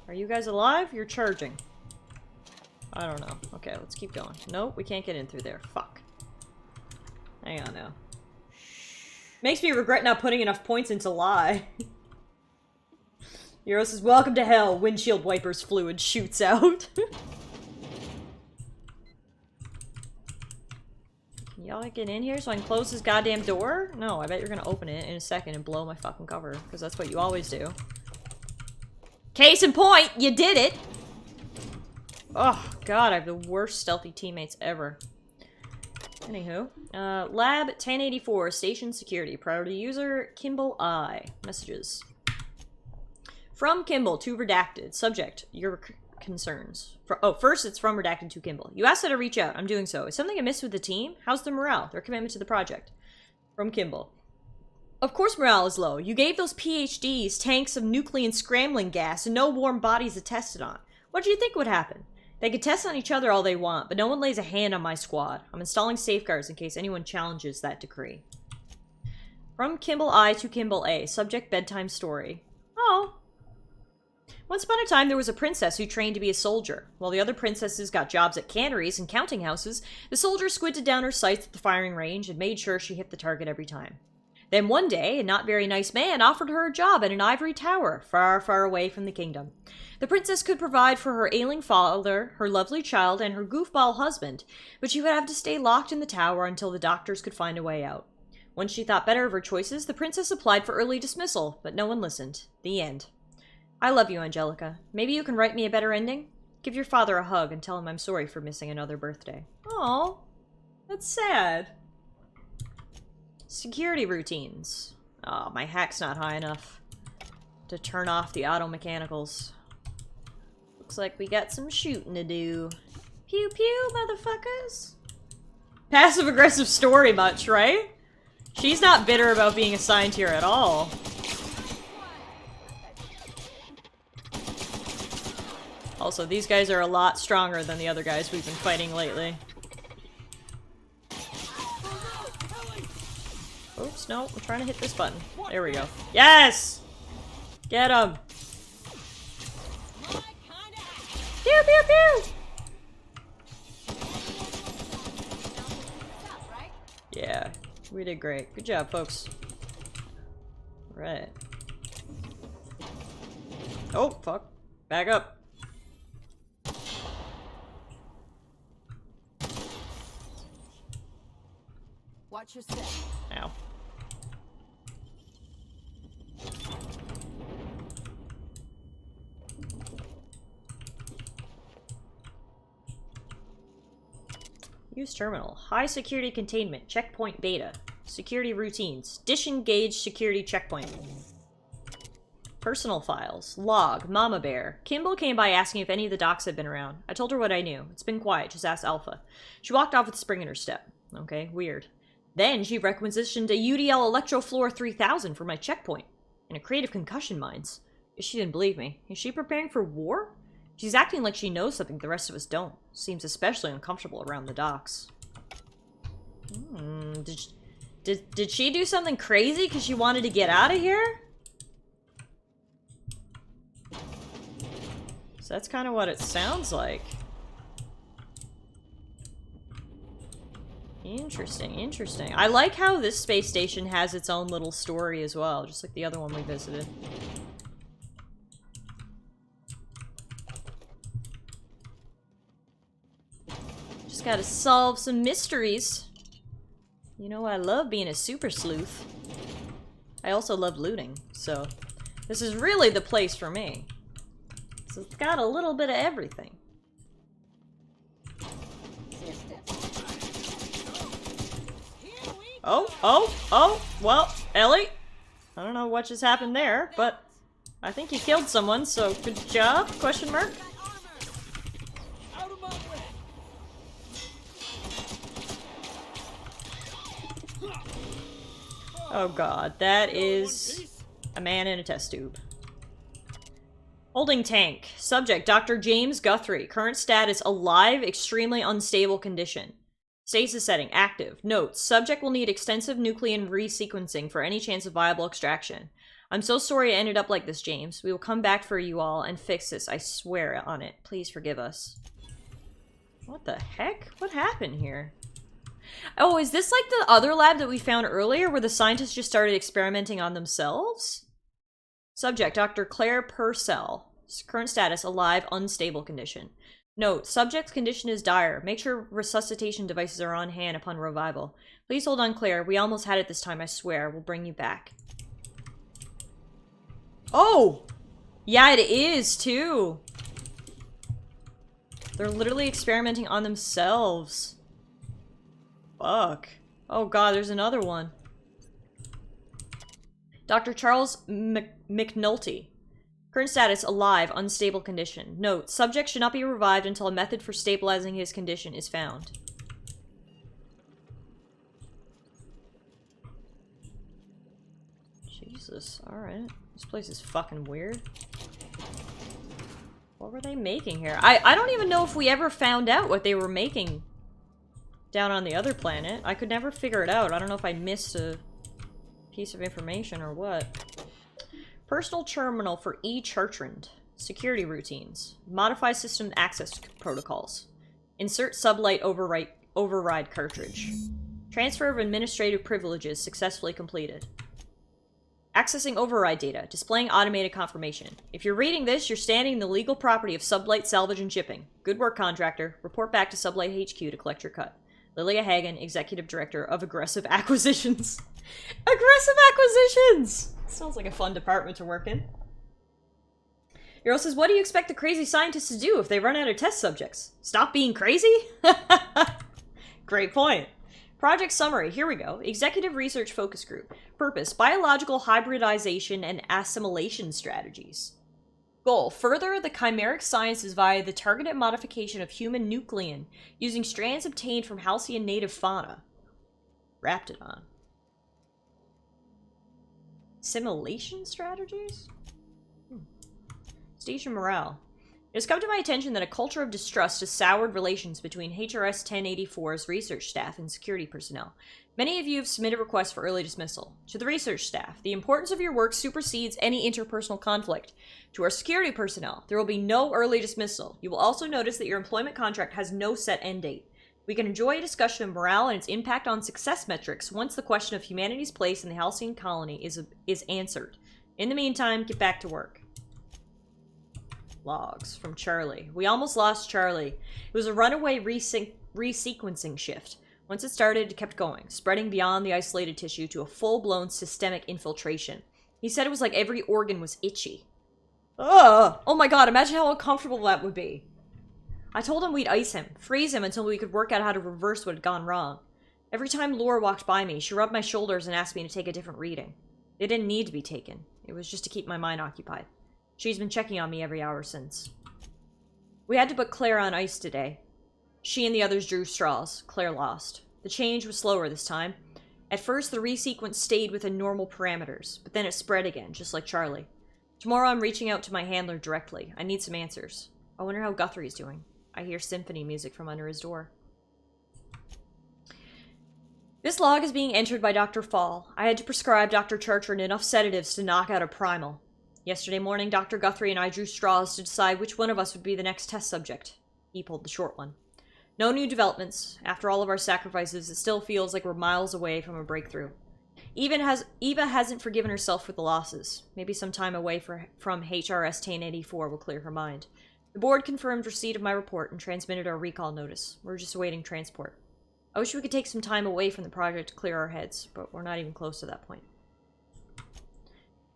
Are you guys alive? You're charging. I don't know. Okay, let's keep going. Nope, we can't get in through there. Fuck. Hang on now. Makes me regret not putting enough points into lie. Euro says, welcome to hell. Windshield wipers fluid shoots out. Can y'all get in here so I can close this goddamn door? No, I bet you're gonna open it in a second and blow my fucking cover, because that's what you always do. Case in point, you did it! Oh, God, I have the worst stealthy teammates ever. Anywho, Lab 1084, Station Security, Priority User, Kimball I. Messages. From Kimball to Redacted. Subject, your concerns. First it's from Redacted to Kimball. You asked her to reach out. I'm doing so. Is something amiss with the team? How's the morale? Their commitment to the project? From Kimball. Of course morale is low. You gave those PhDs tanks of nuclear scrambling gas and no warm bodies to test it on. What do you think would happen? They could test on each other all they want, but no one lays a hand on my squad. I'm installing safeguards in case anyone challenges that decree. From Kimball I to Kimball A. Subject, bedtime story. Oh. Once upon a time, there was a princess who trained to be a soldier. While the other princesses got jobs at canneries and counting houses, the soldier squinted down her sights at the firing range and made sure she hit the target every time. Then one day, a not very nice man offered her a job at an ivory tower, far, far away from the kingdom. The princess could provide for her ailing father, her lovely child, and her goofball husband, but she would have to stay locked in the tower until the doctors could find a way out. Once she thought better of her choices, the princess applied for early dismissal, but no one listened. The end. I love you, Angelica. Maybe you can write me a better ending? Give your father a hug and tell him I'm sorry for missing another birthday. Aw, that's sad. Security routines. Oh, my hack's not high enough to turn off the auto mechanicals. Looks like we got some shooting to do. Pew pew, motherfuckers. Passive-aggressive story much, right? She's not bitter about being assigned here at all. Also, these guys are a lot stronger than the other guys we've been fighting lately. Oops, no, we're trying to hit this button. There we go. Yes! Get him! Pew pew pew! Yeah, we did great. Good job, folks. Right. Oh, fuck. Back up. Watch your step. Ow. Use terminal. High security containment. Checkpoint beta. Security routines. Disengage security checkpoint. Personal files. Log. Mama Bear. Kimball came by asking if any of the docs had been around. I told her what I knew. It's been quiet. Just ask Alpha. She walked off with a spring in her step. Okay, weird. Then she requisitioned a UDL Electrofloor 3000 for my checkpoint. And a Creative Concussion Mines. She didn't believe me. Is she preparing for war? She's acting like she knows something the rest of us don't. Seems especially uncomfortable around the docks. Did she do something crazy because she wanted to get out of here? So that's kind of what it sounds like. Interesting, interesting. I like how this space station has its own little story as well, just like the other one we visited. Just gotta solve some mysteries. You know, I love being a super sleuth. I also love looting, so this is really the place for me. So it's got a little bit of everything. Oh, well, Ellie, I don't know what just happened there, but I think you killed someone, so good job, question mark? Oh god, that is a man in a test tube. Holding tank. Subject, Dr. James Guthrie. Current status, alive, extremely unstable condition. Stasis setting, active. Notes, subject will need extensive nucleon resequencing for any chance of viable extraction. I'm so sorry it ended up like this, James. We will come back for you all and fix this, I swear on it. Please forgive us. What the heck? What happened here? Oh, is this like the other lab that we found earlier where the scientists just started experimenting on themselves? Subject, Dr. Claire Purcell. Current status, alive, unstable condition. Note, subject's condition is dire. Make sure resuscitation devices are on hand upon revival. Please hold on, Claire. We almost had it this time, I swear. We'll bring you back. Oh! Yeah, it is, too. They're literally experimenting on themselves. Fuck. Oh god, there's another one. Dr. Charles McNulty. Current status, alive, unstable condition. Note, subject should not be revived until a method for stabilizing his condition is found. Jesus, alright. This place is fucking weird. What were they making here? I don't even know if we ever found out what they were making down on the other planet. I could never figure it out. I don't know if I missed a piece of information or what. Personal terminal for E. Chartrand. Security routines. Modify system access protocols. Insert sublight override cartridge. Transfer of administrative privileges successfully completed. Accessing override data. Displaying automated confirmation. If you're reading this, you're standing in the legal property of Sublight Salvage and Shipping. Good work, contractor. Report back to Sublight HQ to collect your cut. Lilia Hagen, Executive Director of Aggressive Acquisitions. Aggressive Acquisitions! Sounds like a fun department to work in. Hero says, what do you expect the crazy scientists to do if they run out of test subjects? Stop being crazy? Great point. Project summary, here we go. Executive Research Focus Group. Purpose, biological hybridization and assimilation strategies. Goal, further the chimeric sciences via the targeted modification of human nucleon using strands obtained from Halcyon native fauna. Raptidon. Assimilation strategies? Station morale. It has come to my attention that a culture of distrust has soured relations between HRS 1084's research staff and security personnel. Many of you have submitted requests for early dismissal. To the research staff, the importance of your work supersedes any interpersonal conflict. To our security personnel, there will be no early dismissal. You will also notice that your employment contract has no set end date. We can enjoy a discussion of morale and its impact on success metrics once the question of humanity's place in the Halcyon colony is answered. In the meantime, get back to work. Logs from Charlie. We almost lost Charlie. It was a runaway resequencing shift. Once it started, it kept going, spreading beyond the isolated tissue to a full-blown systemic infiltration. He said it was like every organ was itchy. Ugh! Oh my god, imagine how uncomfortable that would be. I told him we'd ice him, freeze him until we could work out how to reverse what had gone wrong. Every time Laura walked by me, she rubbed my shoulders and asked me to take a different reading. They didn't need to be taken. It was just to keep my mind occupied. She's been checking on me every hour since. We had to put Claire on ice today. She and the others drew straws. Claire lost. The change was slower this time. At first, the resequence stayed within normal parameters, but then it spread again, just like Charlie. Tomorrow I'm reaching out to my handler directly. I need some answers. I wonder how Guthrie's doing. I hear symphony music from under his door. This log is being entered by Dr. Fall. I had to prescribe Dr. Chartrand enough sedatives to knock out a primal. Yesterday morning, Dr. Guthrie and I drew straws to decide which one of us would be the next test subject. He pulled the short one. No new developments. After all of our sacrifices, it still feels like we're miles away from a breakthrough. Eva hasn't forgiven herself for the losses. Maybe some time away from HRS 1084 will clear her mind. The board confirmed receipt of my report and transmitted our recall notice. We're just awaiting transport. I wish we could take some time away from the project to clear our heads, but we're not even close to that point.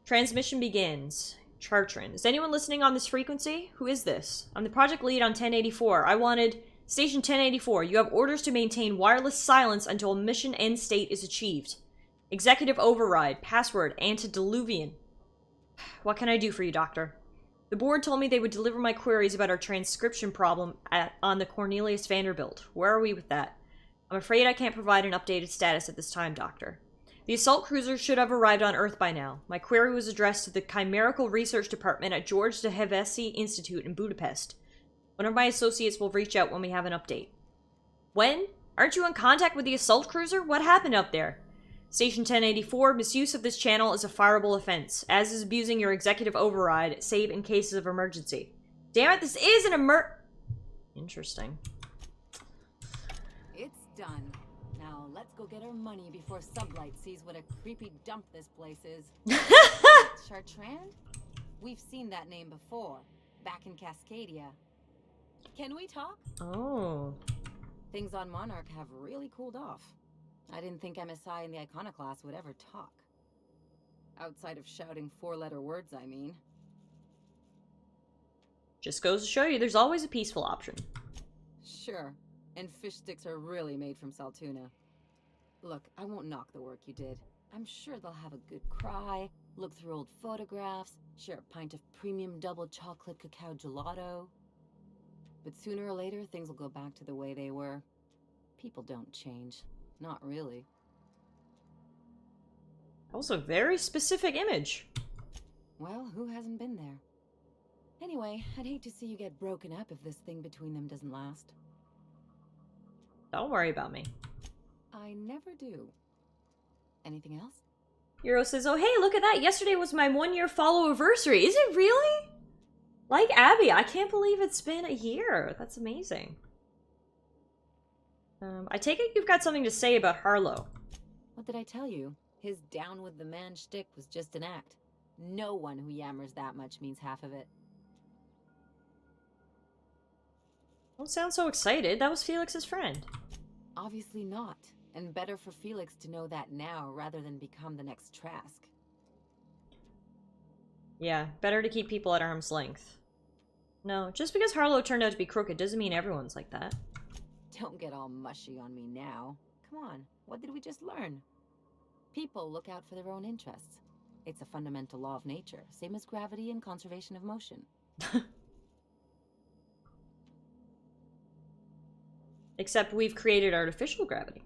Transmission begins. Chartrand. Is anyone listening on this frequency? Who is this? I'm the project lead on 1084. I wanted... Station 1084, you have orders to maintain wireless silence until mission end state is achieved. Executive override. Password antediluvian. What can I do for you, Doctor? The board told me they would deliver my queries about our transcription problem on the Cornelius Vanderbilt. Where are we with that? I'm afraid I can't provide an updated status at this time, Doctor. The assault cruiser should have arrived on Earth by now. My query was addressed to the Chimerical Research Department at George de Hevesi Institute in Budapest. One of my associates will reach out when we have an update. When? Aren't you in contact with the assault cruiser? What happened out there? Station 1084, misuse of this channel is a fireable offense, as is abusing your executive override, save in cases of emergency. Damn it, this is an Interesting. It's done. Now let's go get our money before Sublight sees what a creepy dump this place is. Chartrand? We've seen that name before, back in Cascadia. Can we talk? Oh. Things on Monarch have really cooled off. I didn't think MSI and the Iconoclast would ever talk. Outside of shouting four-letter words, I mean. Just goes to show you there's always a peaceful option. Sure. And fish sticks are really made from Saltuna. Look, I won't knock the work you did. I'm sure they'll have a good cry, look through old photographs, share a pint of premium double chocolate cacao gelato. But sooner or later, things will go back to the way they were. People don't change. Not really. Also, very specific image. Well, who hasn't been there? Anyway, I'd hate to see you get broken up if this thing between them doesn't last. Don't worry about me. I never do. Anything else? Euro says, oh hey, look at that. Yesterday was my 1-year follow-anniversary. Is it really? Like Abby, I can't believe it's been a year. That's amazing. I take it you've got something to say about Harlow. What did I tell you? His down with the man shtick was just an act. No one who yammers that much means half of it. Don't sound so excited. That was Felix's friend. Obviously not. And better for Felix to know that now rather than become the next Trask. Yeah, better to keep people at arm's length. No, just because Harlow turned out to be crooked doesn't mean everyone's like that. Don't get all mushy on me now. Come on, what did we just learn? People look out for their own interests. It's a fundamental law of nature, same as gravity and conservation of motion. Except we've created artificial gravity.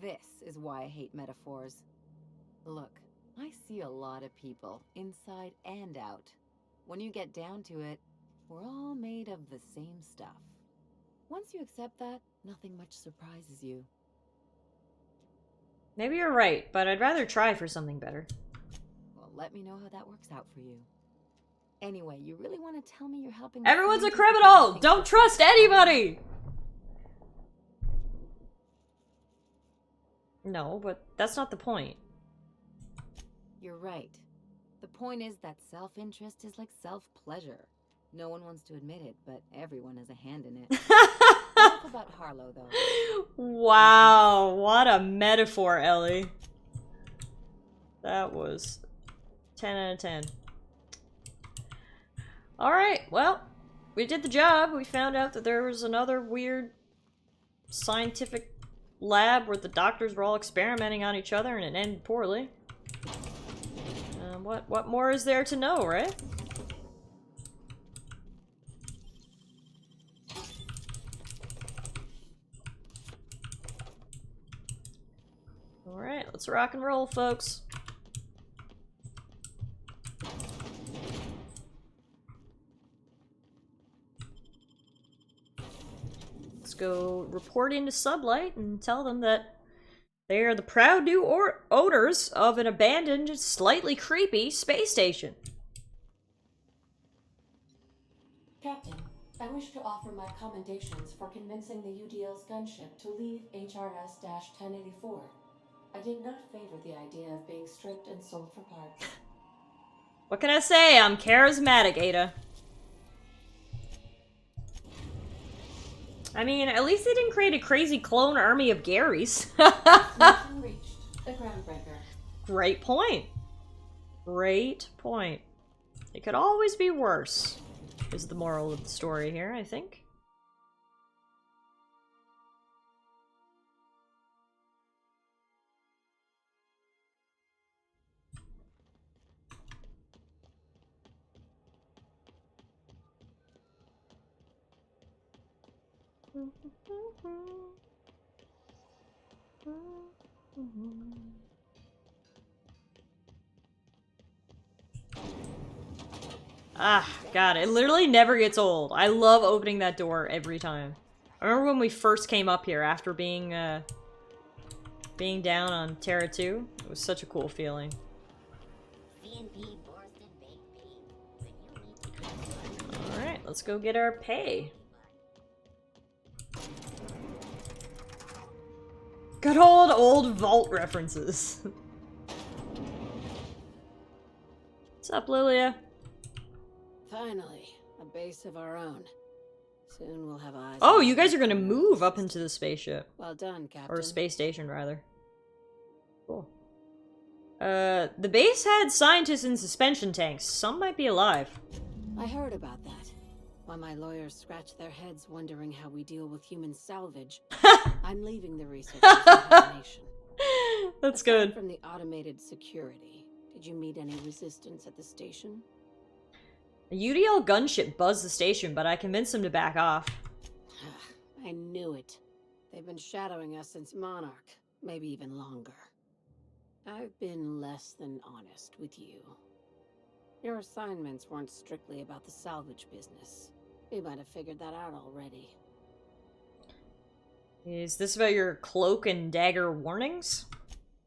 This is why I hate metaphors. Look, I see a lot of people, inside and out. When you get down to it, we're all made of the same stuff. Once you accept that, nothing much surprises you. Maybe you're right, but I'd rather try for something better. Well, let me know how that works out for you. Anyway, you really want to tell me you're helping... Everyone's a criminal! Don't trust anybody! No, but that's not the point. You're right. The point is that self-interest is like self-pleasure. No one wants to admit it, but everyone has a hand in it. Enough about Harlow, though. Wow, what a metaphor, Ellie. That was 10 out of 10. Alright, well, we did the job. We found out that there was another weird scientific lab where the doctors were all experimenting on each other and it ended poorly. What more is there to know, right? Alright, let's rock and roll, folks. Let's go report into Sublight and tell them that they are the proud new owners of an abandoned, slightly creepy space station. Captain, I wish to offer my commendations for convincing the UDL's gunship to leave HRS-1084. I did not favor the idea of being stripped and sold for parts. What can I say? I'm charismatic, Ada. I mean, at least they didn't create a crazy clone army of Garys. Mission reached. The groundbreaker. Great point. Great point. It could always be worse, is the moral of the story here, I think. Ah, God, it literally never gets old. I love opening that door every time. I remember when we first came up here after being down on Terra 2. It was such a cool feeling. Alright, let's go get our pay. Good old vault references. What's up, Lilia? Finally, a base of our own. Soon we'll have eyes. Oh, you guys are gonna move up into the spaceship. Well done, Captain. Or space station, rather. Cool. The base had scientists in suspension tanks. Some might be alive. I heard about that. While my lawyers scratch their heads wondering how we deal with human salvage, I'm leaving the research examination. That's Aside good. From the automated security, did you meet any resistance at the station? A UDL gunship buzzed the station, but I convinced them to back off. I knew it. They've been shadowing us since Monarch, maybe even longer. I've been less than honest with you. Your assignments weren't strictly about the salvage business. You might have figured that out already. Is this about your cloak and dagger warnings?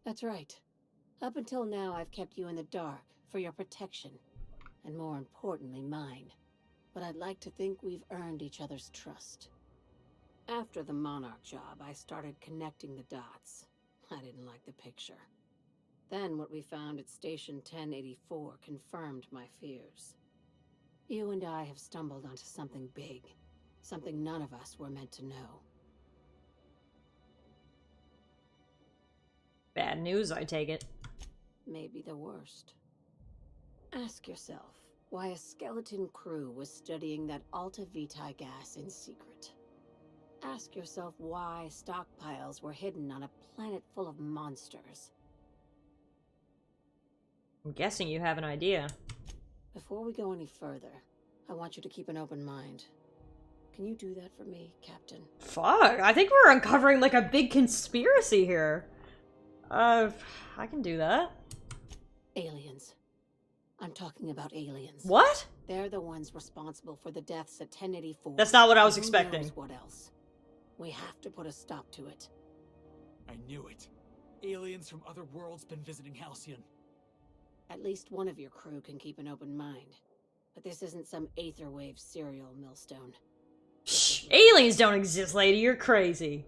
That's right. Up until now, I've kept you in the dark for your protection. And more importantly, mine. But I'd like to think we've earned each other's trust. After the Monarch job, I started connecting the dots. I didn't like the picture. Then what we found at Station 1084 confirmed my fears. You and I have stumbled onto something big. Something none of us were meant to know. Bad news, I take it. Maybe the worst. Ask yourself why a skeleton crew was studying that Alta Vitae gas in secret. Ask yourself why stockpiles were hidden on a planet full of monsters. I'm guessing you have an idea. Before we go any further, I want you to keep an open mind. Can you do that for me, Captain? Fuck, I think we're uncovering like a big conspiracy here. I can do that. Aliens. I'm talking about aliens. What? They're the ones responsible for the deaths at 1084. That's not what I was Who expecting. knows what else? We have to put a stop to it. I knew it. Aliens from other worlds been visiting Halcyon. At least one of your crew can keep an open mind. But this isn't some Aetherwave serial, Millstone. Shh, aliens don't exist, lady. You're crazy.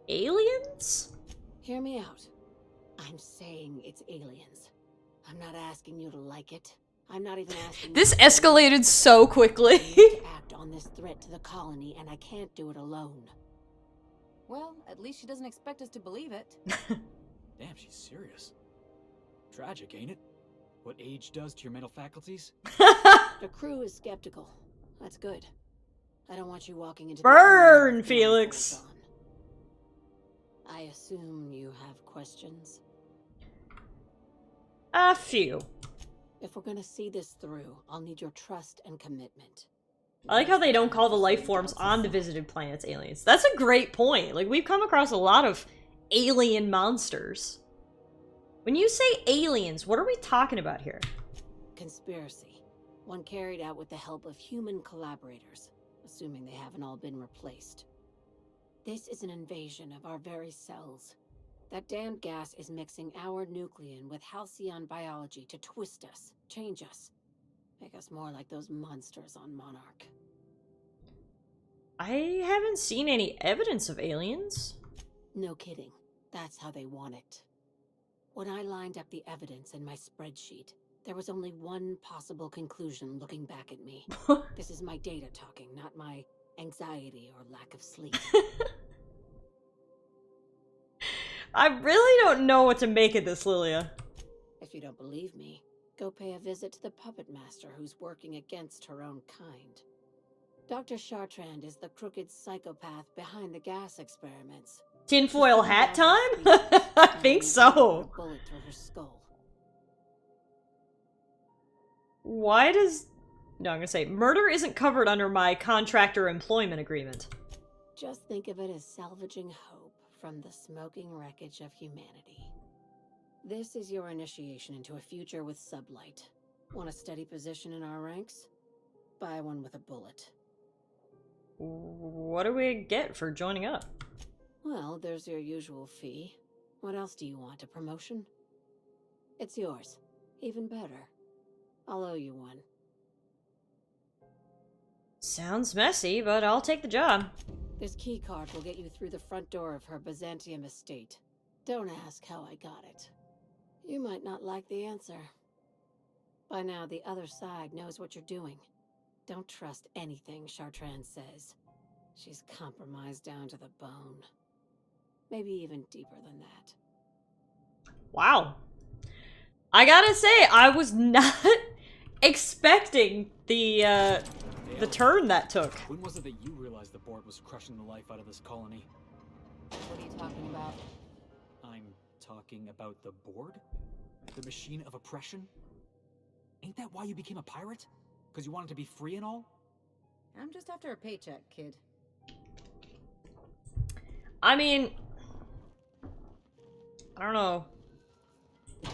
Aliens? Hear me out. I'm saying it's aliens. I'm not asking you to like it. I'm not even asking This you to escalated so quickly. I need to act on this threat to the colony, and I can't do it alone. Well, at least she doesn't expect us to believe it. Damn, she's serious. Tragic, ain't it? What age does to your mental faculties? The crew is skeptical. That's good. I don't want you walking into Burn, the Felix. I assume you have questions. A few. If we're gonna see this through, I'll need your trust and commitment. I like how they don't call the life forms on the visited planets aliens. That's a great point. Like, we've come across a lot of alien monsters. When you say aliens, what are we talking about here? Conspiracy. One carried out with the help of human collaborators, assuming they haven't all been replaced. This is an invasion of our very cells. That damned gas is mixing our nucleon with halcyon biology to twist us, change us, make us more like those monsters on Monarch. I haven't seen any evidence of aliens. No kidding. That's how they want it. When I lined up the evidence in my spreadsheet, there was only one possible conclusion looking back at me. This is my data talking, not my anxiety or lack of sleep. I really don't know what to make of this, Lilia. If you don't believe me, go pay a visit to the puppet master who's working against her own kind. Dr. Chartrand is the crooked psychopath behind the gas experiments. Tinfoil hat time? I think so. A bullet through her skull. Why does... No, I'm gonna say, murder isn't covered under my contractor employment agreement. Just think of it as salvaging hope from the smoking wreckage of humanity. This is your initiation into a future with sublight. Want a steady position in our ranks? Buy one with a bullet. What do we get for joining up? Well, there's your usual fee. What else do you want? A promotion? It's yours. Even better. I'll owe you one. Sounds messy, but I'll take the job. This keycard will get you through the front door of her Byzantium estate. Don't ask how I got it. You might not like the answer. By now, the other side knows what you're doing. Don't trust anything Chartrand says. She's compromised down to the bone. Maybe even deeper than that. Wow. I gotta say, I was not expecting the turn that took. When was it that you realized the board was crushing the life out of this colony? What are you talking about? I'm talking about the board? The machine of oppression? Ain't that why you became a pirate? Because you wanted to be free and all? I'm just after a paycheck, kid. I mean, I don't know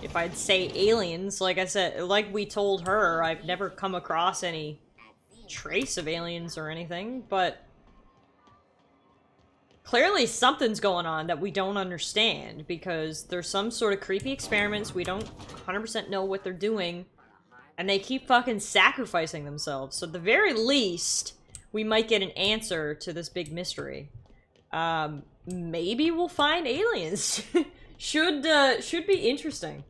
if I'd say aliens. Like I said, like we told her, I've never come across any trace of aliens or anything, but clearly something's going on that we don't understand, because there's some sort of creepy experiments, we don't 100% know what they're doing, and they keep fucking sacrificing themselves. So at the very least, we might get an answer to this big mystery. Maybe we'll find aliens. Should be interesting.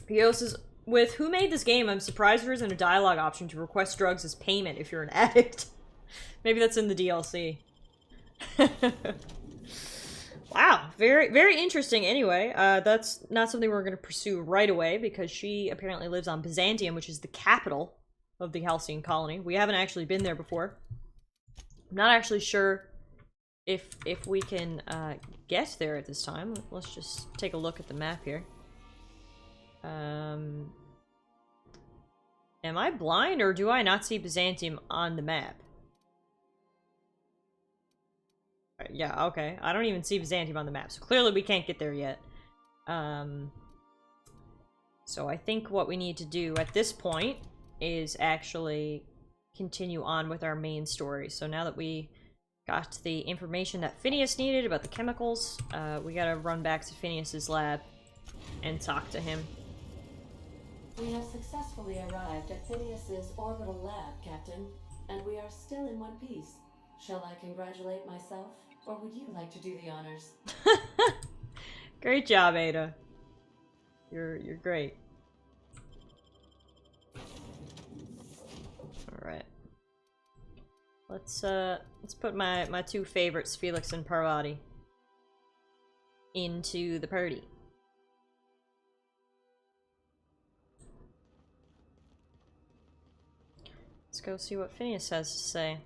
Pio says, with Who Made This Game, I'm surprised there isn't a dialogue option to request drugs as payment if you're an addict. Maybe that's in the DLC. Wow, very, very interesting. Anyway, that's not something we're going to pursue right away, because she apparently lives on Byzantium, which is the capital of the Halcyon colony. We haven't actually been there before. I'm not actually sure if we can get there at this time. Let's just take a look at the map here. Am I blind, or do I not see Byzantium on the map? Yeah, okay. I don't even see Byzantium on the map, so clearly we can't get there yet. So I think what we need to do at this point is actually continue on with our main story. So now that we got the information that Phineas needed about the chemicals, we gotta run back to Phineas's lab and talk to him. We have successfully arrived at Phineas's orbital lab, Captain, and we are still in one piece. Shall I congratulate myself, or would you like to do the honors? Great job, Ada. You're great. All right. Let's put my two favorites, Felix and Parvati, into the party. Let's go see what Phineas has to say.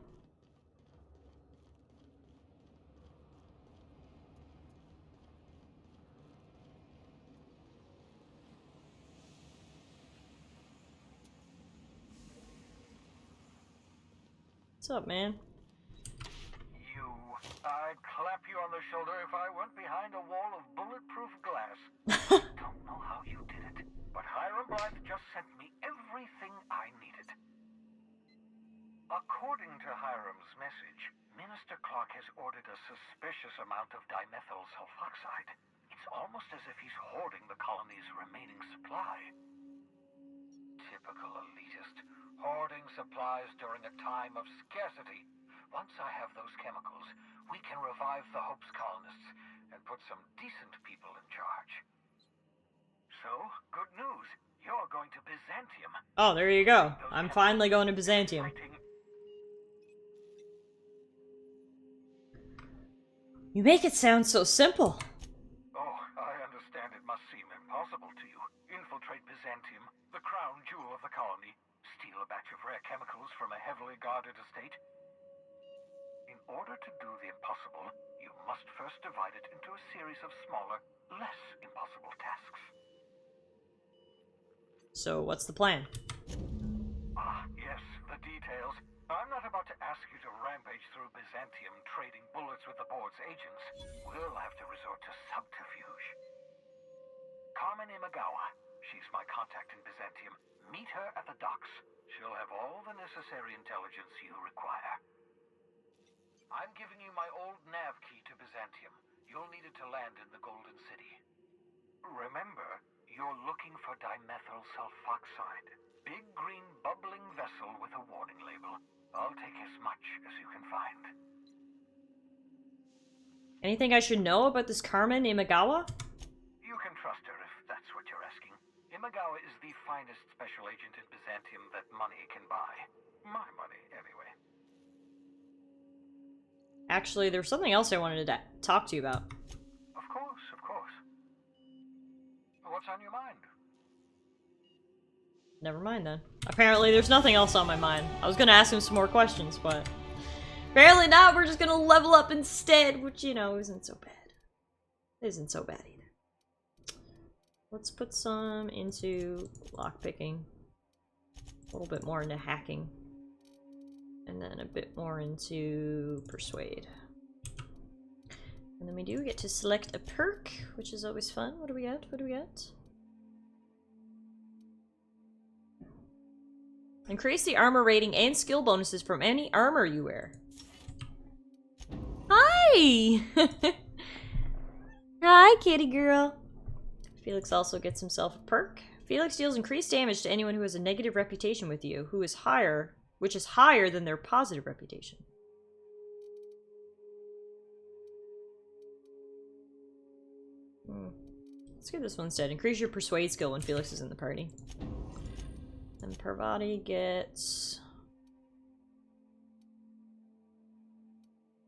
What's up, man? I'd clap you on the shoulder if I weren't behind a wall of bulletproof glass. Don't know how you did it, but Hiram Blythe just sent me everything I needed. According to Hiram's message, Minister Clark has ordered a suspicious amount of dimethyl sulfoxide. It's almost as if he's hoarding the colony's remaining supply. Typical elitist, hoarding supplies during a time of scarcity. Once I have those chemicals, we can revive the Hope's colonists and put some decent people in charge. So, good news. You're going to Byzantium. Oh, there you go. I'm finally going to Byzantium. You make it sound so simple. Oh, I understand it must seem impossible to you. Infiltrate Byzantium, the crown jewel of the colony, steal a batch of rare chemicals from a heavily guarded estate. In order to do the impossible, you must first divide it into a series of smaller, less impossible tasks. So, what's the plan? Ah, yes, the details. I'm not about to ask you to rampage through Byzantium trading bullets with the board's agents. We'll have to resort to subterfuge. Carmen Imagawa. She's my contact in Byzantium. Meet her at the docks. She'll have all the necessary intelligence you require. I'm giving you my old nav key to Byzantium. You'll need it to land in the Golden City. Remember, you're looking for dimethyl sulfoxide. Big green bubbling vessel with a warning label. I'll take as much as you can find. Anything I should know about this Carmen Imagawa? You can trust her if that's what you're asking. Imagawa is the finest special agent in Byzantium that money can buy. My money, anyway. Actually, there's something else I wanted to talk to you about. Of course, of course. What's on your mind? Never mind then. Apparently there's nothing else on my mind. I was gonna ask him some more questions, but apparently not. We're just gonna level up instead, which, you know, isn't so bad. Isn't so bad either. Let's put some into lockpicking. A little bit more into hacking. And then a bit more into persuade. And then we do get to select a perk, which is always fun. What do we get? What do we get? Increase the armor rating and skill bonuses from any armor you wear. Hi! Hi, kitty girl. Felix also gets himself a perk. Felix deals increased damage to anyone who has a negative reputation with you, which is higher than their positive reputation. Let's get this one instead. Increase your persuade skill when Felix is in the party. And Parvati gets...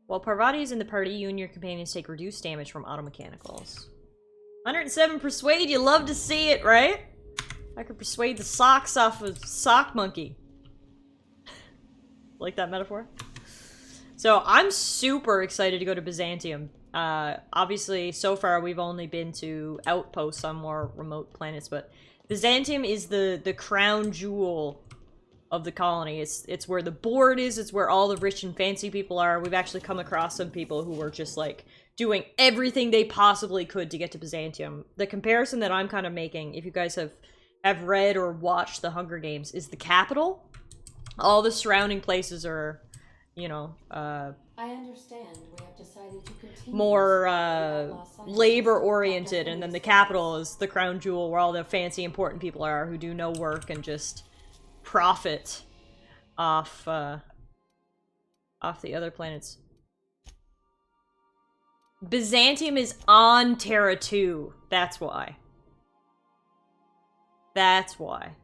While Parvati is in the party, you and your companions take reduced damage from auto mechanicals. 107 persuade, you love to see it, right? I could persuade the socks off a sock monkey. Like that metaphor? So I'm super excited to go to Byzantium. Obviously, so far we've only been to outposts on more remote planets, but Byzantium is the crown jewel of the colony. It's where the board is, it's where all the rich and fancy people are. We've actually come across some people who were just like doing everything they possibly could to get to Byzantium. The comparison that I'm kind of making, if you guys have read or watched the Hunger Games, is the capital. All the surrounding places are, you know, I understand we have decided to continue more labor-oriented, and then the capital is the crown jewel where all the fancy, important people are who do no work and just profit off the other planets. Byzantium is on Terra 2. That's why. That's why.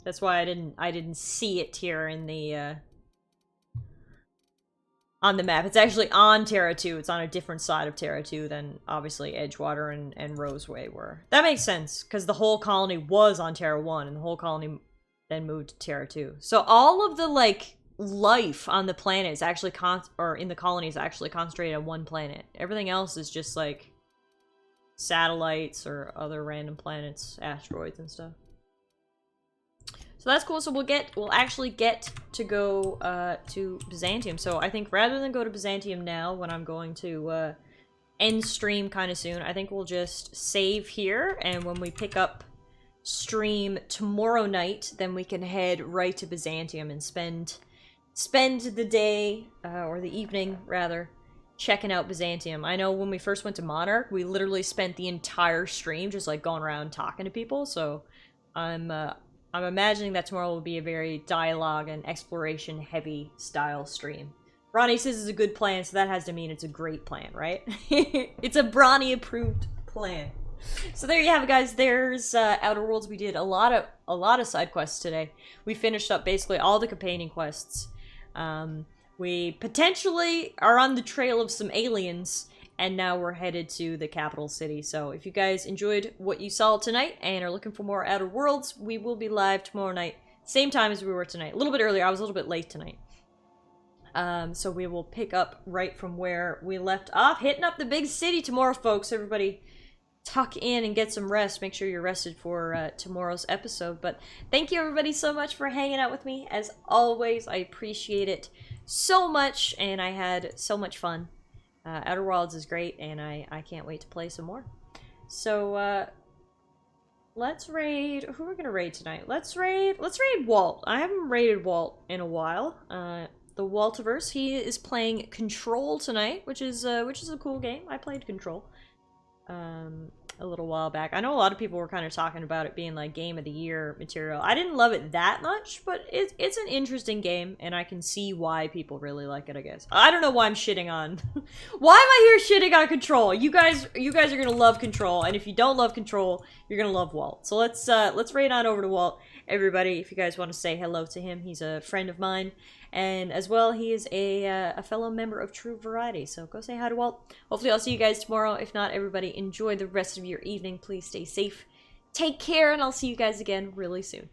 That's why I didn't see it here in the on the map. It's actually on Terra 2. It's on a different side of Terra 2 than obviously Edgewater and Roseway were. That makes sense, because the whole colony was on Terra 1 and the whole colony then moved to Terra 2. So all of the like life on the planet is actually or in the colony is actually concentrated on one planet. Everything else is just like satellites or other random planets, asteroids and stuff. So that's cool. So we'll actually get to go to Byzantium. So I think rather than go to Byzantium now, when I'm going to end stream kind of soon, I think we'll just save here, and when we pick up stream tomorrow night, then we can head right to Byzantium and spend the day, or the evening rather, checking out Byzantium. I know when we first went to Monarch, we literally spent the entire stream just like going around talking to people, so I'm imagining that tomorrow will be a very dialogue and exploration heavy style stream. Bronny says it's a good plan, so that has to mean it's a great plan, right? It's a Bronny approved plan. So there you have it, guys. There's Outer Worlds. We did a lot of side quests today. We finished up basically all the companion quests. We potentially are on the trail of some aliens, and now we're headed to the capital city. So if you guys enjoyed what you saw tonight and are looking for more Outer Worlds, we will be live tomorrow night, same time as we were tonight. A little bit earlier. I was a little bit late tonight. So we will pick up right from where we left off, hitting up the big city tomorrow, folks. Everybody tuck in and get some rest. Make sure you're rested for tomorrow's episode. But thank you, everybody, so much for hanging out with me. As always, I appreciate it so much, and I had so much fun. Outer Worlds is great, and I can't wait to play some more. So, let's raid... Who are we gonna raid tonight? Let's raid Walt. I haven't raided Walt in a while. The Waltiverse. He is playing Control tonight, which is a cool game. I played Control a little while back. I know a lot of people were kind of talking about it being like Game of the Year material. I didn't love it that much, but it's an interesting game, and I can see why people really like it, I guess. I don't know why I'm shitting on... Why am I here shitting on Control? You guys are gonna love Control, and if you don't love Control, you're gonna love Walt. So let's raid on over to Walt. Everybody, if you guys want to say hello to him, he's a friend of mine. And as well, he is a fellow member of True Variety. So go say hi to Walt. Hopefully I'll see you guys tomorrow. If not, everybody, enjoy the rest of your evening. Please stay safe. Take care, and I'll see you guys again really soon.